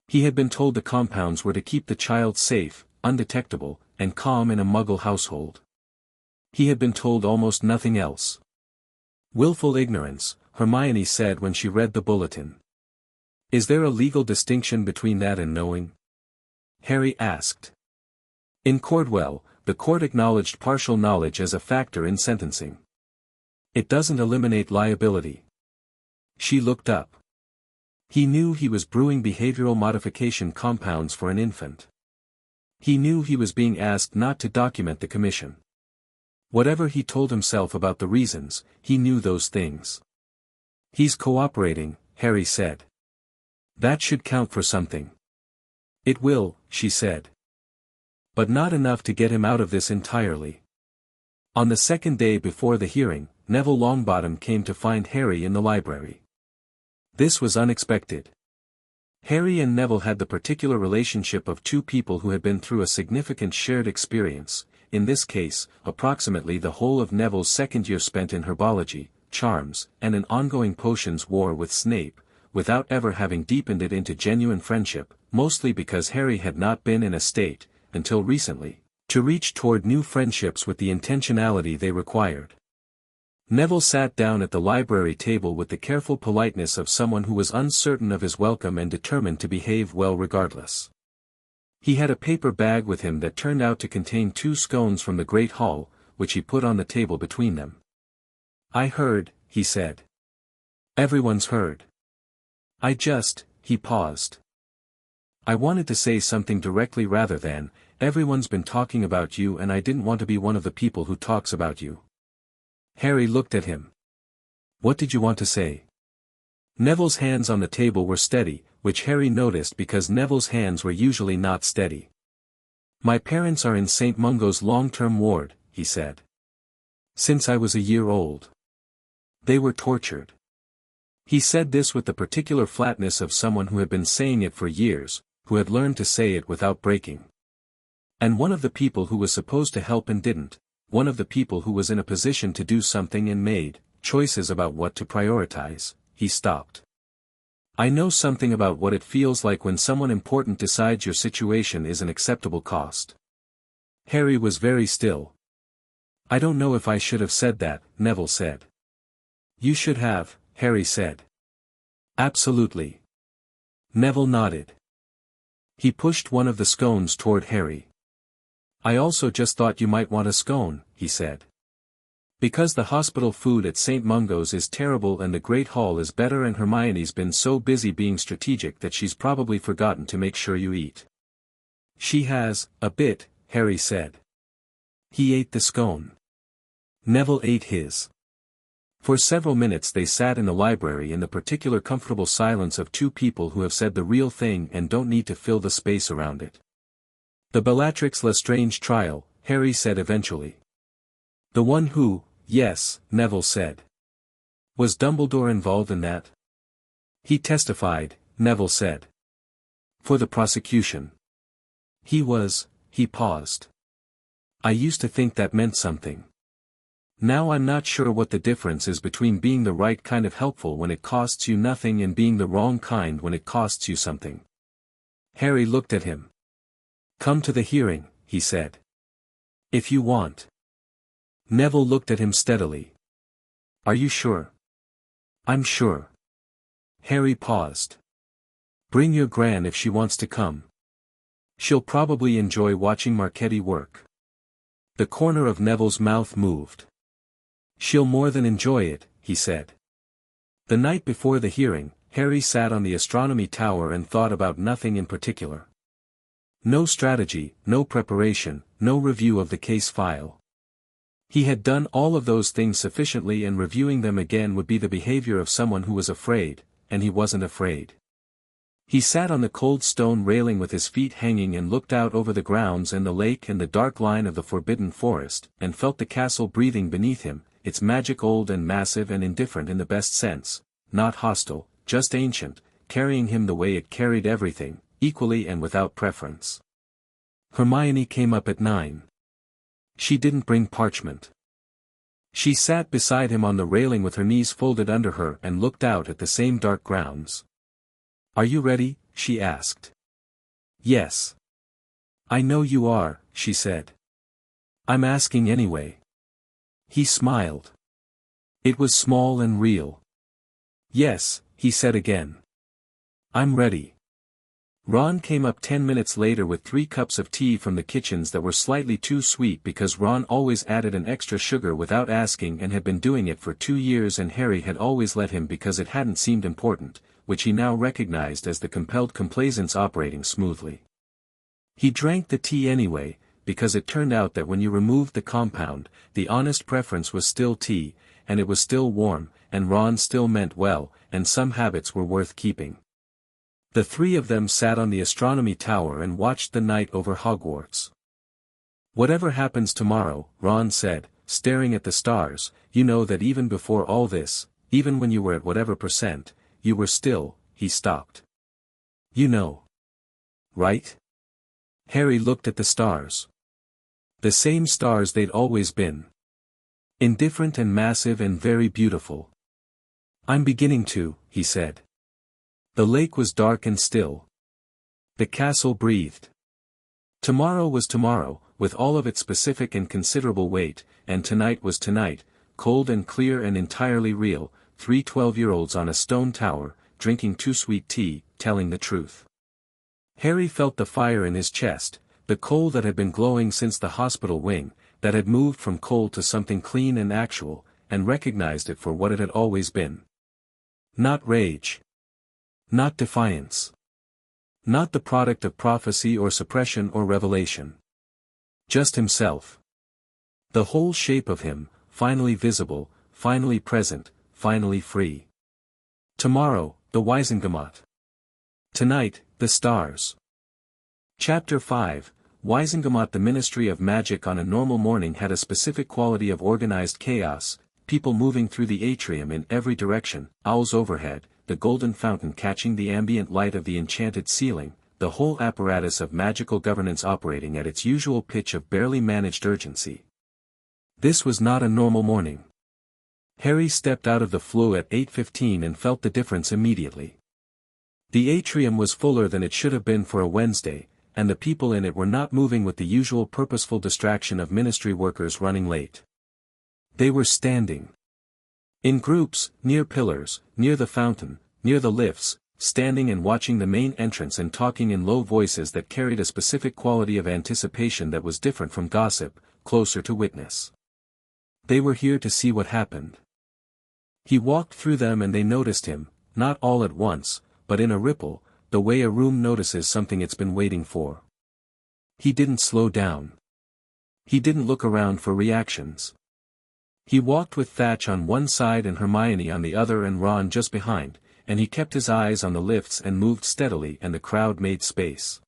A: He had been told the compounds were to keep the child safe, undetectable, and calm in a Muggle household. He had been told almost nothing else. Willful ignorance, Hermione said when she read the bulletin. Is there a legal distinction between that and knowing? Harry asked. In Cordwell, the court acknowledged partial knowledge as a factor in sentencing. It doesn't eliminate liability. She looked up. He knew he was brewing behavioral modification compounds for an infant. He knew he was being asked not to document the commission. Whatever he told himself about the reasons, he knew those things. He's cooperating, Harry said. That should count for something. It will, she said. But not enough to get him out of this entirely. On the second day before the hearing, Neville Longbottom came to find Harry in the library. This was unexpected. Harry and Neville had the particular relationship of two people who had been through a significant shared experience, in this case, approximately the whole of Neville's second year spent in herbology, charms, and an ongoing potions war with Snape, without ever having deepened it into genuine friendship, mostly because Harry had not been in a state, until recently, to reach toward new friendships with the intentionality they required. Neville sat down at the library table with the careful politeness of someone who was uncertain of his welcome and determined to behave well regardless. He had a paper bag with him that turned out to contain 2 scones from the Great Hall, which he put on the table between them. "I heard," he said. "Everyone's heard. He paused. "I wanted to say something directly rather than, everyone's been talking about you and I didn't want to be one of the people who talks about you." Harry looked at him. "What did you want to say?" Neville's hands on the table were steady, which Harry noticed because Neville's hands were usually not steady. "My parents are in St. Mungo's long-term ward," he said. "Since I was a year old. They were tortured." He said this with the particular flatness of someone who had been saying it for years, who had learned to say it without breaking. "And one of the people who was supposed to help and didn't, one of the people who was in a position to do something and made choices about what to prioritize," he stopped. "I know something about what it feels like when someone important decides your situation is an acceptable cost." Harry was very still. "I don't know if I should have said that," Neville said. "You should have," Harry said. "Absolutely." Neville nodded. He pushed one of the scones toward Harry. "I also just thought you might want a scone," he said. "Because the hospital food at St. Mungo's is terrible and the Great Hall is better and Hermione's been so busy being strategic that she's probably forgotten to make sure you eat." "She has, a bit," Harry said. He ate the scone. Neville ate his. For several minutes they sat in the library in the particular comfortable silence of two people who have said the real thing and don't need to fill the space around it. "The Bellatrix Lestrange trial," Harry said eventually. "The one who, yes," Neville said. "Was Dumbledore involved in that?" "He testified," Neville said. "For the prosecution." He paused. "I used to think that meant something. Now I'm not sure what the difference is between being the right kind of helpful when it costs you nothing and being the wrong kind when it costs you something." Harry looked at him. "Come to the hearing," he said. "If you want." Neville looked at him steadily. "Are you sure?" "I'm sure." Harry paused. "Bring your Gran if she wants to come. She'll probably enjoy watching Marchetti work." The corner of Neville's mouth moved. "She'll more than enjoy it," he said. The night before the hearing, Harry sat on the astronomy tower and thought about nothing in particular. No strategy, no preparation, no review of the case file. He had done all of those things sufficiently and reviewing them again would be the behavior of someone who was afraid, and he wasn't afraid. He sat on the cold stone railing with his feet hanging and looked out over the grounds and the lake and the dark line of the forbidden forest, and felt the castle breathing beneath him, its magic old and massive and indifferent in the best sense, not hostile, just ancient, carrying him the way it carried everything, equally and without preference. Hermione came up at 9. She didn't bring parchment. She sat beside him on the railing with her knees folded under her and looked out at the same dark grounds. "Are you ready?" she asked. "Yes." "I know you are," she said. "I'm asking anyway." He smiled. It was small and real. "Yes," he said again. "I'm ready." Ron came up 10 minutes later with 3 cups of tea from the kitchens that were slightly too sweet because Ron always added an extra sugar without asking and had been doing it for 2 years and Harry had always let him because it hadn't seemed important, which he now recognized as the compelled complaisance operating smoothly. He drank the tea anyway, because it turned out that when you removed the compound, the honest preference was still tea, and it was still warm, and Ron still meant well, and some habits were worth keeping. The 3 of them sat on the astronomy tower and watched the night over Hogwarts. Whatever happens tomorrow, Ron said, staring at the stars, you know that even before all this, even when you were at whatever %, you were still, he stopped. You know. Right? Harry looked at the stars. The same stars they'd always been. Indifferent and massive and very beautiful. I'm beginning to, he said. The lake was dark and still. The castle breathed. Tomorrow was tomorrow, with all of its specific and considerable weight, and tonight was tonight, cold and clear and entirely real, 3 12-year-olds on a stone tower, drinking too sweet tea, telling the truth. Harry felt the fire in his chest, the coal that had been glowing since the hospital wing, that had moved from coal to something clean and actual, and recognized it for what it had always been. Not rage. Not defiance. Not the product of prophecy or suppression or revelation. Just himself. The whole shape of him, finally visible, finally present, finally free. Tomorrow, the Wisengamot. Tonight, the stars. Chapter 5, Wisengamot. The Ministry of Magic on a normal morning had a specific quality of organized chaos, people moving through the atrium in every direction, owls overhead, the golden fountain catching the ambient light of the enchanted ceiling, the whole apparatus of magical governance operating at its usual pitch of barely managed urgency. This was not a normal morning. Harry stepped out of the flue at 8:15 and felt the difference immediately. The atrium was fuller than it should have been for a Wednesday, and the people in it were not moving with the usual purposeful distraction of ministry workers running late. They were standing. In groups, near pillars, near the fountain, near the lifts, standing and watching the main entrance and talking in low voices that carried a specific quality of anticipation that was different from gossip, closer to witness. They were here to see what happened. He walked through them and they noticed him, not all at once, but in a ripple, the way a room notices something it's been waiting for. He didn't slow down. He didn't look around for reactions. He walked with Thatch on one side and Hermione on the other and Ron just behind, and he kept his eyes on the lifts and moved steadily and the crowd made space.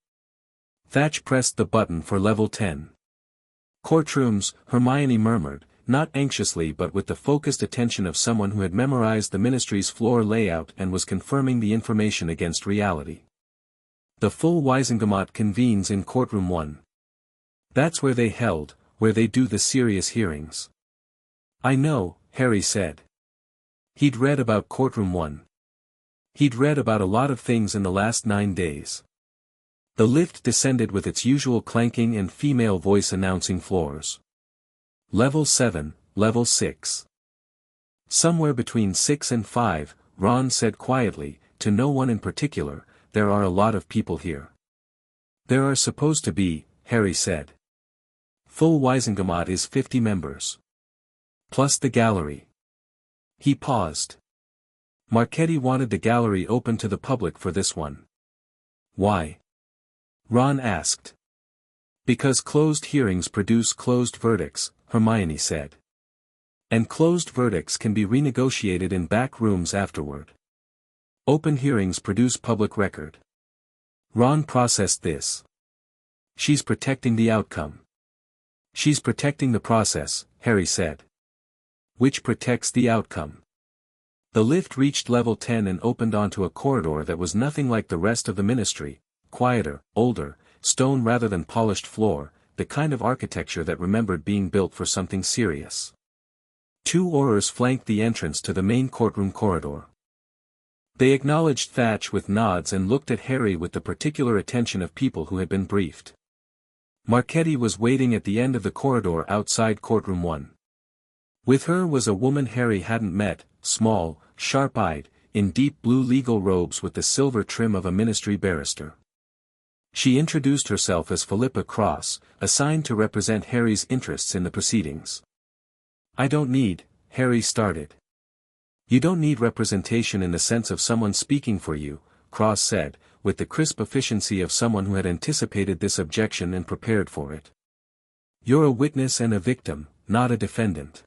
A: Thatch pressed the button for level 10. Courtrooms, Hermione murmured, not anxiously but with the focused attention of someone who had memorized the ministry's floor layout and was confirming the information against reality. The full Wisengamot convenes in courtroom 1. That's where they do the serious hearings. I know, Harry said. He'd read about courtroom 1. He'd read about a lot of things in the last 9 days. The lift descended with its usual clanking and female voice announcing floors. Level 7, Level 6. Somewhere between 6 and 5, Ron said quietly, to no one in particular, there are a lot of people here. There are supposed to be, Harry said. Full Wisengamot is 50 members. Plus the gallery. He paused. Marchetti wanted the gallery open to the public for this one. Why? Ron asked. Because closed hearings produce closed verdicts, Hermione said. And closed verdicts can be renegotiated in back rooms afterward. Open hearings produce public record. Ron processed this. She's protecting the outcome. She's protecting the process, Harry said. Which protects the outcome. The lift reached level 10 and opened onto a corridor that was nothing like the rest of the ministry, quieter, older, stone rather than polished floor, the kind of architecture that remembered being built for something serious. 2 Aurors flanked the entrance to the main courtroom corridor. They acknowledged Thatch with nods and looked at Harry with the particular attention of people who had been briefed. Marchetti was waiting at the end of the corridor outside courtroom 1. With her was a woman Harry hadn't met, small, sharp-eyed, in deep blue legal robes with the silver trim of a ministry barrister. She introduced herself as Philippa Cross, assigned to represent Harry's interests in the proceedings. I don't need, Harry started. You don't need representation in the sense of someone speaking for you, Cross said, with the crisp efficiency of someone who had anticipated this objection and prepared for it. You're a witness and a victim, not a defendant.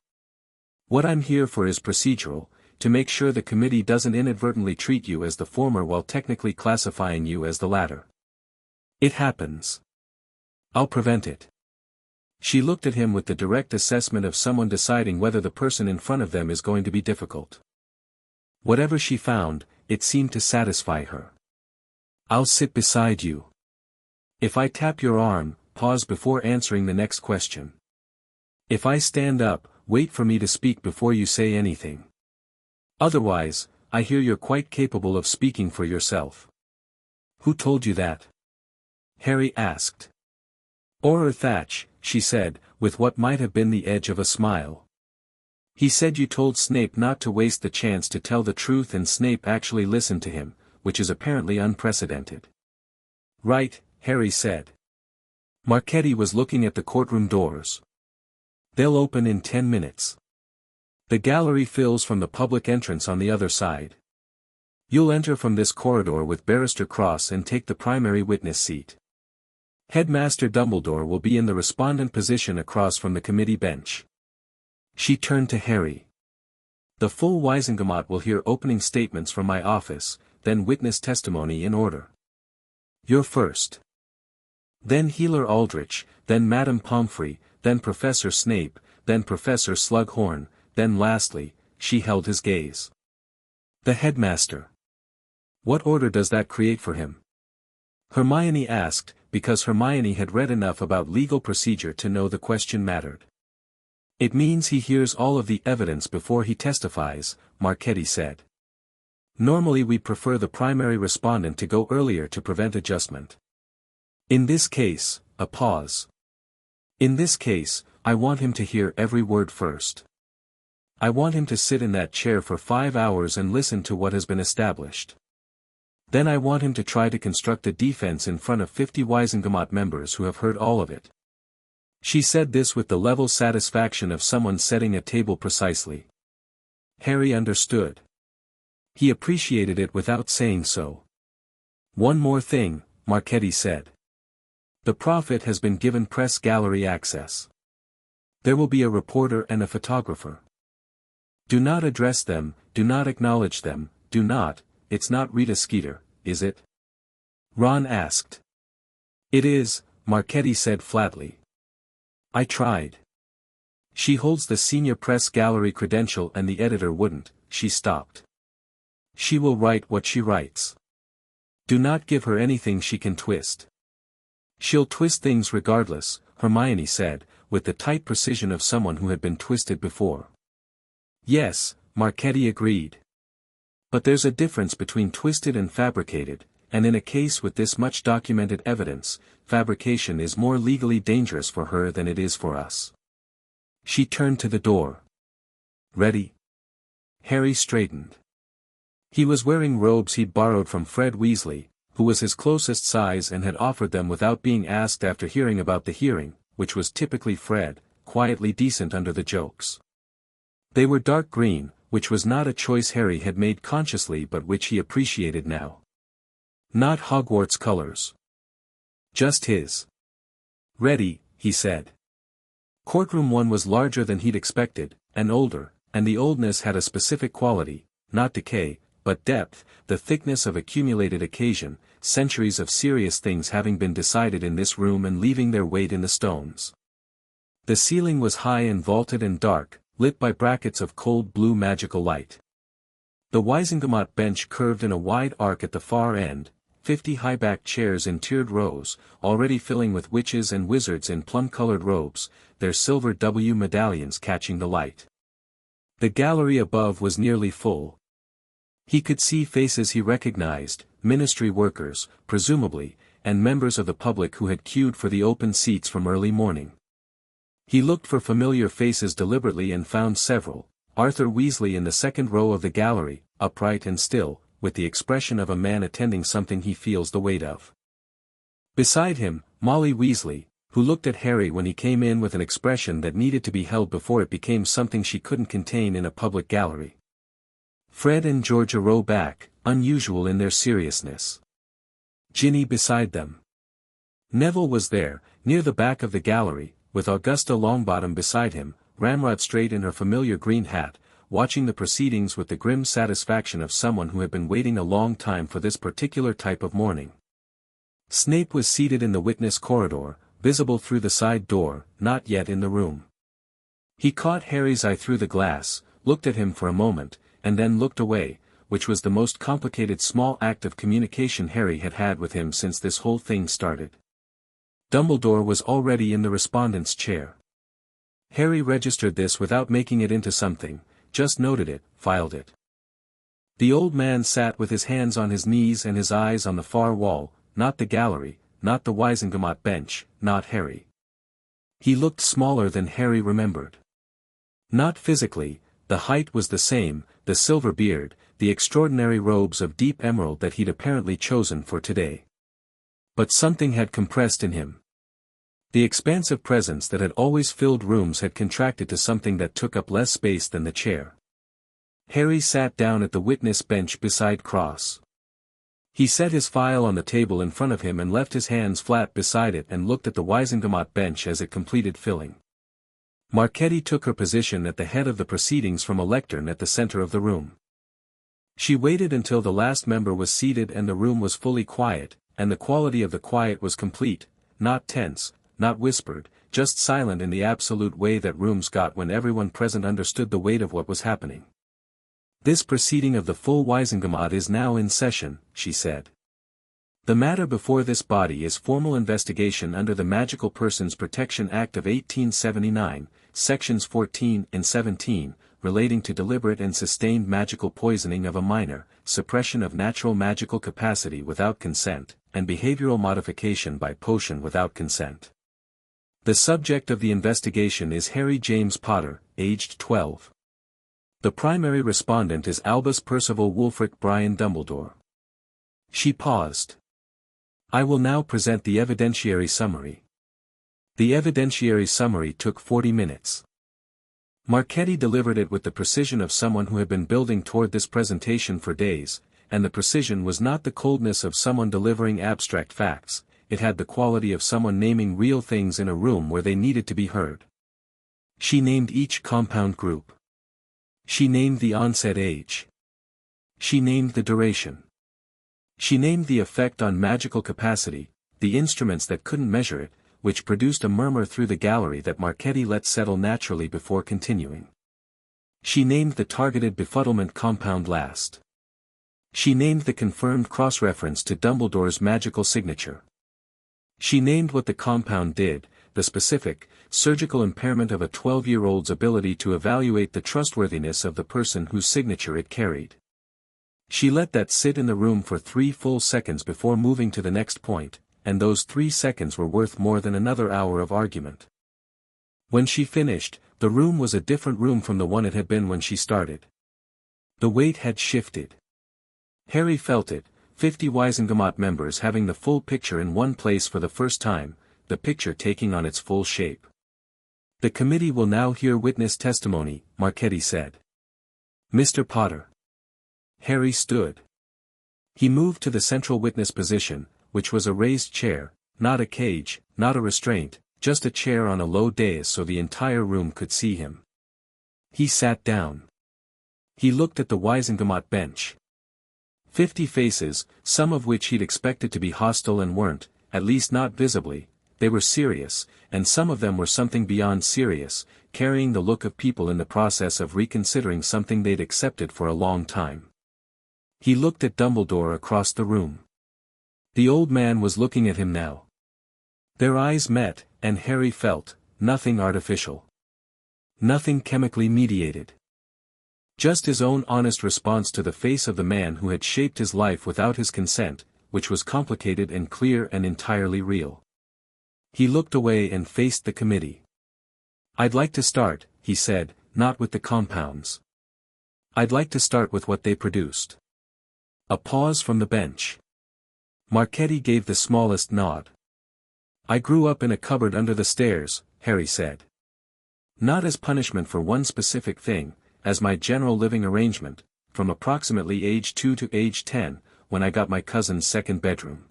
A: What I'm here for is procedural, to make sure the committee doesn't inadvertently treat you as the former while technically classifying you as the latter. It happens. I'll prevent it. She looked at him with the direct assessment of someone deciding whether the person in front of them is going to be difficult. Whatever she found, it seemed to satisfy her. "I'll sit beside you. If I tap your arm, pause before answering the next question. If I stand up, wait for me to speak before you say anything. Otherwise, I hear you're quite capable of speaking for yourself." "Who told you that?" Harry asked. "Auror Thatch," she said, with what might have been the edge of a smile. "He said you told Snape not to waste the chance to tell the truth, and Snape actually listened to him, which is apparently unprecedented." "Right," Harry said. Marchetti was looking at the courtroom doors. "They'll open in 10 minutes. The gallery fills from the public entrance on the other side. You'll enter from this corridor with Barrister Cross and take the primary witness seat. Headmaster Dumbledore will be in the respondent position across from the committee bench." She turned to Harry. "The full Wisengamot will hear opening statements from my office, then witness testimony in order. You're first. Then Healer Aldrich, then Madam Pomfrey, then Professor Snape, then Professor Slughorn, then lastly," she held his gaze, "the headmaster." "What order does that create for him?" Hermione asked, because Hermione had read enough about legal procedure to know the question mattered. "It means he hears all of the evidence before he testifies," Marchetti said. "Normally we prefer the primary respondent to go earlier to prevent adjustment. In this case," a pause. "In this case, I want him to hear every word first. I want him to sit in that chair for 5 hours and listen to what has been established. Then I want him to try to construct a defense in front of 50 Wisengamot members who have heard all of it." She said this with the level satisfaction of someone setting a table precisely. Harry understood. He appreciated it without saying so. "One more thing," Marchetti said. "The Prophet has been given press gallery access. There will be a reporter and a photographer. Do not address them, do not acknowledge them, do not. It's not Rita Skeeter, is it?" Ron asked. "It is," Marchetti said flatly. "I tried. She holds the senior press gallery credential and the editor wouldn't." She stopped. "She will write what she writes. Do not give her anything she can twist." "She'll twist things regardless," Hermione said, with the tight precision of someone who had been twisted before. "Yes," Marchetti agreed. "But there's a difference between twisted and fabricated, and in a case with this much documented evidence, fabrication is more legally dangerous for her than it is for us." She turned to the door. "Ready?" Harry straightened. He was wearing robes he'd borrowed from Fred Weasley, who was his closest size and had offered them without being asked after hearing about the hearing, which was typically Fred, quietly decent under the jokes. They were dark green, which was not a choice Harry had made consciously but which he appreciated now. Not Hogwarts colors. Just his. "Ready," he said. Courtroom 1 was larger than he'd expected, and older, and the oldness had a specific quality, not decay, but depth, the thickness of accumulated occasion, centuries of serious things having been decided in this room and leaving their weight in the stones. The ceiling was high and vaulted and dark, lit by brackets of cold blue magical light. The Wisengamot bench curved in a wide arc at the far end, 50 high-backed chairs in tiered rows, already filling with witches and wizards in plum-colored robes, their silver W medallions catching the light. The gallery above was nearly full. He could see faces he recognized, ministry workers, presumably, and members of the public who had queued for the open seats from early morning. He looked for familiar faces deliberately and found several. Arthur Weasley in the second row of the gallery, upright and still, with the expression of a man attending something he feels the weight of. Beside him, Molly Weasley, who looked at Harry when he came in with an expression that needed to be held before it became something she couldn't contain in a public gallery. Fred and George a row back, unusual in their seriousness. Ginny beside them. Neville was there, near the back of the gallery, with Augusta Longbottom beside him, Ramrod straight in her familiar green hat, watching the proceedings with the grim satisfaction of someone who had been waiting a long time for this particular type of morning. Snape was seated in the witness corridor, visible through the side door, not yet in the room. He caught Harry's eye through the glass, looked at him for a moment, and then looked away, which was the most complicated small act of communication Harry had had with him since this whole thing started. Dumbledore was already in the respondent's chair. Harry registered this without making it into something, just noted it, filed it. The old man sat with his hands on his knees and his eyes on the far wall, not the gallery, not the Wizengamot bench, not Harry. He looked smaller than Harry remembered. Not physically, the height was the same, the silver beard, the extraordinary robes of deep emerald that he'd apparently chosen for today. But something had compressed in him. The expansive presence that had always filled rooms had contracted to something that took up less space than the chair. Harry sat down at the witness bench beside Cross. He set his file on the table in front of him and left his hands flat beside it and looked at the Wizengamot bench as it completed filling. Marchetti took her position at the head of the proceedings from a lectern at the center of the room. She waited until the last member was seated and the room was fully quiet, and the quality of the quiet was complete, not tense, not whispered, just silent in the absolute way that rooms got when everyone present understood the weight of what was happening. "This proceeding of the full Wizengamot is now in session," she said. "The matter before this body is formal investigation under the Magical Persons Protection Act of 1879, Sections 14 and 17, relating to deliberate and sustained magical poisoning of a minor, suppression of natural magical capacity without consent, and behavioral modification by potion without consent. The subject of the investigation is Harry James Potter, aged 12. The primary respondent is Albus Percival Wulfric Brian Dumbledore." She paused. "I will now present the evidentiary summary." The evidentiary summary took 40 minutes. Marchetti delivered it with the precision of someone who had been building toward this presentation for days, and the precision was not the coldness of someone delivering abstract facts, it had the quality of someone naming real things in a room where they needed to be heard. She named each compound group. She named the onset age. She named the duration. She named the effect on magical capacity, the instruments that couldn't measure it, which produced a murmur through the gallery that Marchetti let settle naturally before continuing. She named the targeted befuddlement compound last. She named the confirmed cross-reference to Dumbledore's magical signature. She named what the compound did, the specific, surgical impairment of a 12-year-old's ability to evaluate the trustworthiness of the person whose signature it carried. She let that sit in the room for 3 full seconds before moving to the next point, and those 3 seconds were worth more than another hour of argument. When she finished, the room was a different room from the one it had been when she started. The weight had shifted. Harry felt it, 50 Wizengamot members having the full picture in one place for the first time, the picture taking on its full shape. "The committee will now hear witness testimony," Marchetti said. "Mr. Potter." Harry stood. He moved to the central witness position, which was a raised chair, not a cage, not a restraint, just a chair on a low dais so the entire room could see him. He sat down. He looked at the Wizengamot bench. 50 faces, some of which he'd expected to be hostile and weren't, at least not visibly. They were serious, and some of them were something beyond serious, carrying the look of people in the process of reconsidering something they'd accepted for a long time. He looked at Dumbledore across the room. The old man was looking at him now. Their eyes met, and Harry felt, nothing artificial. Nothing chemically mediated. Just his own honest response to the face of the man who had shaped his life without his consent, which was complicated and clear and entirely real. He looked away and faced the committee. "I'd like to start," he said, "not with the compounds. I'd like to start with what they produced." A pause from the bench. Marchetti gave the smallest nod. "I grew up in a cupboard under the stairs," Harry said. "Not as punishment for one specific thing, as my general living arrangement, from approximately age 2 to age 10, when I got my cousin's second bedroom.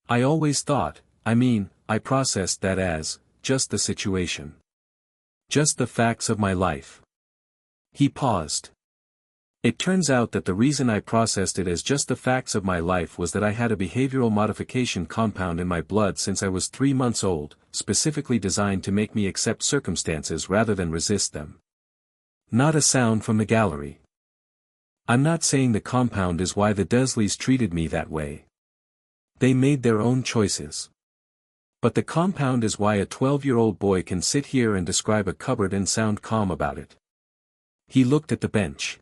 A: I always thought, I processed that as, just the situation. Just the facts of my life." He paused. It turns out that the reason I processed it as just the facts of my life was that I had a behavioral modification compound in my blood since I was 3 months old, specifically designed to make me accept circumstances rather than resist them. Not a sound from the gallery. I'm not saying the compound is why the Dursleys treated me that way. They made their own choices. But the compound is why a 12-year-old boy can sit here and describe a cupboard and sound calm about it. He looked at the bench.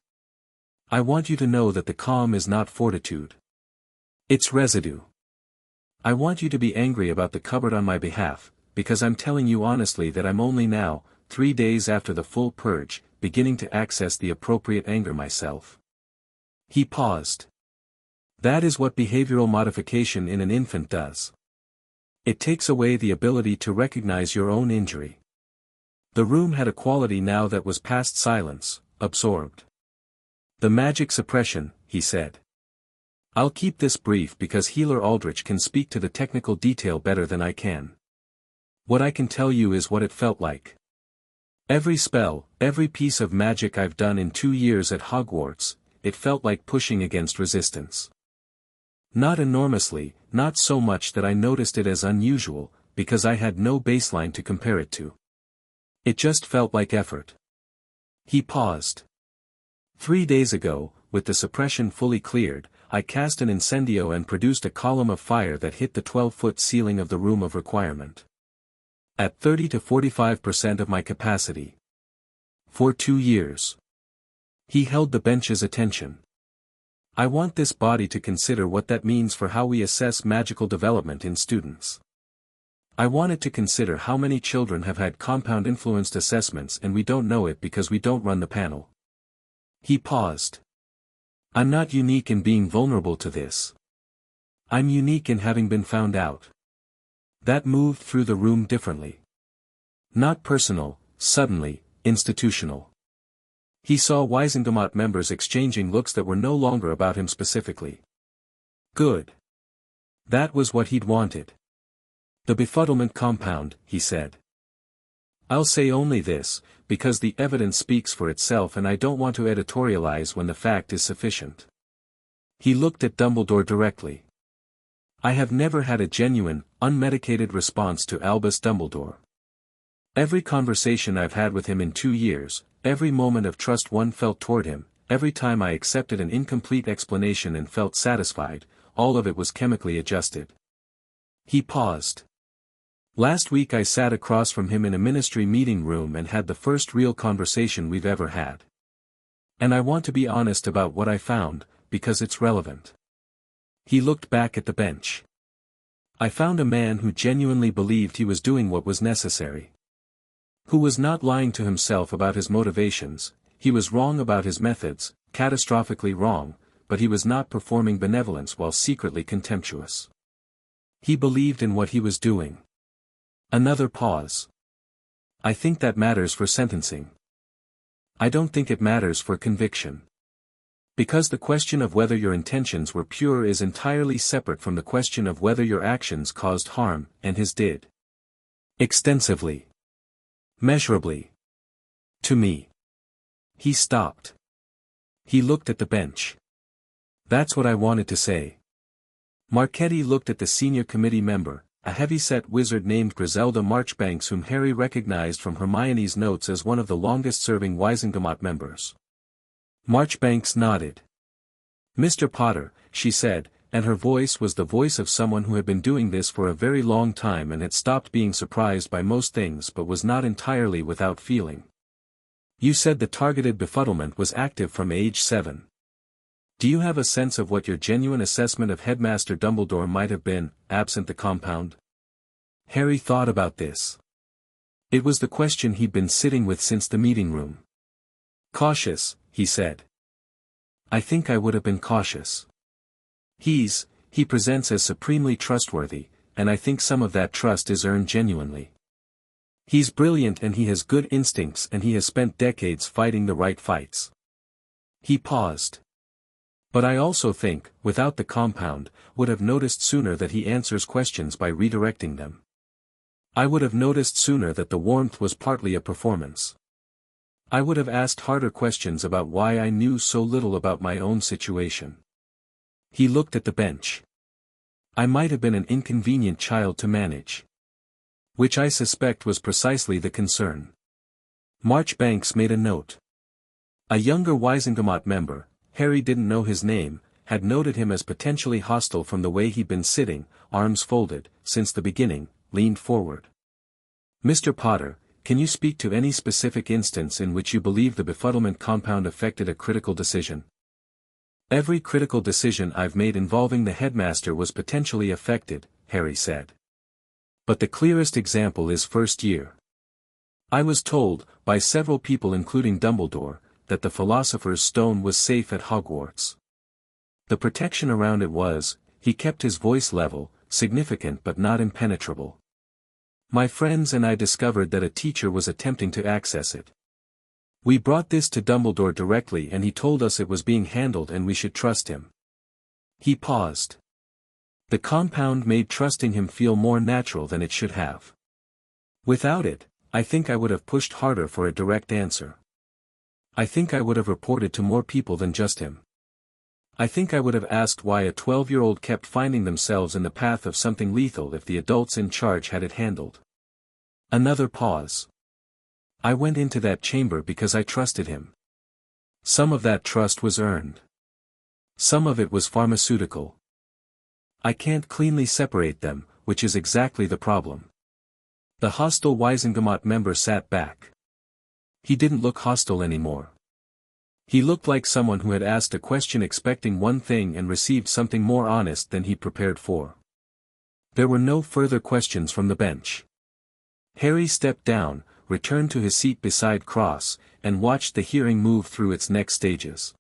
A: I want you to know that the calm is not fortitude. It's residue. I want you to be angry about the cupboard on my behalf, because I'm telling you honestly that I'm only now, 3 days after the full purge, beginning to access the appropriate anger myself. He paused. That is what behavioral modification in an infant does. It takes away the ability to recognize your own injury. The room had a quality now that was past silence, absorbed. The magic suppression, he said. I'll keep this brief because Healer Aldrich can speak to the technical detail better than I can. What I can tell you is what it felt like. Every spell, every piece of magic I've done in 2 years at Hogwarts, it felt like pushing against resistance. Not enormously, not so much that I noticed it as unusual, because I had no baseline to compare it to. It just felt like effort. He paused. 3 days ago, with the suppression fully cleared, I cast an incendio and produced a column of fire that hit the 12-foot ceiling of the room of requirement. At 30 to 45% of my capacity. For 2 years. He held the bench's attention. I want this body to consider what that means for how we assess magical development in students. I want it to consider how many children have had compound-influenced assessments and we don't know it because we don't run the panel. He paused. I'm not unique in being vulnerable to this. I'm unique in having been found out. That moved through the room differently. Not personal, suddenly, institutional. He saw Wizengamot members exchanging looks that were no longer about him specifically. Good. That was what he'd wanted. The befuddlement compound, he said. I'll say only this, because the evidence speaks for itself and I don't want to editorialize when the fact is sufficient. He looked at Dumbledore directly. I have never had a genuine, unmedicated response to Albus Dumbledore. Every conversation I've had with him in 2 years, every moment of trust one felt toward him, every time I accepted an incomplete explanation and felt satisfied, all of it was chemically adjusted. He paused. Last week I sat across from him in a ministry meeting room and had the first real conversation we've ever had. And I want to be honest about what I found, because it's relevant. He looked back at the bench. I found a man who genuinely believed he was doing what was necessary. Who was not lying to himself about his motivations, he was wrong about his methods, catastrophically wrong, but he was not performing benevolence while secretly contemptuous. He believed in what he was doing. Another pause. I think that matters for sentencing. I don't think it matters for conviction. Because the question of whether your intentions were pure is entirely separate from the question of whether your actions caused harm, and his did. Extensively. Measurably. To me. He stopped. He looked at the bench. That's what I wanted to say. Marchetti looked at the senior committee member, a heavy-set wizard named Griselda Marchbanks whom Harry recognized from Hermione's notes as one of the longest-serving Wizengamot members. Marchbanks nodded. Mr. Potter, she said, and her voice was the voice of someone who had been doing this for a very long time and had stopped being surprised by most things but was not entirely without feeling. You said the targeted befuddlement was active from age 7. Do you have a sense of what your genuine assessment of Headmaster Dumbledore might have been, absent the compound? Harry thought about this. It was the question he'd been sitting with since the meeting room. Cautious, he said. I think I would have been cautious. He presents as supremely trustworthy, and I think some of that trust is earned genuinely. He's brilliant and he has good instincts and he has spent decades fighting the right fights. He paused. But I also think, without the compound, would have noticed sooner that he answers questions by redirecting them. I would have noticed sooner that the warmth was partly a performance. I would have asked harder questions about why I knew so little about my own situation. He looked at the bench. I might have been an inconvenient child to manage. Which I suspect was precisely the concern. Marchbanks made a note. A younger Wisengamot member, Harry didn't know his name, had noted him as potentially hostile from the way he'd been sitting, arms folded, since the beginning, leaned forward. Mr. Potter, can you speak to any specific instance in which you believe the befuddlement compound affected a critical decision? Every critical decision I've made involving the headmaster was potentially affected, Harry said. But the clearest example is first year. I was told, by several people including Dumbledore, that the Philosopher's Stone was safe at Hogwarts. The protection around it was, he kept his voice level, significant but not impenetrable. My friends and I discovered that a teacher was attempting to access it. We brought this to Dumbledore directly and he told us it was being handled and we should trust him. He paused. The compound made trusting him feel more natural than it should have. Without it, I think I would have pushed harder for a direct answer. I think I would have reported to more people than just him. I think I would have asked why a 12-year-old kept finding themselves in the path of something lethal if the adults in charge had it handled. Another pause. I went into that chamber because I trusted him. Some of that trust was earned. Some of it was pharmaceutical. I can't cleanly separate them, which is exactly the problem. The hostile Wisengamot member sat back. He didn't look hostile anymore. He looked like someone who had asked a question expecting one thing and received something more honest than he prepared for. There were no further questions from the bench. Harry stepped down, returned to his seat beside Cross, and watched the hearing move through its next stages.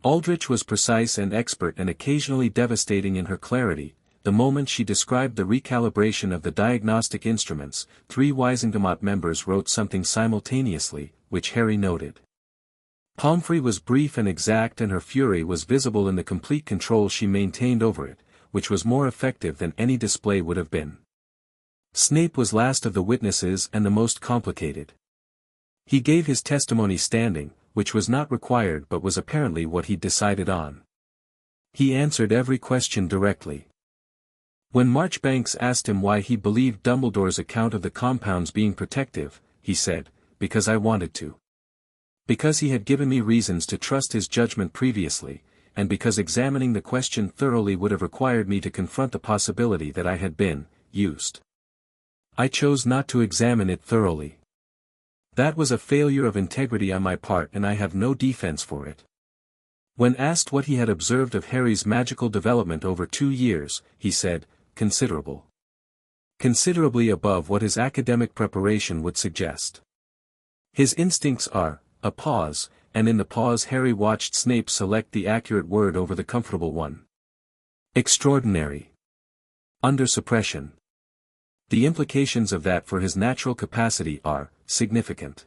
A: Aldrich was precise and expert and occasionally devastating in her clarity. The moment she described the recalibration of the diagnostic instruments, 3 Wisengamot members wrote something simultaneously, which Harry noted. Pomfrey was brief and exact and her fury was visible in the complete control she maintained over it, which was more effective than any display would have been. Snape was last of the witnesses and the most complicated. He gave his testimony standing, which was not required but was apparently what he'd decided on. He answered every question directly. When Marchbanks asked him why he believed Dumbledore's account of the compounds being protective, he said, "Because I wanted to. Because he had given me reasons to trust his judgment previously, and because examining the question thoroughly would have required me to confront the possibility that I had been used. I chose not to examine it thoroughly. That was a failure of integrity on my part and I have no defense for it." When asked what he had observed of Harry's magical development over 2 years, he said, "Considerable. Considerably above what his academic preparation would suggest." His instincts are, a pause, and in the pause Harry watched Snape select the accurate word over the comfortable one. Extraordinary. Under suppression. The implications of that for his natural capacity are significant.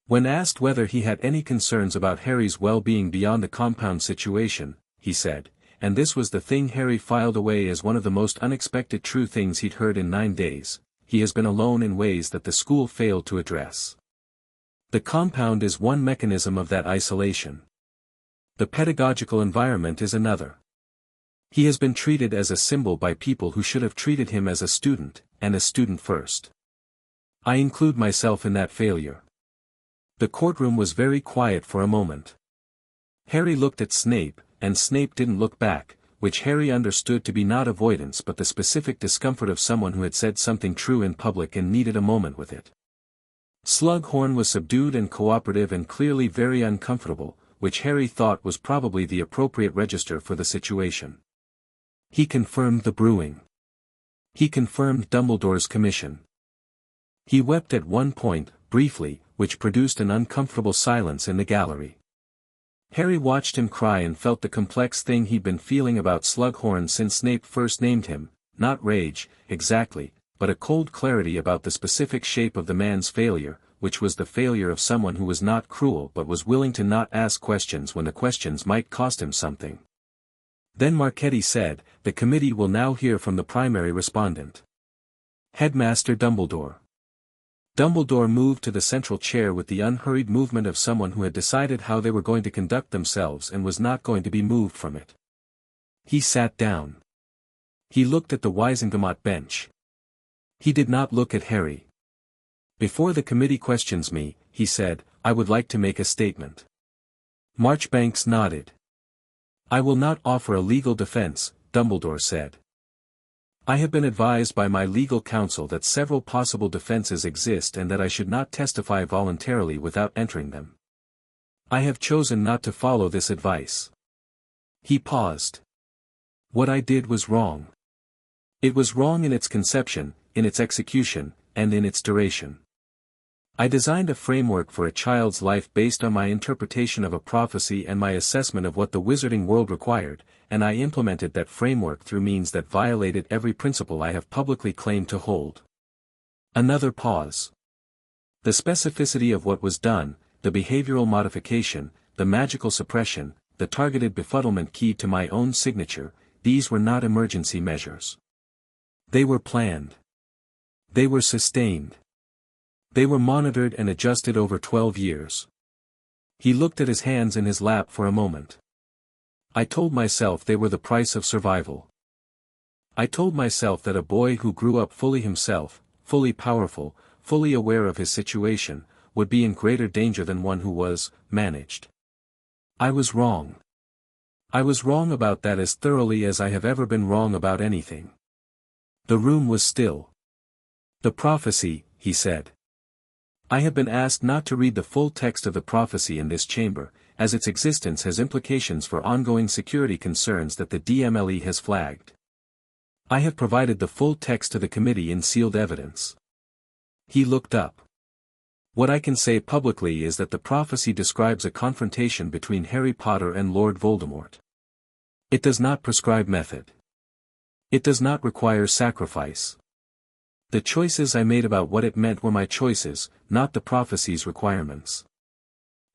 A: When asked whether he had any concerns about Harry's well-being beyond the compound situation, he said, and this was the thing Harry filed away as one of the most unexpected true things he'd heard in 9 days, he has been alone in ways that the school failed to address. The compound is one mechanism of that isolation. The pedagogical environment is another. He has been treated as a symbol by people who should have treated him as a student, and a student first. I include myself in that failure. The courtroom was very quiet for a moment. Harry looked at Snape, and Snape didn't look back, which Harry understood to be not avoidance but the specific discomfort of someone who had said something true in public and needed a moment with it. Slughorn was subdued and cooperative and clearly very uncomfortable, which Harry thought was probably the appropriate register for the situation. He confirmed the brewing. He confirmed Dumbledore's commission. He wept at one point, briefly, which produced an uncomfortable silence in the gallery. Harry watched him cry and felt the complex thing he'd been feeling about Slughorn since Snape first named him, not rage, exactly, but a cold clarity about the specific shape of the man's failure, which was the failure of someone who was not cruel but was willing to not ask questions when the questions might cost him something. Then Marchetti said, "The committee will now hear from the primary respondent. Headmaster Dumbledore." Dumbledore moved to the central chair with the unhurried movement of someone who had decided how they were going to conduct themselves and was not going to be moved from it. He sat down. He looked at the Wisengamot bench. He did not look at Harry. "Before the committee questions me," he said, "I would like to make a statement." Marchbanks nodded. "I will not offer a legal defense," Dumbledore said. "I have been advised by my legal counsel that several possible defenses exist and that I should not testify voluntarily without entering them. I have chosen not to follow this advice." He paused. "What I did was wrong. It was wrong in its conception, in its execution, and in its duration. I designed a framework for a child's life based on my interpretation of a prophecy and my assessment of what the wizarding world required, and I implemented that framework through means that violated every principle I have publicly claimed to hold." Another pause. The specificity of what was done, the behavioral modification, the magical suppression, the targeted befuddlement keyed to my own signature, these were not emergency measures. They were planned. They were sustained. They were monitored and adjusted over 12 years. He looked at his hands in his lap for a moment. "I told myself they were the price of survival. I told myself that a boy who grew up fully himself, fully powerful, fully aware of his situation, would be in greater danger than one who was, managed. I was wrong. I was wrong about that as thoroughly as I have ever been wrong about anything." The room was still. "The prophecy," he said. "I have been asked not to read the full text of the prophecy in this chamber, as its existence has implications for ongoing security concerns that the DMLE has flagged. I have provided the full text to the committee in sealed evidence." He looked up. "What I can say publicly is that the prophecy describes a confrontation between Harry Potter and Lord Voldemort. It does not prescribe method. It does not require sacrifice. The choices I made about what it meant were my choices, not the prophecy's requirements."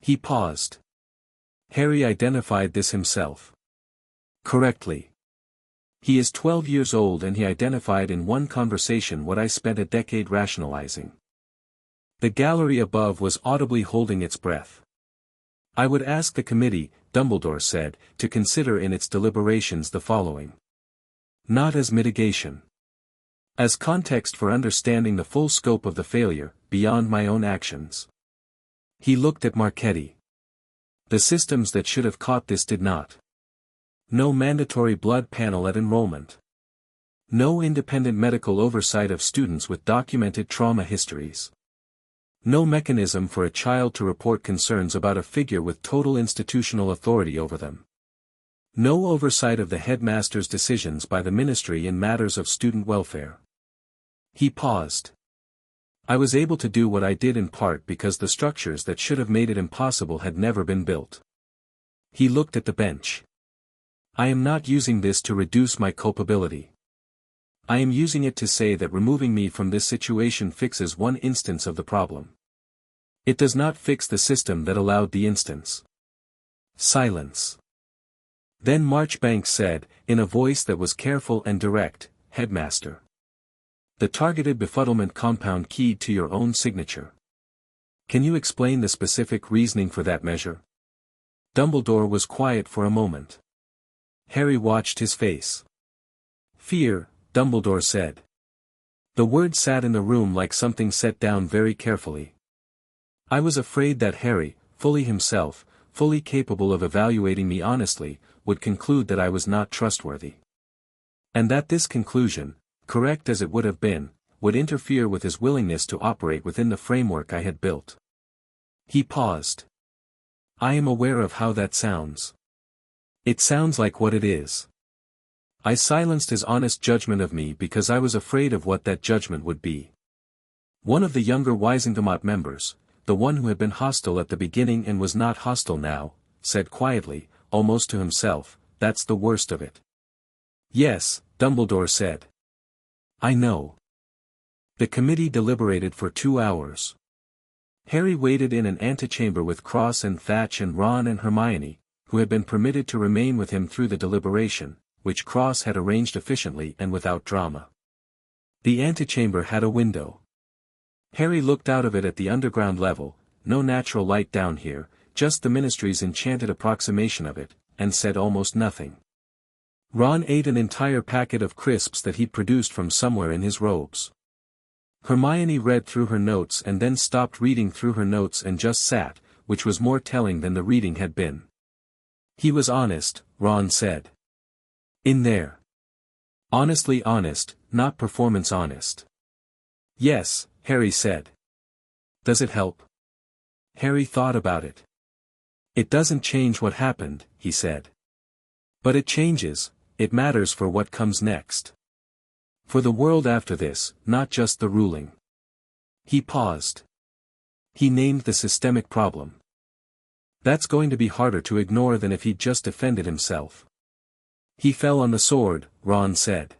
A: He paused. Harry identified this himself. Correctly. He is 12 years old and he identified in one conversation what I spent a decade rationalizing. The gallery above was audibly holding its breath. "I would ask the committee," Dumbledore said, "to consider in its deliberations the following. Not as mitigation. As context for understanding the full scope of the failure, beyond my own actions." He looked at Marchetti. "The systems that should have caught this did not. No mandatory blood panel at enrollment. No independent medical oversight of students with documented trauma histories. No mechanism for a child to report concerns about a figure with total institutional authority over them. No oversight of the headmaster's decisions by the ministry in matters of student welfare." He paused. "I was able to do what I did in part because the structures that should have made it impossible had never been built." He looked at the bench. "I am not using this to reduce my culpability. I am using it to say that removing me from this situation fixes one instance of the problem. It does not fix the system that allowed the instance." Silence. Then Marchbanks said, in a voice that was careful and direct, "Headmaster. The targeted befuddlement compound keyed to your own signature. Can you explain the specific reasoning for that measure?" Dumbledore was quiet for a moment. Harry watched his face. "Fear," Dumbledore said. The word sat in the room like something set down very carefully. "I was afraid that Harry, fully himself, fully capable of evaluating me honestly, would conclude that I was not trustworthy. And that this conclusion, correct as it would have been, would interfere with his willingness to operate within the framework I had built." He paused. "I am aware of how that sounds. It sounds like what it is. I silenced his honest judgment of me because I was afraid of what that judgment would be." One of the younger Wisengamot members, the one who had been hostile at the beginning and was not hostile now, said quietly, almost to himself, "That's the worst of it." "Yes," Dumbledore said. "I know." The committee deliberated for 2 hours. Harry waited in an antechamber with Cross and Thatch and Ron and Hermione, who had been permitted to remain with him through the deliberation, which Cross had arranged efficiently and without drama. The antechamber had a window. Harry looked out of it at the underground level, no natural light down here, just the Ministry's enchanted approximation of it, and said almost nothing. Ron ate an entire packet of crisps that he'd produced from somewhere in his robes. Hermione read through her notes and then stopped reading through her notes and just sat, which was more telling than the reading had been. He was honest, Ron said. In there. Honestly honest, not performance honest. Yes, Harry said. Does it help? Harry thought about it. It doesn't change what happened, he said. But it changes, it matters for what comes next. For the world after this, not just the ruling. He paused. He named the systemic problem. That's going to be harder to ignore than if he'd just defended himself. He fell on the sword, Ron said.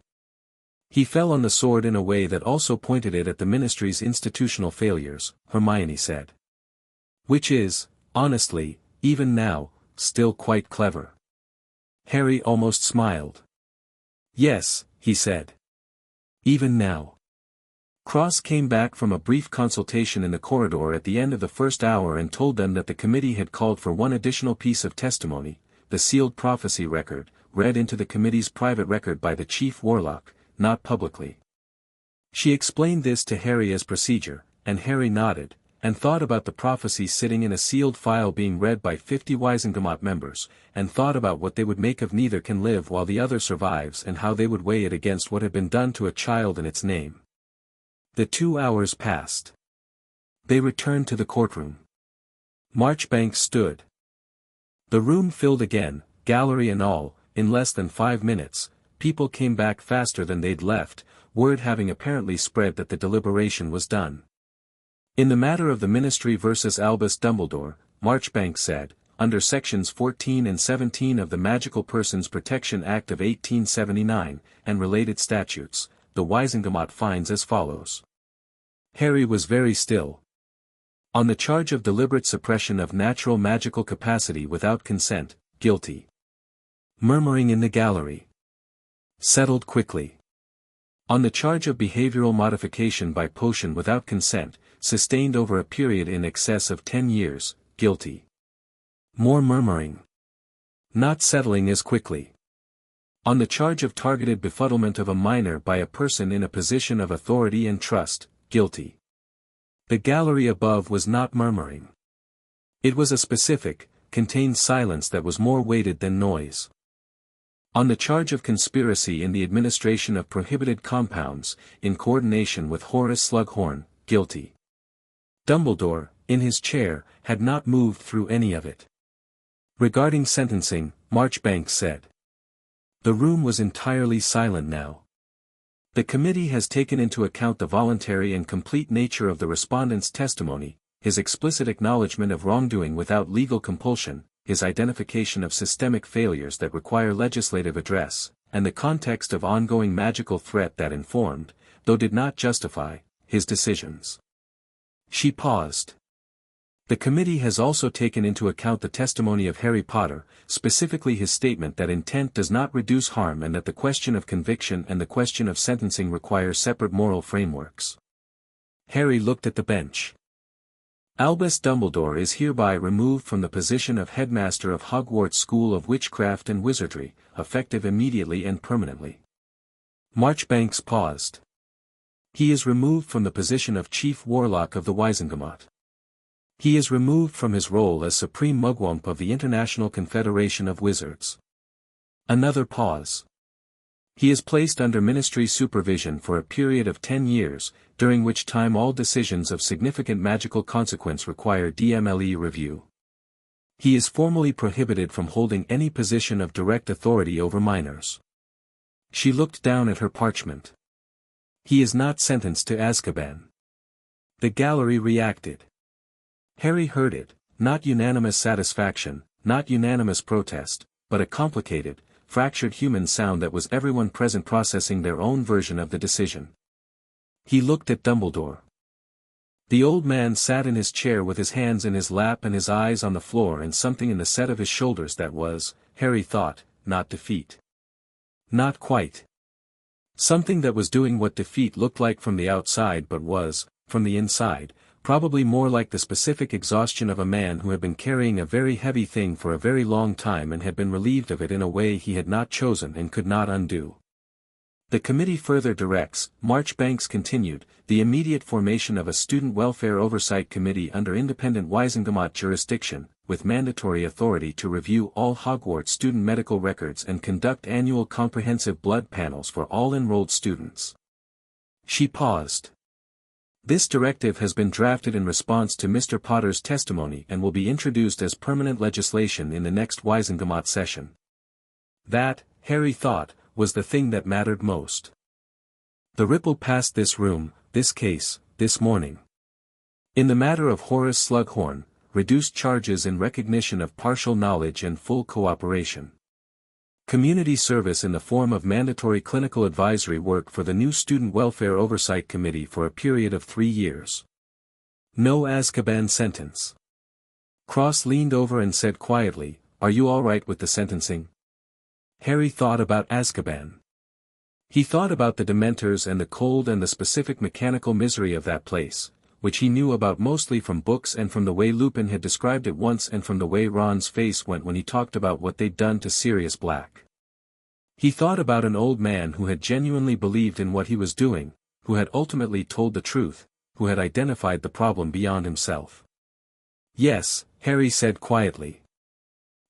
A: He fell on the sword in a way that also pointed it at the Ministry's institutional failures, Hermione said. Which is, honestly, even now, still quite clever. Harry almost smiled. Yes, he said. Even now. Cross came back from a brief consultation in the corridor at the end of the first hour and told them that the committee had called for one additional piece of testimony, the sealed prophecy record, read into the committee's private record by the chief warlock, not publicly. She explained this to Harry as procedure, and Harry nodded, and thought about the prophecy sitting in a sealed file being read by 50 Wisengamot members, and thought about what they would make of neither can live while the other survives and how they would weigh it against what had been done to a child in its name. The 2 hours passed. They returned to the courtroom. Marchbanks stood. The room filled again, gallery and all, in less than 5 minutes. People came back faster than they'd left, word having apparently spread that the deliberation was done. In the matter of the Ministry versus Albus Dumbledore, Marchbanks said, under Sections 14 and 17 of the Magical Persons Protection Act of 1879, and related statutes, the Wisengamot finds as follows. Harry was very still. On the charge of deliberate suppression of natural magical capacity without consent, guilty. Murmuring in the gallery. Settled quickly. On the charge of behavioral modification by potion without consent, sustained over a period in excess of 10 years, guilty. More murmuring. Not settling as quickly. On the charge of targeted befuddlement of a minor by a person in a position of authority and trust, guilty. The gallery above was not murmuring. It was a specific, contained silence that was more weighted than noise. On the charge of conspiracy in the administration of prohibited compounds, in coordination with Horace Slughorn, guilty. Dumbledore, in his chair, had not moved through any of it. Regarding sentencing, Marchbanks said. The room was entirely silent now. The committee has taken into account the voluntary and complete nature of the respondent's testimony, his explicit acknowledgement of wrongdoing without legal compulsion, his identification of systemic failures that require legislative address, and the context of ongoing magical threat that informed, though did not justify, his decisions. She paused. The committee has also taken into account the testimony of Harry Potter, specifically his statement that intent does not reduce harm and that the question of conviction and the question of sentencing require separate moral frameworks. Harry looked at the bench. Albus Dumbledore is hereby removed from the position of headmaster of Hogwarts School of Witchcraft and Wizardry, effective immediately and permanently. Marchbanks paused. He is removed from the position of chief warlock of the Wisengamot. He is removed from his role as supreme mugwump of the International Confederation of Wizards. Another pause. He is placed under ministry supervision for a period of 10 years, during which time all decisions of significant magical consequence require DMLE review. He is formally prohibited from holding any position of direct authority over minors. She looked down at her parchment. He is not sentenced to Azkaban. The gallery reacted. Harry heard it, not unanimous satisfaction, not unanimous protest, but a complicated, fractured human sound that was everyone present processing their own version of the decision. He looked at Dumbledore. The old man sat in his chair with his hands in his lap and his eyes on the floor and something in the set of his shoulders that was, Harry thought, not defeat. Not quite. Something that was doing what defeat looked like from the outside but was, from the inside, probably more like the specific exhaustion of a man who had been carrying a very heavy thing for a very long time and had been relieved of it in a way he had not chosen and could not undo. The committee further directs, Marchbanks continued, the immediate formation of a Student Welfare Oversight Committee under independent Wisengamot jurisdiction, with mandatory authority to review all Hogwarts student medical records and conduct annual comprehensive blood panels for all enrolled students. She paused. This directive has been drafted in response to Mr. Potter's testimony and will be introduced as permanent legislation in the next Wisengamot session. That, Harry thought, was the thing that mattered most. The ripple passed this room, this case, this morning. In the matter of Horace Slughorn, reduced charges in recognition of partial knowledge and full cooperation. Community service in the form of mandatory clinical advisory work for the new Student Welfare Oversight Committee for a period of 3 years. No Azkaban sentence. Cross leaned over and said quietly, "Are you all right with the sentencing?" Harry thought about Azkaban. He thought about the Dementors and the cold and the specific mechanical misery of that place, which he knew about mostly from books and from the way Lupin had described it once and from the way Ron's face went when he talked about what they'd done to Sirius Black. He thought about an old man who had genuinely believed in what he was doing, who had ultimately told the truth, who had identified the problem beyond himself. "Yes," Harry said quietly.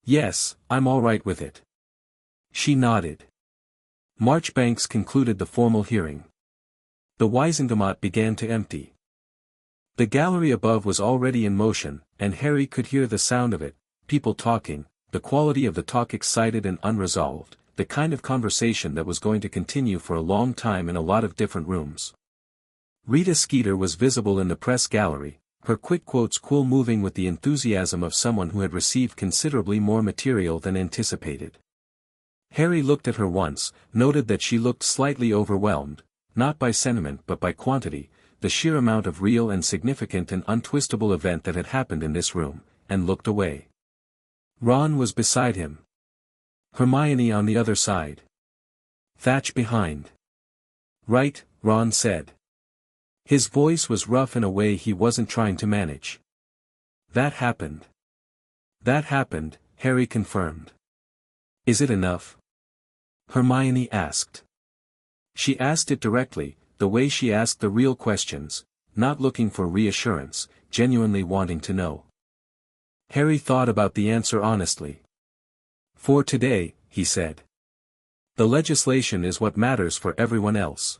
A: "Yes, I'm all right with it." She nodded. Marchbanks concluded the formal hearing. The Wisengamot began to empty. The gallery above was already in motion, and Harry could hear the sound of it, people talking, the quality of the talk excited and unresolved, the kind of conversation that was going to continue for a long time in a lot of different rooms. Rita Skeeter was visible in the press gallery, her quick quotes moving with the enthusiasm of someone who had received considerably more material than anticipated. Harry looked at her once, noted that she looked slightly overwhelmed, not by sentiment but by quantity, the sheer amount of real and significant and untwistable event that had happened in this room, and looked away. Ron was beside him. Hermione on the other side. Thatch behind. "Right," Ron said. His voice was rough in a way he wasn't trying to manage. "That happened." "That happened," Harry confirmed. "Is it enough?" Hermione asked. She asked it directly, the way she asked the real questions, not looking for reassurance, genuinely wanting to know. Harry thought about the answer honestly. "For today," he said. "The legislation is what matters for everyone else.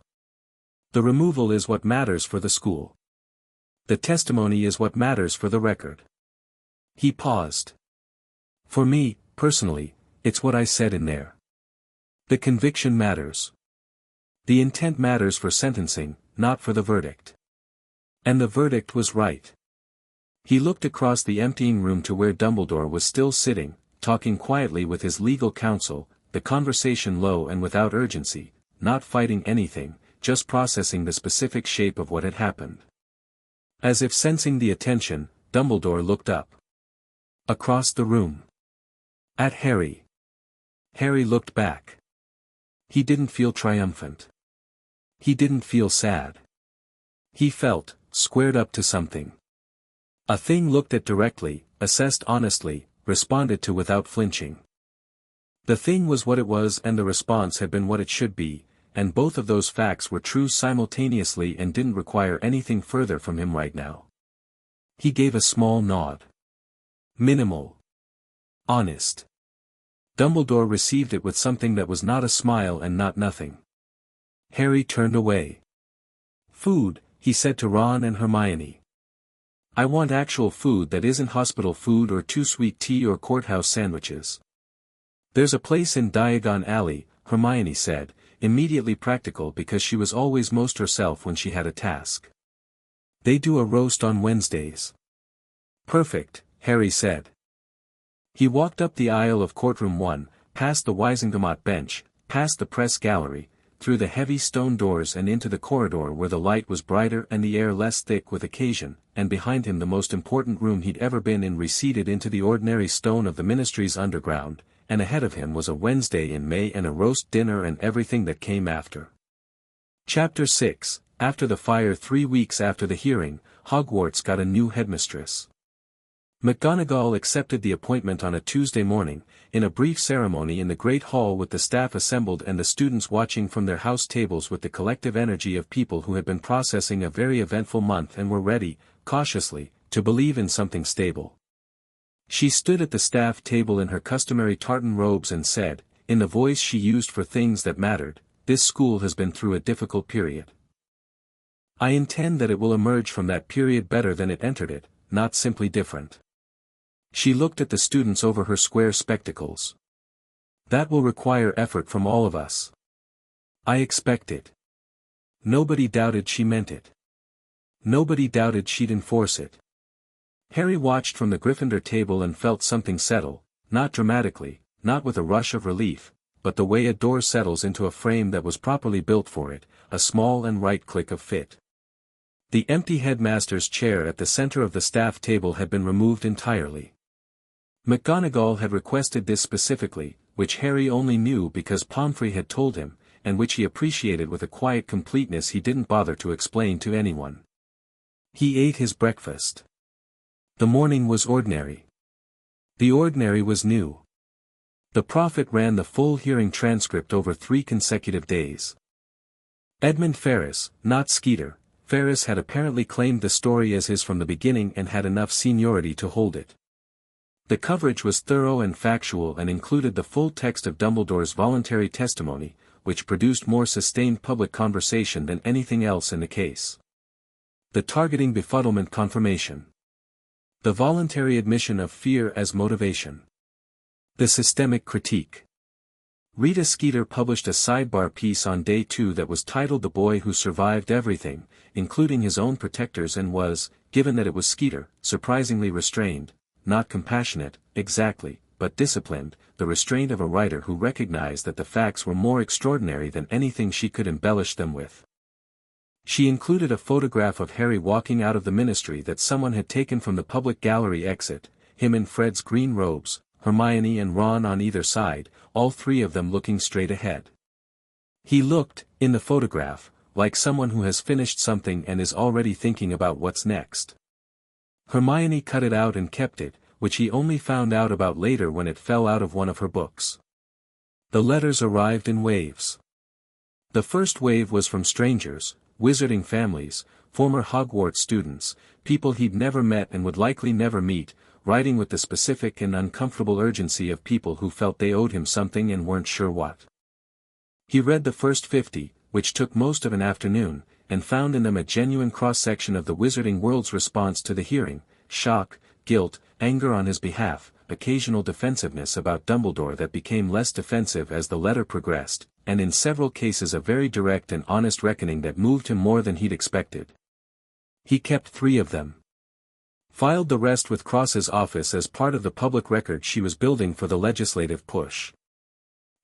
A: The removal is what matters for the school. The testimony is what matters for the record." He paused. "For me, personally, it's what I said in there. The conviction matters. The intent matters for sentencing, not for the verdict. And the verdict was right." He looked across the emptying room to where Dumbledore was still sitting, talking quietly with his legal counsel, the conversation low and without urgency, not fighting anything, just processing the specific shape of what had happened. As if sensing the attention, Dumbledore looked up. Across the room. At Harry. Harry looked back. He didn't feel triumphant. He didn't feel sad. He felt, squared up to something. A thing looked at directly, assessed honestly, responded to without flinching. The thing was what it was and the response had been what it should be, and both of those facts were true simultaneously and didn't require anything further from him right now. He gave a small nod. Minimal. Honest. Dumbledore received it with something that was not a smile and not nothing. Harry turned away. "Food," he said to Ron and Hermione. "I want actual food that isn't hospital food or too sweet tea or courthouse sandwiches." "There's a place in Diagon Alley," Hermione said, immediately practical because she was always most herself when she had a task. "They do a roast on Wednesdays." "Perfect," Harry said. He walked up the aisle of courtroom 1, past the Wisengamot bench, past the press gallery, through the heavy stone doors and into the corridor where the light was brighter and the air less thick with occasion, and behind him the most important room he'd ever been in receded into the ordinary stone of the ministry's underground, and ahead of him was a Wednesday in May and a roast dinner and everything that came after. Chapter 6, after the fire 3 weeks after the hearing, Hogwarts got a new headmistress. McGonagall accepted the appointment on a Tuesday morning, in a brief ceremony in the Great Hall with the staff assembled and the students watching from their house tables with the collective energy of people who had been processing a very eventful month and were ready, cautiously, to believe in something stable. She stood at the staff table in her customary tartan robes and said, in the voice she used for things that mattered, "This school has been through a difficult period. I intend that it will emerge from that period better than it entered it, not simply different." She looked at the students over her square spectacles. "That will require effort from all of us. I expect it." Nobody doubted she meant it. Nobody doubted she'd enforce it. Harry watched from the Gryffindor table and felt something settle, not dramatically, not with a rush of relief, but the way a door settles into a frame that was properly built for it, a small and right click of fit. The empty headmaster's chair at the center of the staff table had been removed entirely. McGonagall had requested this specifically, which Harry only knew because Pomfrey had told him, and which he appreciated with a quiet completeness he didn't bother to explain to anyone. He ate his breakfast. The morning was ordinary. The ordinary was new. The prophet ran the full hearing transcript over 3 consecutive days. Edmund Ferrars, not Skeeter, Ferrars had apparently claimed the story as his from the beginning and had enough seniority to hold it. The coverage was thorough and factual and included the full text of Dumbledore's voluntary testimony, which produced more sustained public conversation than anything else in the case. The targeting befuddlement confirmation. The voluntary admission of fear as motivation. The systemic critique. Rita Skeeter published a sidebar piece on day 2 that was titled "The Boy Who Survived Everything," including his own protectors, and was, given that it was Skeeter, surprisingly restrained. Not compassionate, exactly, but disciplined, the restraint of a writer who recognized that the facts were more extraordinary than anything she could embellish them with. She included a photograph of Harry walking out of the ministry that someone had taken from the public gallery exit, him in Fred's green robes, Hermione and Ron on either side, all 3 of them looking straight ahead. He looked, in the photograph, like someone who has finished something and is already thinking about what's next. Hermione cut it out and kept it, which he only found out about later when it fell out of one of her books. The letters arrived in waves. The first wave was from strangers, wizarding families, former Hogwarts students, people he'd never met and would likely never meet, writing with the specific and uncomfortable urgency of people who felt they owed him something and weren't sure what. He read the first 50, which took most of an afternoon, and found in them a genuine cross-section of the wizarding world's response to the hearing: shock, guilt, anger on his behalf, occasional defensiveness about Dumbledore that became less defensive as the letter progressed, and in several cases a very direct and honest reckoning that moved him more than he'd expected. He kept 3 of them. Filed the rest with Cross's office as part of the public record she was building for the legislative push.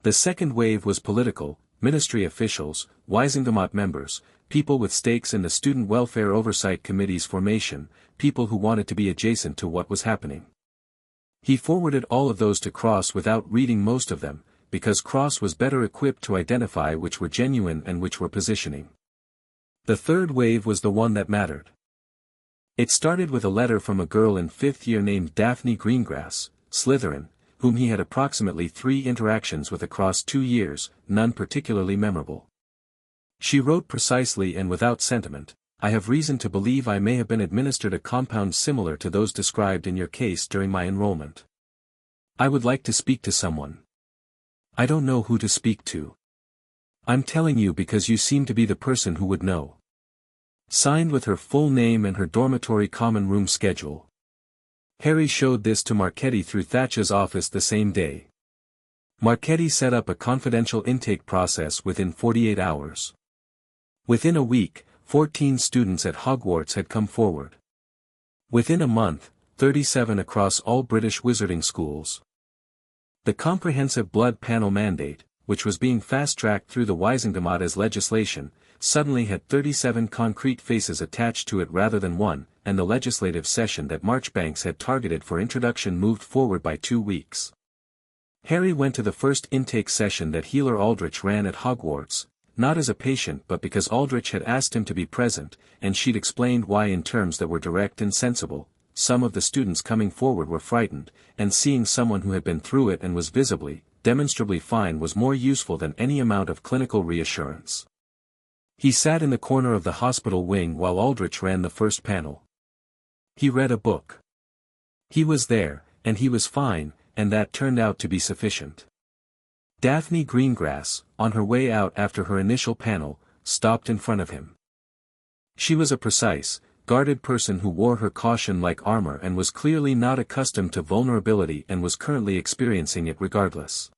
A: The second wave was political: ministry officials, Wisingamot members, people with stakes in the Student Welfare Oversight Committee's formation, people who wanted to be adjacent to what was happening. He forwarded all of those to Cross without reading most of them, because Cross was better equipped to identify which were genuine and which were positioning. The third wave was the one that mattered. It started with a letter from a girl in 5th year named Daphne Greengrass, Slytherin, whom he had approximately 3 interactions with across 2 years, none particularly memorable. She wrote precisely and without sentiment, "I have reason to believe I may have been administered a compound similar to those described in your case during my enrollment. I would like to speak to someone. I don't know who to speak to. I'm telling you because you seem to be the person who would know." Signed with her full name and her dormitory common room schedule. Harry showed this to Marchetti through Thatch's office the same day. Marchetti set up a confidential intake process within 48 hours. Within a week, 14 students at Hogwarts had come forward. Within a month, 37 across all British wizarding schools. The comprehensive blood panel mandate, which was being fast-tracked through the Wisingamot as legislation, suddenly had 37 concrete faces attached to it rather than one, and the legislative session that Marchbanks had targeted for introduction moved forward by 2 weeks. Harry went to the first intake session that Healer Aldrich ran at Hogwarts, not as a patient but because Aldrich had asked him to be present, and she'd explained why in terms that were direct and sensible. Some of the students coming forward were frightened, and seeing someone who had been through it and was visibly, demonstrably fine was more useful than any amount of clinical reassurance. He sat in the corner of the hospital wing while Aldrich ran the first panel. He read a book. He was there, and he was fine, and that turned out to be sufficient. Daphne Greengrass, on her way out after her initial panel, stopped in front of him. She was a precise, guarded person who wore her caution like armor and was clearly not accustomed to vulnerability and was currently experiencing it regardless.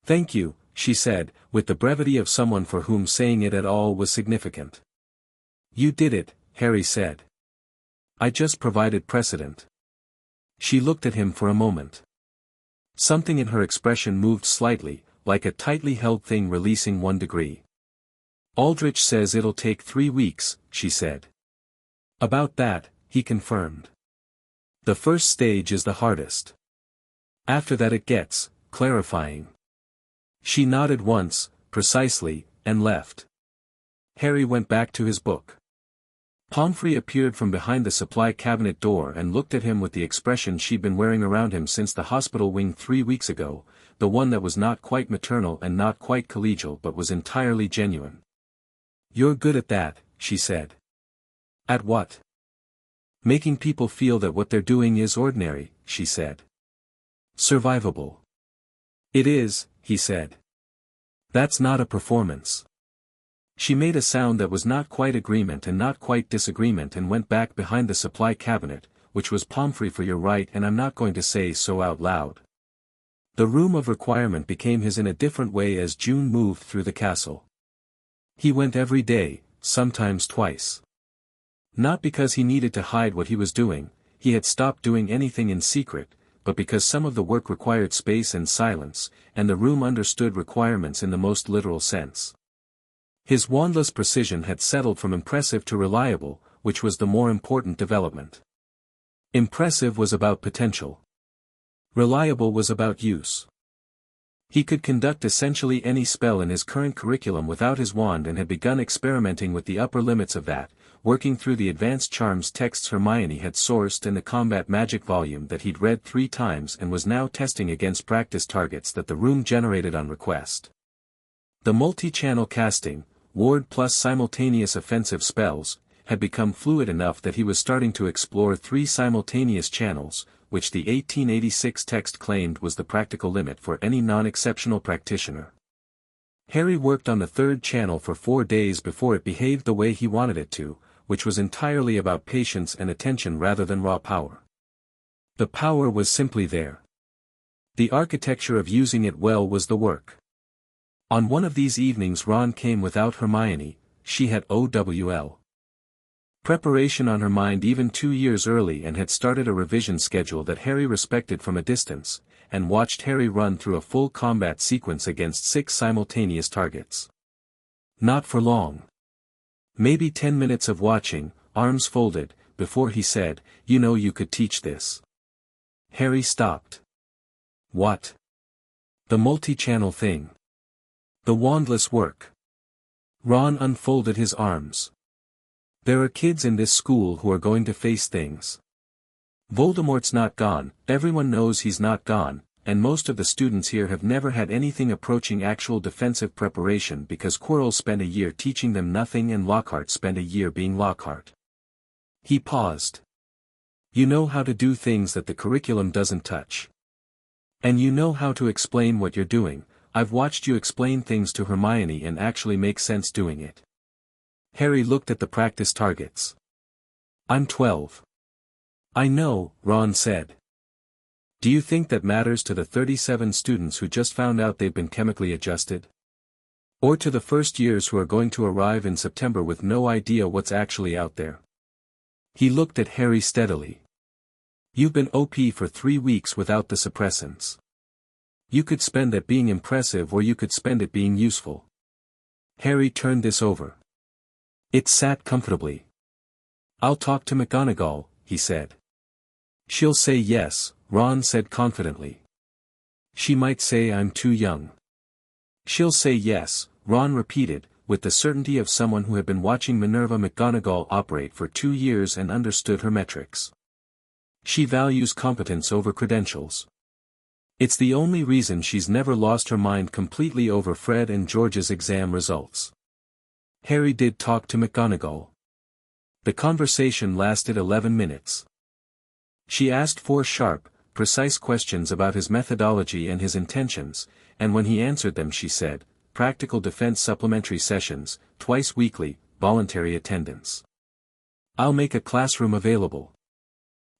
A: "Thank you," she said, with the brevity of someone for whom saying it at all was significant. "You did it," Harry said. "I just provided precedent." She looked at him for a moment. Something in her expression moved slightly, like a tightly held thing releasing 1 degree. "Aldrich says it'll take 3 weeks, she said. "About that," he confirmed. "The first stage is the hardest. After that it gets clarifying." She nodded once, precisely, and left. Harry went back to his book. Pomfrey appeared from behind the supply cabinet door and looked at him with the expression she'd been wearing around him since the hospital wing 3 weeks ago, the one that was not quite maternal and not quite collegial but was entirely genuine. "You're good at that," she said. "At what?" "Making people feel that what they're doing is ordinary," she said. "Survivable." "It is," he said. "That's not a performance." She made a sound that was not quite agreement and not quite disagreement and went back behind the supply cabinet, which was Pomfrey for your right and I'm not going to say so out loud. The room of requirement became his in a different way as June moved through the castle. He went every day, sometimes twice. Not because he needed to hide what he was doing, he had stopped doing anything in secret, but because some of the work required space and silence, and the room understood requirements in the most literal sense. His wandless precision had settled from impressive to reliable, which was the more important development. Impressive was about potential. Reliable was about use. He could conduct essentially any spell in his current curriculum without his wand and had begun experimenting with the upper limits of that, working through the advanced charms texts Hermione had sourced and the combat magic volume that he'd read 3 times and was now testing against practice targets that the room generated on request. The multi-channel casting, ward plus simultaneous offensive spells, had become fluid enough that he was starting to explore 3 simultaneous channels, which the 1886 text claimed was the practical limit for any non-exceptional practitioner. Harry worked on the 3rd channel for 4 days before it behaved the way he wanted it to, which was entirely about patience and attention rather than raw power. The power was simply there. The architecture of using it well was the work. On one of these evenings Ron came without Hermione, she had OWL preparation on her mind even 2 years early and had started a revision schedule that Harry respected from a distance, and watched Harry run through a full combat sequence against 6 simultaneous targets. Not for long. Maybe 10 minutes of watching, arms folded, before he said, "You know you could teach this." Harry stopped. "What?" "The multi-channel thing. The wandless work." Ron unfolded his arms. "There are kids in this school who are going to face things. Voldemort's not gone, everyone knows he's not gone, and most of the students here have never had anything approaching actual defensive preparation because Quirrell spent a year teaching them nothing and Lockhart spent a year being Lockhart." He paused. "You know how to do things that the curriculum doesn't touch. And you know how to explain what you're doing. I've watched you explain things to Hermione and actually make sense doing it." Harry looked at the practice targets. "I'm 12. "I know," Ron said. "Do you think that matters to the 37 students who just found out they've been chemically adjusted? Or to the first years who are going to arrive in September with no idea what's actually out there?" He looked at Harry steadily. "You've been OP for 3 weeks without the suppressants. You could spend that being impressive or you could spend it being useful." Harry turned this over. It sat comfortably. "I'll talk to McGonagall," he said. "She'll say yes," Ron said confidently. "She might say I'm too young." "She'll say yes," Ron repeated, with the certainty of someone who had been watching Minerva McGonagall operate for 2 years and understood her metrics. She values competence over credentials. It's the only reason she's never lost her mind completely over Fred and George's exam results. Harry did talk to McGonagall. The conversation lasted 11 minutes. She asked 4 sharp, precise questions about his methodology and his intentions, and when he answered them she said, "Practical defense supplementary sessions, twice weekly, voluntary attendance. I'll make a classroom available.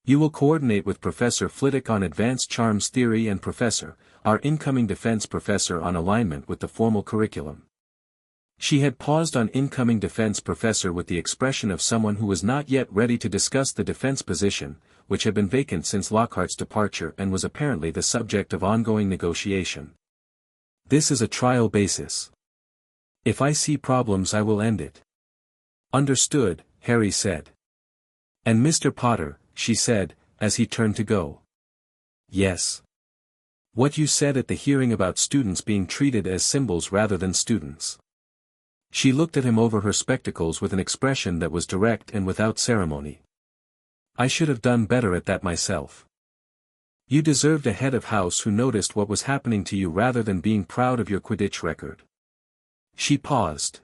A: You will coordinate with Professor Flitwick on advanced charms theory and our incoming defense professor on alignment with the formal curriculum." She had paused on incoming defense professor with the expression of someone who was not yet ready to discuss the defense position, which had been vacant since Lockhart's departure and was apparently the subject of ongoing negotiation. "This is a trial basis. If I see problems I will end it." "Understood," Harry said. "And Mr. Potter," she said, as he turned to go. "Yes. What you said at the hearing about students being treated as symbols rather than students." She looked at him over her spectacles with an expression that was direct and without ceremony. "I should have done better at that myself. You deserved a head of house who noticed what was happening to you rather than being proud of your Quidditch record." She paused.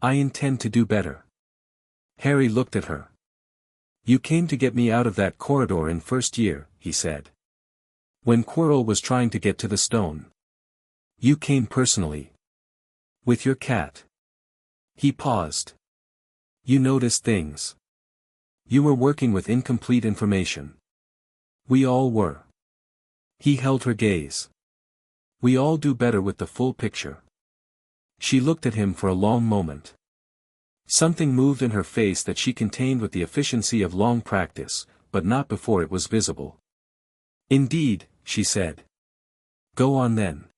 A: "I intend to do better." Harry looked at her. "You came to get me out of that corridor in first year," he said. "When Quirrell was trying to get to the stone. You came personally. With your cat." He paused. "You noticed things. You were working with incomplete information. We all were." He held her gaze. "We all do better with the full picture." She looked at him for a long moment. Something moved in her face that she contained with the efficiency of long practice, but not before it was visible. "Indeed," she said. "Go on then."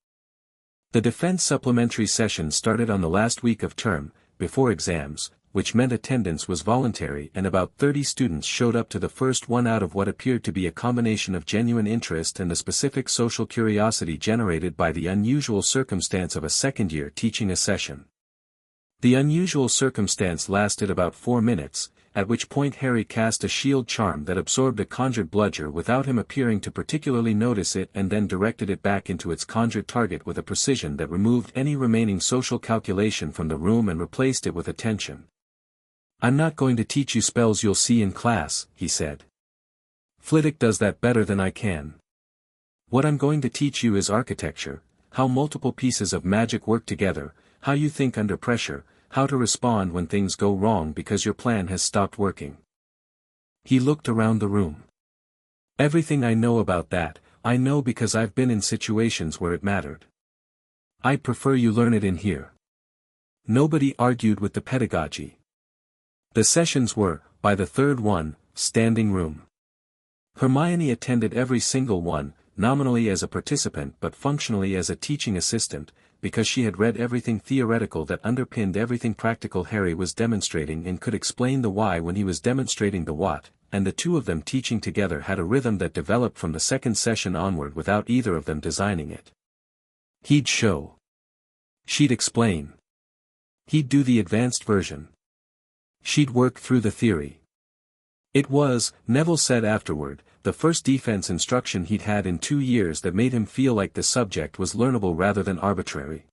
A: The defense supplementary session started on the last week of term, before exams, which meant attendance was voluntary and about 30 students showed up to the first one out of what appeared to be a combination of genuine interest and the specific social curiosity generated by the unusual circumstance of a second-year teaching a session. The unusual circumstance lasted about 4 minutes, at which point Harry cast a shield charm that absorbed a conjured bludger without him appearing to particularly notice it and then directed it back into its conjured target with a precision that removed any remaining social calculation from the room and replaced it with attention. "I'm not going to teach you spells you'll see in class," he said. "Flitwick does that better than I can. What I'm going to teach you is architecture, how multiple pieces of magic work together, how you think under pressure, how to respond when things go wrong because your plan has stopped working." He looked around the room. "Everything I know about that, I know because I've been in situations where it mattered. I prefer you learn it in here." Nobody argued with the pedagogy. The sessions were, by the third one, standing room. Hermione attended every single one, nominally as a participant but functionally as a teaching assistant, because she had read everything theoretical that underpinned everything practical Harry was demonstrating and could explain the why when he was demonstrating the what, and the two of them teaching together had a rhythm that developed from the second session onward without either of them designing it. He'd show. She'd explain. He'd do the advanced version. She'd work through the theory. It was, Neville said afterward, the first defense instruction he'd had in 2 years that made him feel like the subject was learnable rather than arbitrary.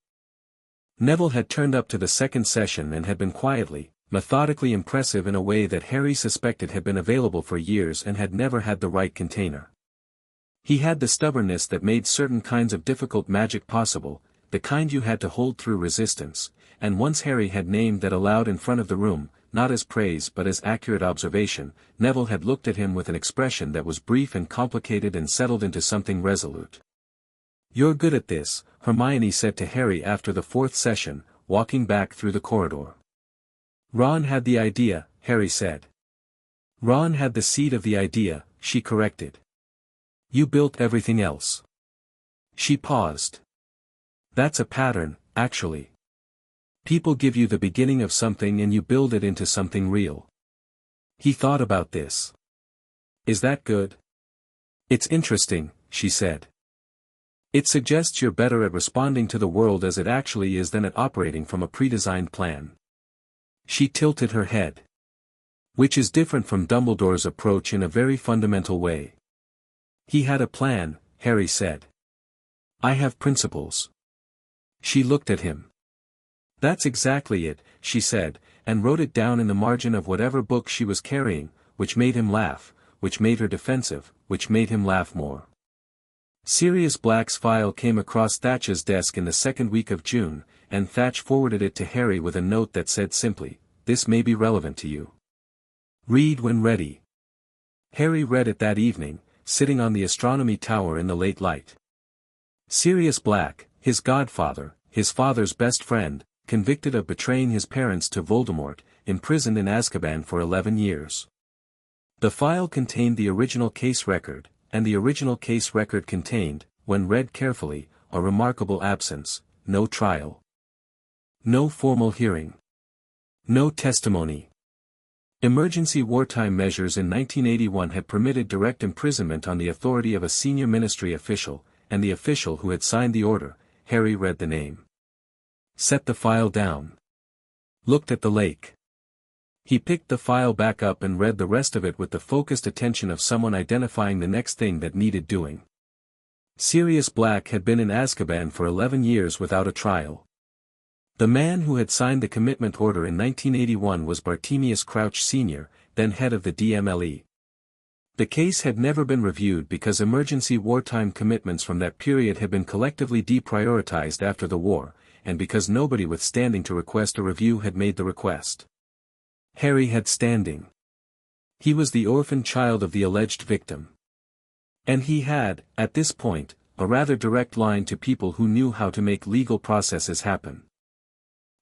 A: Neville had turned up to the second session and had been quietly, methodically impressive in a way that Harry suspected had been available for years and had never had the right container. He had the stubbornness that made certain kinds of difficult magic possible, the kind you had to hold through resistance, and once Harry had named that aloud in front of the room, not as praise but as accurate observation, Neville had looked at him with an expression that was brief and complicated and settled into something resolute. "You're good at this," Hermione said to Harry after the 4th session, walking back through the corridor. "Ron had the idea," Harry said. "Ron had the seed of the idea," she corrected. "You built everything else." She paused. "That's a pattern, actually. People give you the beginning of something and you build it into something real." He thought about this. "Is that good?" "It's interesting," she said. It suggests you're better at responding to the world as it actually is than at operating from a pre-designed plan. She tilted her head. Which is different from Dumbledore's approach in a very fundamental way. He had a plan, Harry said. I have principles. She looked at him. That's exactly it, she said, and wrote it down in the margin of whatever book she was carrying, which made him laugh, which made her defensive, which made him laugh more. Sirius Black's file came across Thatch's desk in the second week of June, and Thatch forwarded it to Harry with a note that said simply, "This may be relevant to you. Read when ready." Harry read it that evening, sitting on the astronomy tower in the late light. Sirius Black, his godfather, his father's best friend, convicted of betraying his parents to Voldemort, imprisoned in Azkaban for 11 years. The file contained the original case record, and the original case record contained, when read carefully, a remarkable absence: no trial, no formal hearing, no testimony. Emergency wartime measures in 1981 had permitted direct imprisonment on the authority of a senior ministry official, and the official who had signed the order, Harry read the name. Set the file down. Looked at the lake. He picked the file back up and read the rest of it with the focused attention of someone identifying the next thing that needed doing. Sirius Black had been in Azkaban for 11 years without a trial. The man who had signed the commitment order in 1981 was Bartemius Crouch Sr., then head of the DMLE. The case had never been reviewed because emergency wartime commitments from that period had been collectively deprioritized after the war, and because nobody with standing to request a review had made the request. Harry had standing. He was the orphan child of the alleged victim. And he had, at this point, a rather direct line to people who knew how to make legal processes happen.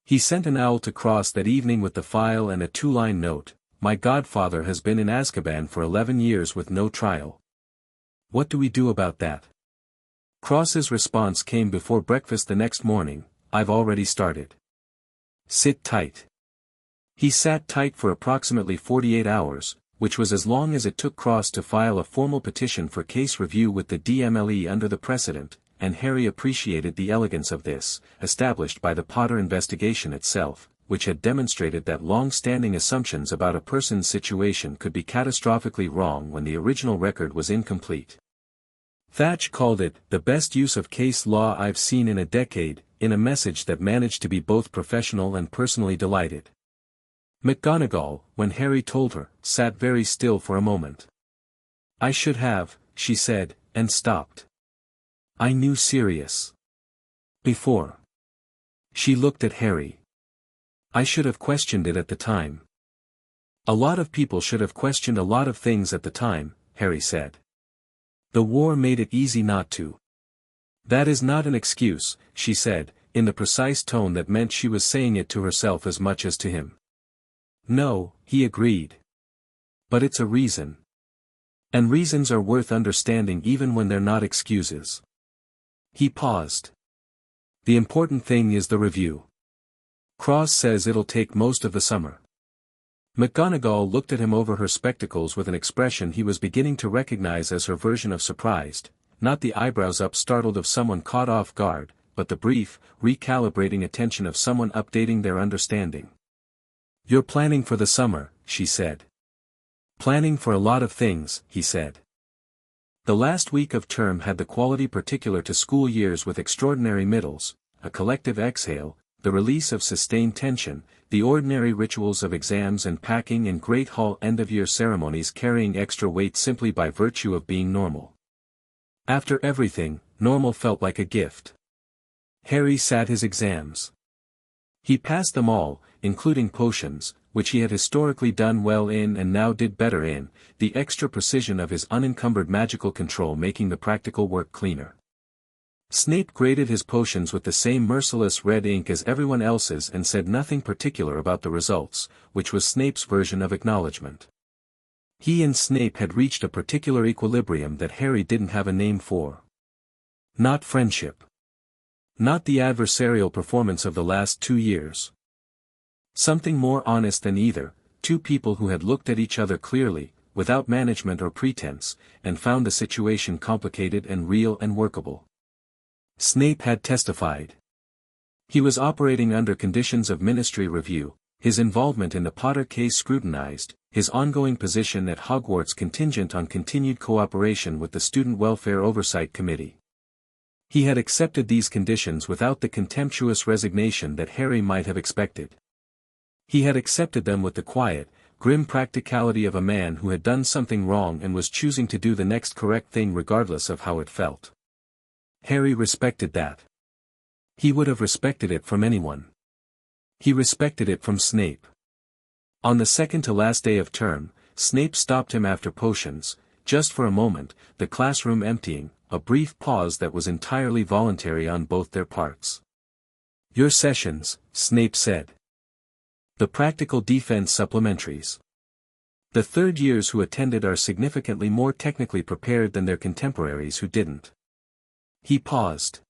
A: He sent an owl to Cross that evening with the file and a 2-line note: "My godfather has been in Azkaban for 11 years with no trial. What do we do about that?" Cross's response came before breakfast the next morning: "I've already started. Sit tight." He sat tight for approximately 48 hours, which was as long as it took Cross to file a formal petition for case review with the DMLE under the precedent, and Harry appreciated the elegance of this, established by the Potter investigation itself, which had demonstrated that long-standing assumptions about a person's situation could be catastrophically wrong when the original record was incomplete. Thatch called it "the best use of case law I've seen in a decade," in a message that managed to be both professional and personally delighted. McGonagall, when Harry told her, sat very still for a moment. "I should have," she said, and stopped. "I knew Sirius before." She looked at Harry. "I should have questioned it at the time." "A lot of people should have questioned a lot of things at the time," Harry said. "The war made it easy not to." "That is not an excuse," she said, in the precise tone that meant she was saying it to herself as much as to him. "No," he agreed. "But it's a reason. And reasons are worth understanding even when they're not excuses." He paused. "The important thing is the review. Cross says it'll take most of the summer." McGonagall looked at him over her spectacles with an expression he was beginning to recognize as her version of surprised, not the eyebrows up startled of someone caught off guard, but the brief, recalibrating attention of someone updating their understanding. "You're planning for the summer," she said. "Planning for a lot of things," he said. The last week of term had the quality particular to school years with extraordinary middles: a collective exhale, the release of sustained tension, the ordinary rituals of exams and packing in Great Hall end-of-year ceremonies carrying extra weight simply by virtue of being normal. After everything, normal felt like a gift. Harry sat his exams. He passed them all, including potions, which he had historically done well in and now did better in, the extra precision of his unencumbered magical control making the practical work cleaner. Snape graded his potions with the same merciless red ink as everyone else's and said nothing particular about the results, which was Snape's version of acknowledgement. He and Snape had reached a particular equilibrium that Harry didn't have a name for. Not friendship. Not the adversarial performance of the last 2 years. Something more honest than either, two people who had looked at each other clearly, without management or pretense, and found the situation complicated and real and workable. Snape had testified. He was operating under conditions of ministry review, his involvement in the Potter case scrutinized, his ongoing position at Hogwarts contingent on continued cooperation with the Student Welfare Oversight Committee. He had accepted these conditions without the contemptuous resignation that Harry might have expected. He had accepted them with the quiet, grim practicality of a man who had done something wrong and was choosing to do the next correct thing regardless of how it felt. Harry respected that. He would have respected it from anyone. He respected it from Snape. On the second to last day of term, Snape stopped him after potions, just for a moment, the classroom emptying, a brief pause that was entirely voluntary on both their parts. "Your sessions," Snape said. "The practical defense supplementaries. The third years who attended are significantly more technically prepared than their contemporaries who didn't." He paused.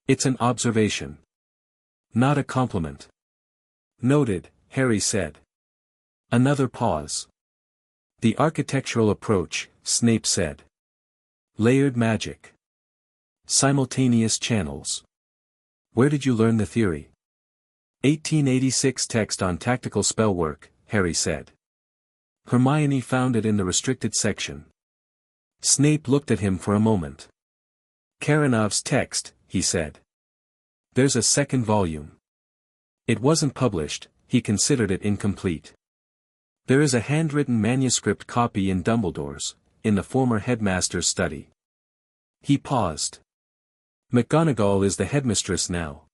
A: "It's an observation. Not a compliment." "Noted," Harry said. Another pause. "The architectural approach," Snape said. "Layered magic. Simultaneous channels. Where did you learn the theory?" 1886 text on tactical spell work," Harry said. "Hermione found it in the restricted section." Snape looked at him for a moment. "Karanov's text," he said. "There's a second volume. It wasn't published, he considered it incomplete. There is a handwritten manuscript copy in Dumbledore's, in the former headmaster's study." He paused. "McGonagall is the headmistress now.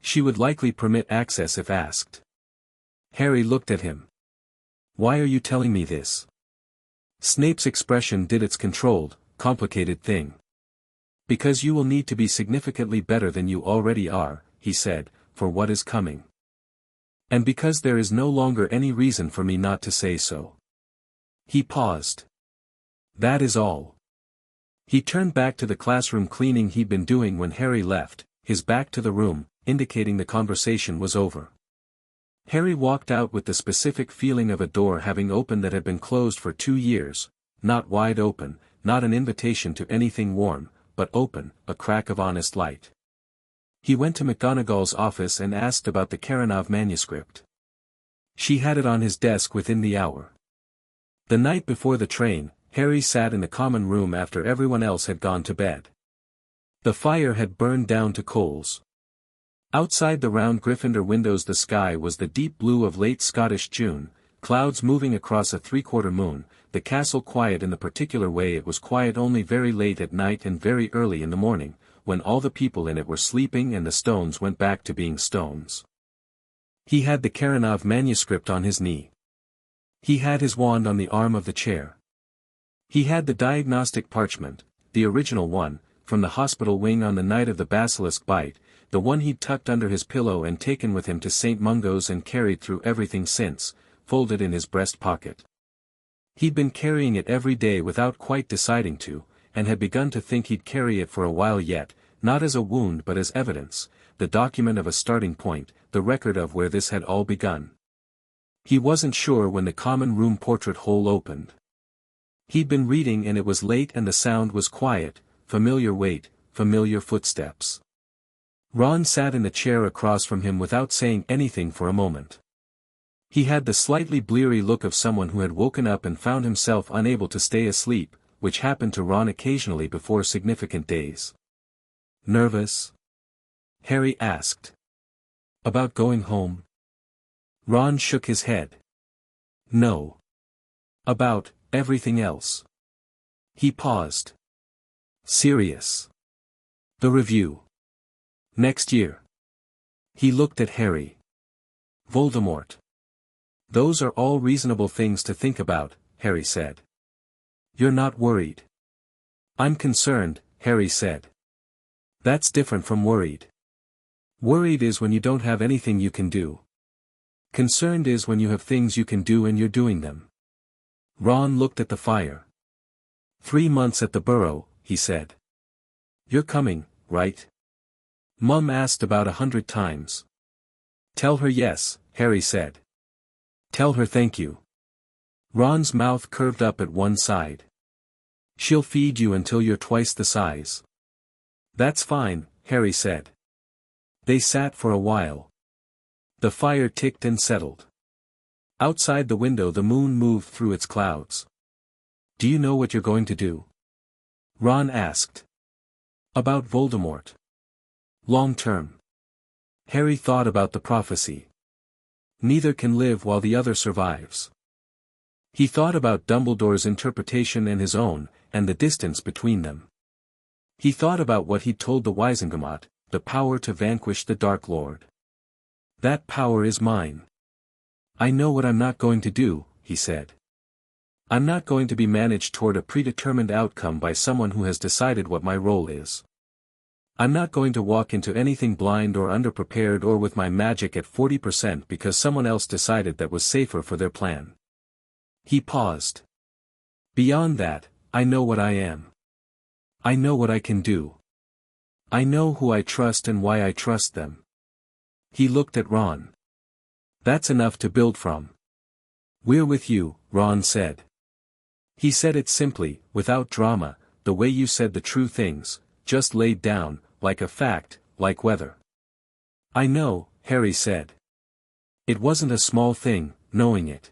A: She would likely permit access if asked." Harry looked at him. "Why are you telling me this?" Snape's expression did its controlled, complicated thing. "Because you will need to be significantly better than you already are," he said, "for what is coming. And because there is no longer any reason for me not to say so." He paused. "That is all." He turned back to the classroom cleaning he'd been doing when Harry left, his back to the room, indicating the conversation was over. Harry walked out with the specific feeling of a door having opened that had been closed for 2 years, not wide open, not an invitation to anything warm, but open, a crack of honest light. He went to McGonagall's office and asked about the Karanov manuscript. She had it on his desk within the hour. The night before the train, Harry sat in the common room after everyone else had gone to bed. The fire had burned down to coals. Outside the round Gryffindor windows the sky was the deep blue of late Scottish June, clouds moving across a three-quarter moon, the castle quiet in the particular way it was quiet only very late at night and very early in the morning, when all the people in it were sleeping and the stones went back to being stones. He had the Karanov manuscript on his knee. He had his wand on the arm of the chair. He had the diagnostic parchment, the original one, from the hospital wing on the night of the Basilisk bite, the one he'd tucked under his pillow and taken with him to St. Mungo's and carried through everything since, folded in his breast pocket. He'd been carrying it every day without quite deciding to, and had begun to think he'd carry it for a while yet, not as a wound but as evidence, the document of a starting point, the record of where this had all begun. He wasn't sure when the common room portrait hole opened. He'd been reading and it was late and the sound was quiet, familiar weight, familiar footsteps. Ron sat in the chair across from him without saying anything for a moment. He had the slightly bleary look of someone who had woken up and found himself unable to stay asleep, which happened to Ron occasionally before significant days. "Nervous?" Harry asked. "About going home?" Ron shook his head. "No. About everything else." He paused. "Serious. The review. Next year." He looked at Harry. "Voldemort. Those are all reasonable things to think about," Harry said. "You're not worried?" "I'm concerned," Harry said. "That's different from worried. Worried is when you don't have anything you can do. Concerned is when you have things you can do and you're doing them." Ron looked at the fire. 3 months at the Burrow," he said. "You're coming, right? Mum asked about 100 times." "Tell her yes," Harry said. "Tell her thank you." Ron's mouth curved up at one side. "She'll feed you until you're twice the size." That's fine, Harry said. They sat for a while. The fire ticked and settled. Outside the window the moon moved through its clouds. Do you know what you're going to do? Ron asked. About Voldemort. Long term. Harry thought about the prophecy. Neither can live while the other survives. He thought about Dumbledore's interpretation and his own, and the distance between them. He thought about what he'd told the Wizengamot, the power to vanquish the Dark Lord. That power is mine. I know what I'm not going to do, he said. I'm not going to be managed toward a predetermined outcome by someone who has decided what my role is. I'm not going to walk into anything blind or underprepared or with my magic at 40% because someone else decided that was safer for their plan. He paused. Beyond that, I know what I am. I know what I can do. I know who I trust and why I trust them. He looked at Ron. That's enough to build from. We're with you, Ron said. He said it simply, without drama, the way you said the true things, just laid down, like a fact, like weather. I know, Harry said. It wasn't a small thing, knowing it.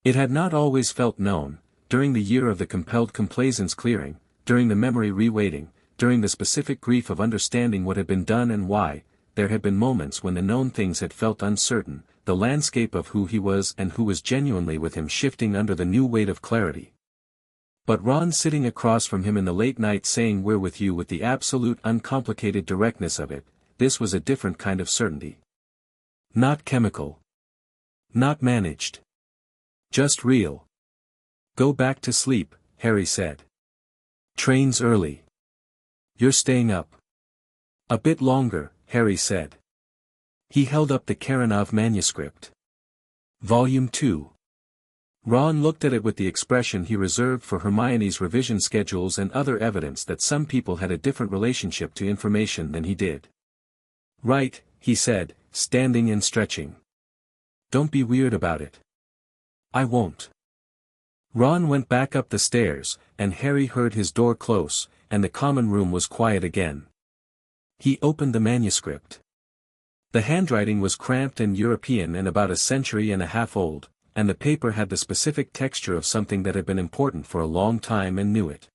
A: It had not always felt known, during the year of the compelled complaisance clearing, during the memory reweighting, during the specific grief of understanding what had been done and why. There had been moments when the known things had felt uncertain, the landscape of who he was and who was genuinely with him shifting under the new weight of clarity. But Ron sitting across from him in the late night saying we're with you with the absolute uncomplicated directness of it, this was a different kind of certainty. Not chemical. Not managed. Just real. Go back to sleep, Harry said. Train's early. You're staying up. A bit longer, Harry said. He held up the Karanov manuscript. Volume 2. Ron looked at it with the expression he reserved for Hermione's revision schedules and other evidence that some people had a different relationship to information than he did. Right, he said, standing and stretching. Don't be weird about it. I won't. Ron went back up the stairs, and Harry heard his door close, and the common room was quiet again. He opened the manuscript. The handwriting was cramped and European and about a century and a half old, and the paper had the specific texture of something that had been important for a long time and knew it.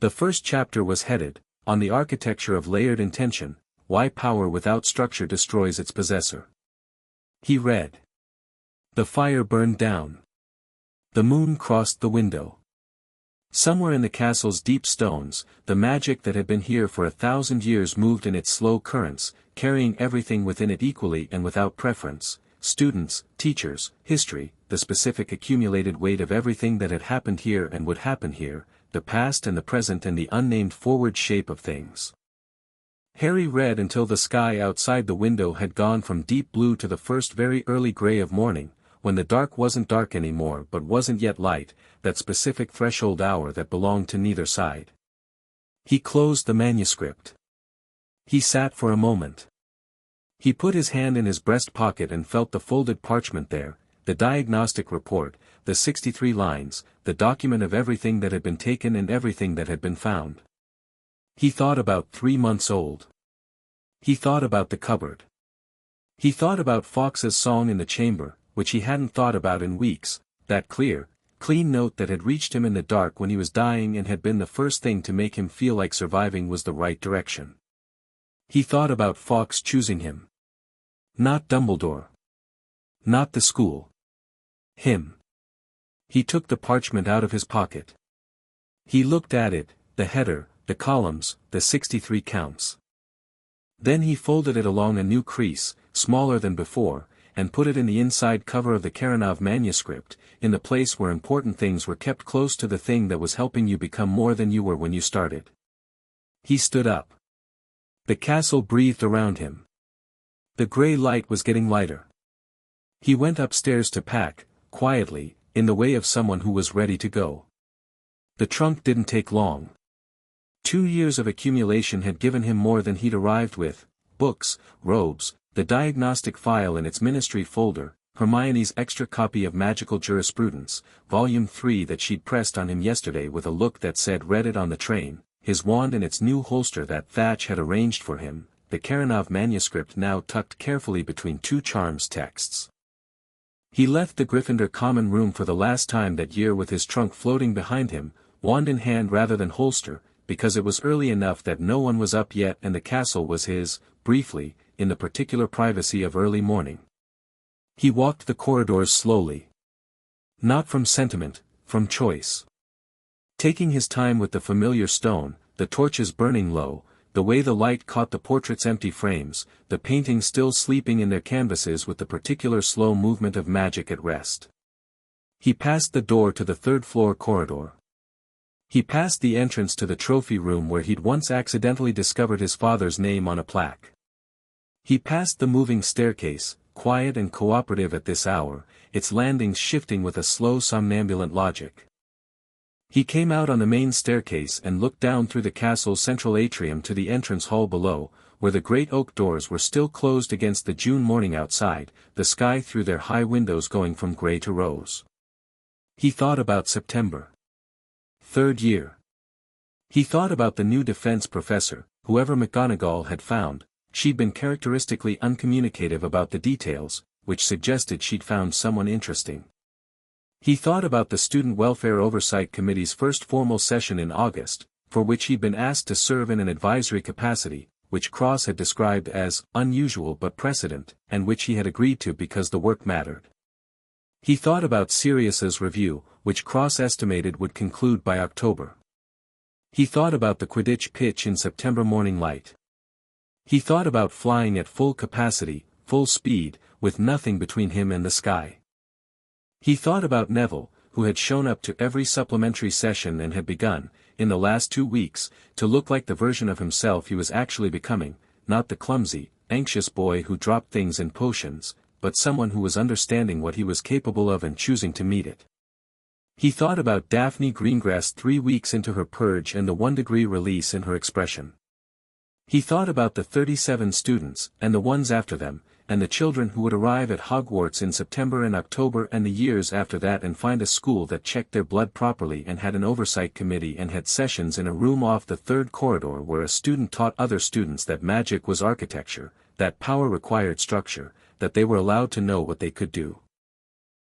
A: The first chapter was headed, On the Architecture of Layered Intention, Why Power Without Structure Destroys Its Possessor. He read. The fire burned down. The moon crossed the window. Somewhere in the castle's deep stones, the magic that had been here for 1,000 years moved in its slow currents, carrying everything within it equally and without preference, students, teachers, history, the specific accumulated weight of everything that had happened here and would happen here, the past and the present and the unnamed forward shape of things. Harry read until the sky outside the window had gone from deep blue to the first very early gray of morning, when the dark wasn't dark anymore but wasn't yet light, that specific threshold hour that belonged to neither side. He closed the manuscript. He sat for a moment. He put his hand in his breast pocket and felt the folded parchment there, the diagnostic report, the 63 lines, the document of everything that had been taken and everything that had been found. He thought about 3 months old. He thought about the cupboard. He thought about Fawkes's song in the chamber, which he hadn't thought about in weeks, that clear, clean note that had reached him in the dark when he was dying and had been the first thing to make him feel like surviving was the right direction. He thought about Fawkes choosing him. Not Dumbledore. Not the school. Him. He took the parchment out of his pocket. He looked at it, the header, the columns, the 63 counts. Then he folded it along a new crease, smaller than before, and put it in the inside cover of the Karanov manuscript, in the place where important things were kept close to the thing that was helping you become more than you were when you started. He stood up. The castle breathed around him. The gray light was getting lighter. He went upstairs to pack, quietly, in the way of someone who was ready to go. The trunk didn't take long. 2 years of accumulation had given him more than he'd arrived with: books, robes, the diagnostic file in its ministry folder, Hermione's extra copy of Magical Jurisprudence, Volume 3 that she'd pressed on him yesterday with a look that said read it on the train, his wand in its new holster that Thatch had arranged for him, the Karanov manuscript now tucked carefully between two charms texts. He left the Gryffindor common room for the last time that year with his trunk floating behind him, wand in hand rather than holster, because it was early enough that no one was up yet and the castle was his, briefly, in the particular privacy of early morning. He walked the corridors slowly. Not from sentiment, from choice. Taking his time with the familiar stone, the torches burning low, the way the light caught the portrait's empty frames, the paintings still sleeping in their canvases with the particular slow movement of magic at rest. He passed the door to the third-floor corridor. He passed the entrance to the trophy room where he'd once accidentally discovered his father's name on a plaque. He passed the moving staircase, quiet and cooperative at this hour, its landings shifting with a slow somnambulant logic. He came out on the main staircase and looked down through the castle's central atrium to the entrance hall below, where the great oak doors were still closed against the June morning outside, the sky through their high windows going from grey to rose. He thought about September. Third year. He thought about the new defense professor, whoever McGonagall had found. She'd been characteristically uncommunicative about the details, which suggested she'd found someone interesting. He thought about the Student Welfare Oversight Committee's first formal session in August, for which he'd been asked to serve in an advisory capacity, which Cross had described as unusual but precedent, and which he had agreed to because the work mattered. He thought about Sirius's review, which Cross estimated would conclude by October. He thought about the Quidditch pitch in September morning light. He thought about flying at full capacity, full speed, with nothing between him and the sky. He thought about Neville, who had shown up to every supplementary session and had begun, in the last 2 weeks, to look like the version of himself he was actually becoming, not the clumsy, anxious boy who dropped things in potions, but someone who was understanding what he was capable of and choosing to meet it. He thought about Daphne Greengrass 3 weeks into her purge and the 1-degree release in her expression. He thought about the 37 students, and the ones after them, and the children who would arrive at Hogwarts in September and October and the years after that and find a school that checked their blood properly and had an oversight committee and had sessions in a room off the third corridor where a student taught other students that magic was architecture, that power required structure, that they were allowed to know what they could do.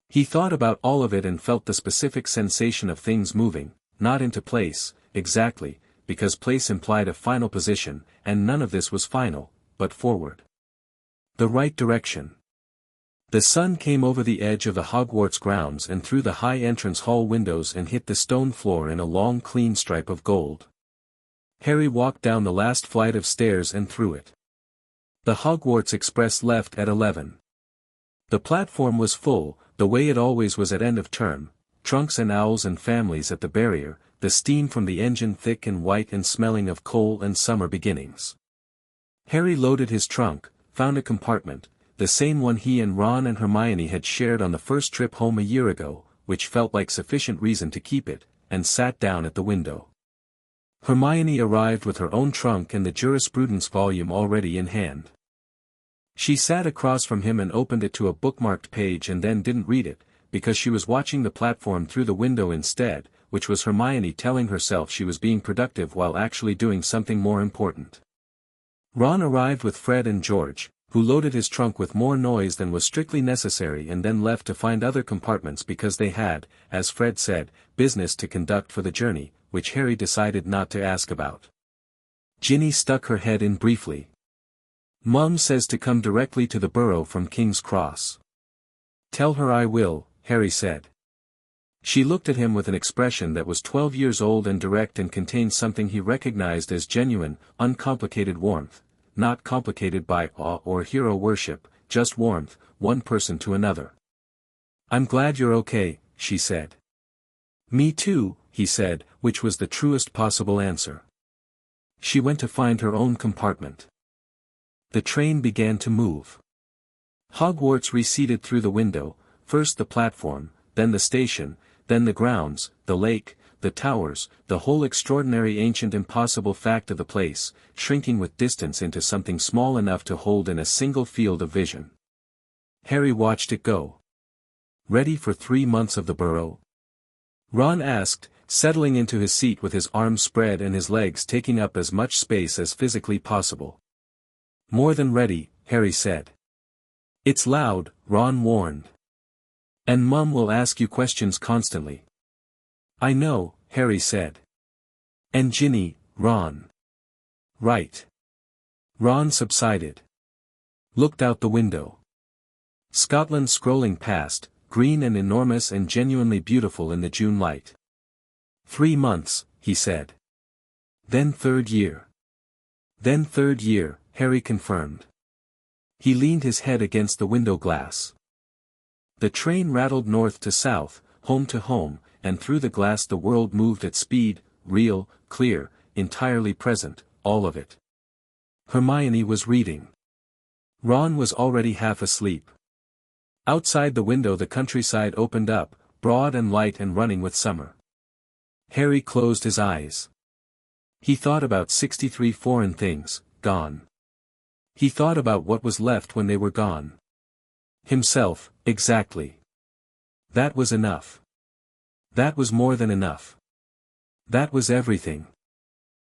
A: He thought about all of it and felt the specific sensation of things moving, not into place, exactly, because place implied a final position, and none of this was final, but forward. The right direction. The sun came over the edge of the Hogwarts grounds and through the high entrance hall windows and hit the stone floor in a long clean stripe of gold. Harry walked down the last flight of stairs and through it. The Hogwarts Express left at 11. The platform was full, the way it always was at end of term, trunks and owls and families at the barrier, the steam from the engine thick and white and smelling of coal and summer beginnings. Harry loaded his trunk, found a compartment, the same one he and Ron and Hermione had shared on the first trip home a year ago, which felt like sufficient reason to keep it, and sat down at the window. Hermione arrived with her own trunk and the jurisprudence volume already in hand. She sat across from him and opened it to a bookmarked page and then didn't read it, because she was watching the platform through the window instead, which was Hermione telling herself she was being productive while actually doing something more important. Ron arrived with Fred and George, who loaded his trunk with more noise than was strictly necessary and then left to find other compartments because they had, as Fred said, business to conduct for the journey, which Harry decided not to ask about. Ginny stuck her head in briefly. Mum says to come directly to the Burrow from King's Cross. Tell her I will, Harry said. She looked at him with an expression that was 12 years old and direct and contained something he recognized as genuine, uncomplicated warmth, not complicated by awe or hero worship, just warmth, one person to another. I'm glad you're okay, she said. Me too, he said, which was the truest possible answer. She went to find her own compartment. The train began to move. Hogwarts receded through the window, first the platform, then the station, then the grounds, the lake, the towers, the whole extraordinary ancient impossible fact of the place, shrinking with distance into something small enough to hold in a single field of vision. Harry watched it go. Ready for 3 months of the Burrow? Ron asked, settling into his seat with his arms spread and his legs taking up as much space as physically possible. "More than ready," Harry said. "It's loud," Ron warned. "And Mum will ask you questions constantly." "I know," Harry said. "And Ginny, Ron." "Right." Ron subsided. Looked out the window. Scotland scrolling past, green and enormous and genuinely beautiful in the June light. 3 months, he said. Then 3rd year. Then 3rd year, Harry confirmed. He leaned his head against the window glass. The train rattled north to south, home to home, and through the glass the world moved at speed, real, clear, entirely present, all of it. Hermione was reading. Ron was already half asleep. Outside the window the countryside opened up, broad and light and running with summer. Harry closed his eyes. He thought about 63 foreign things, gone. He thought about what was left when they were gone. Himself, exactly. That was enough. That was more than enough. That was everything.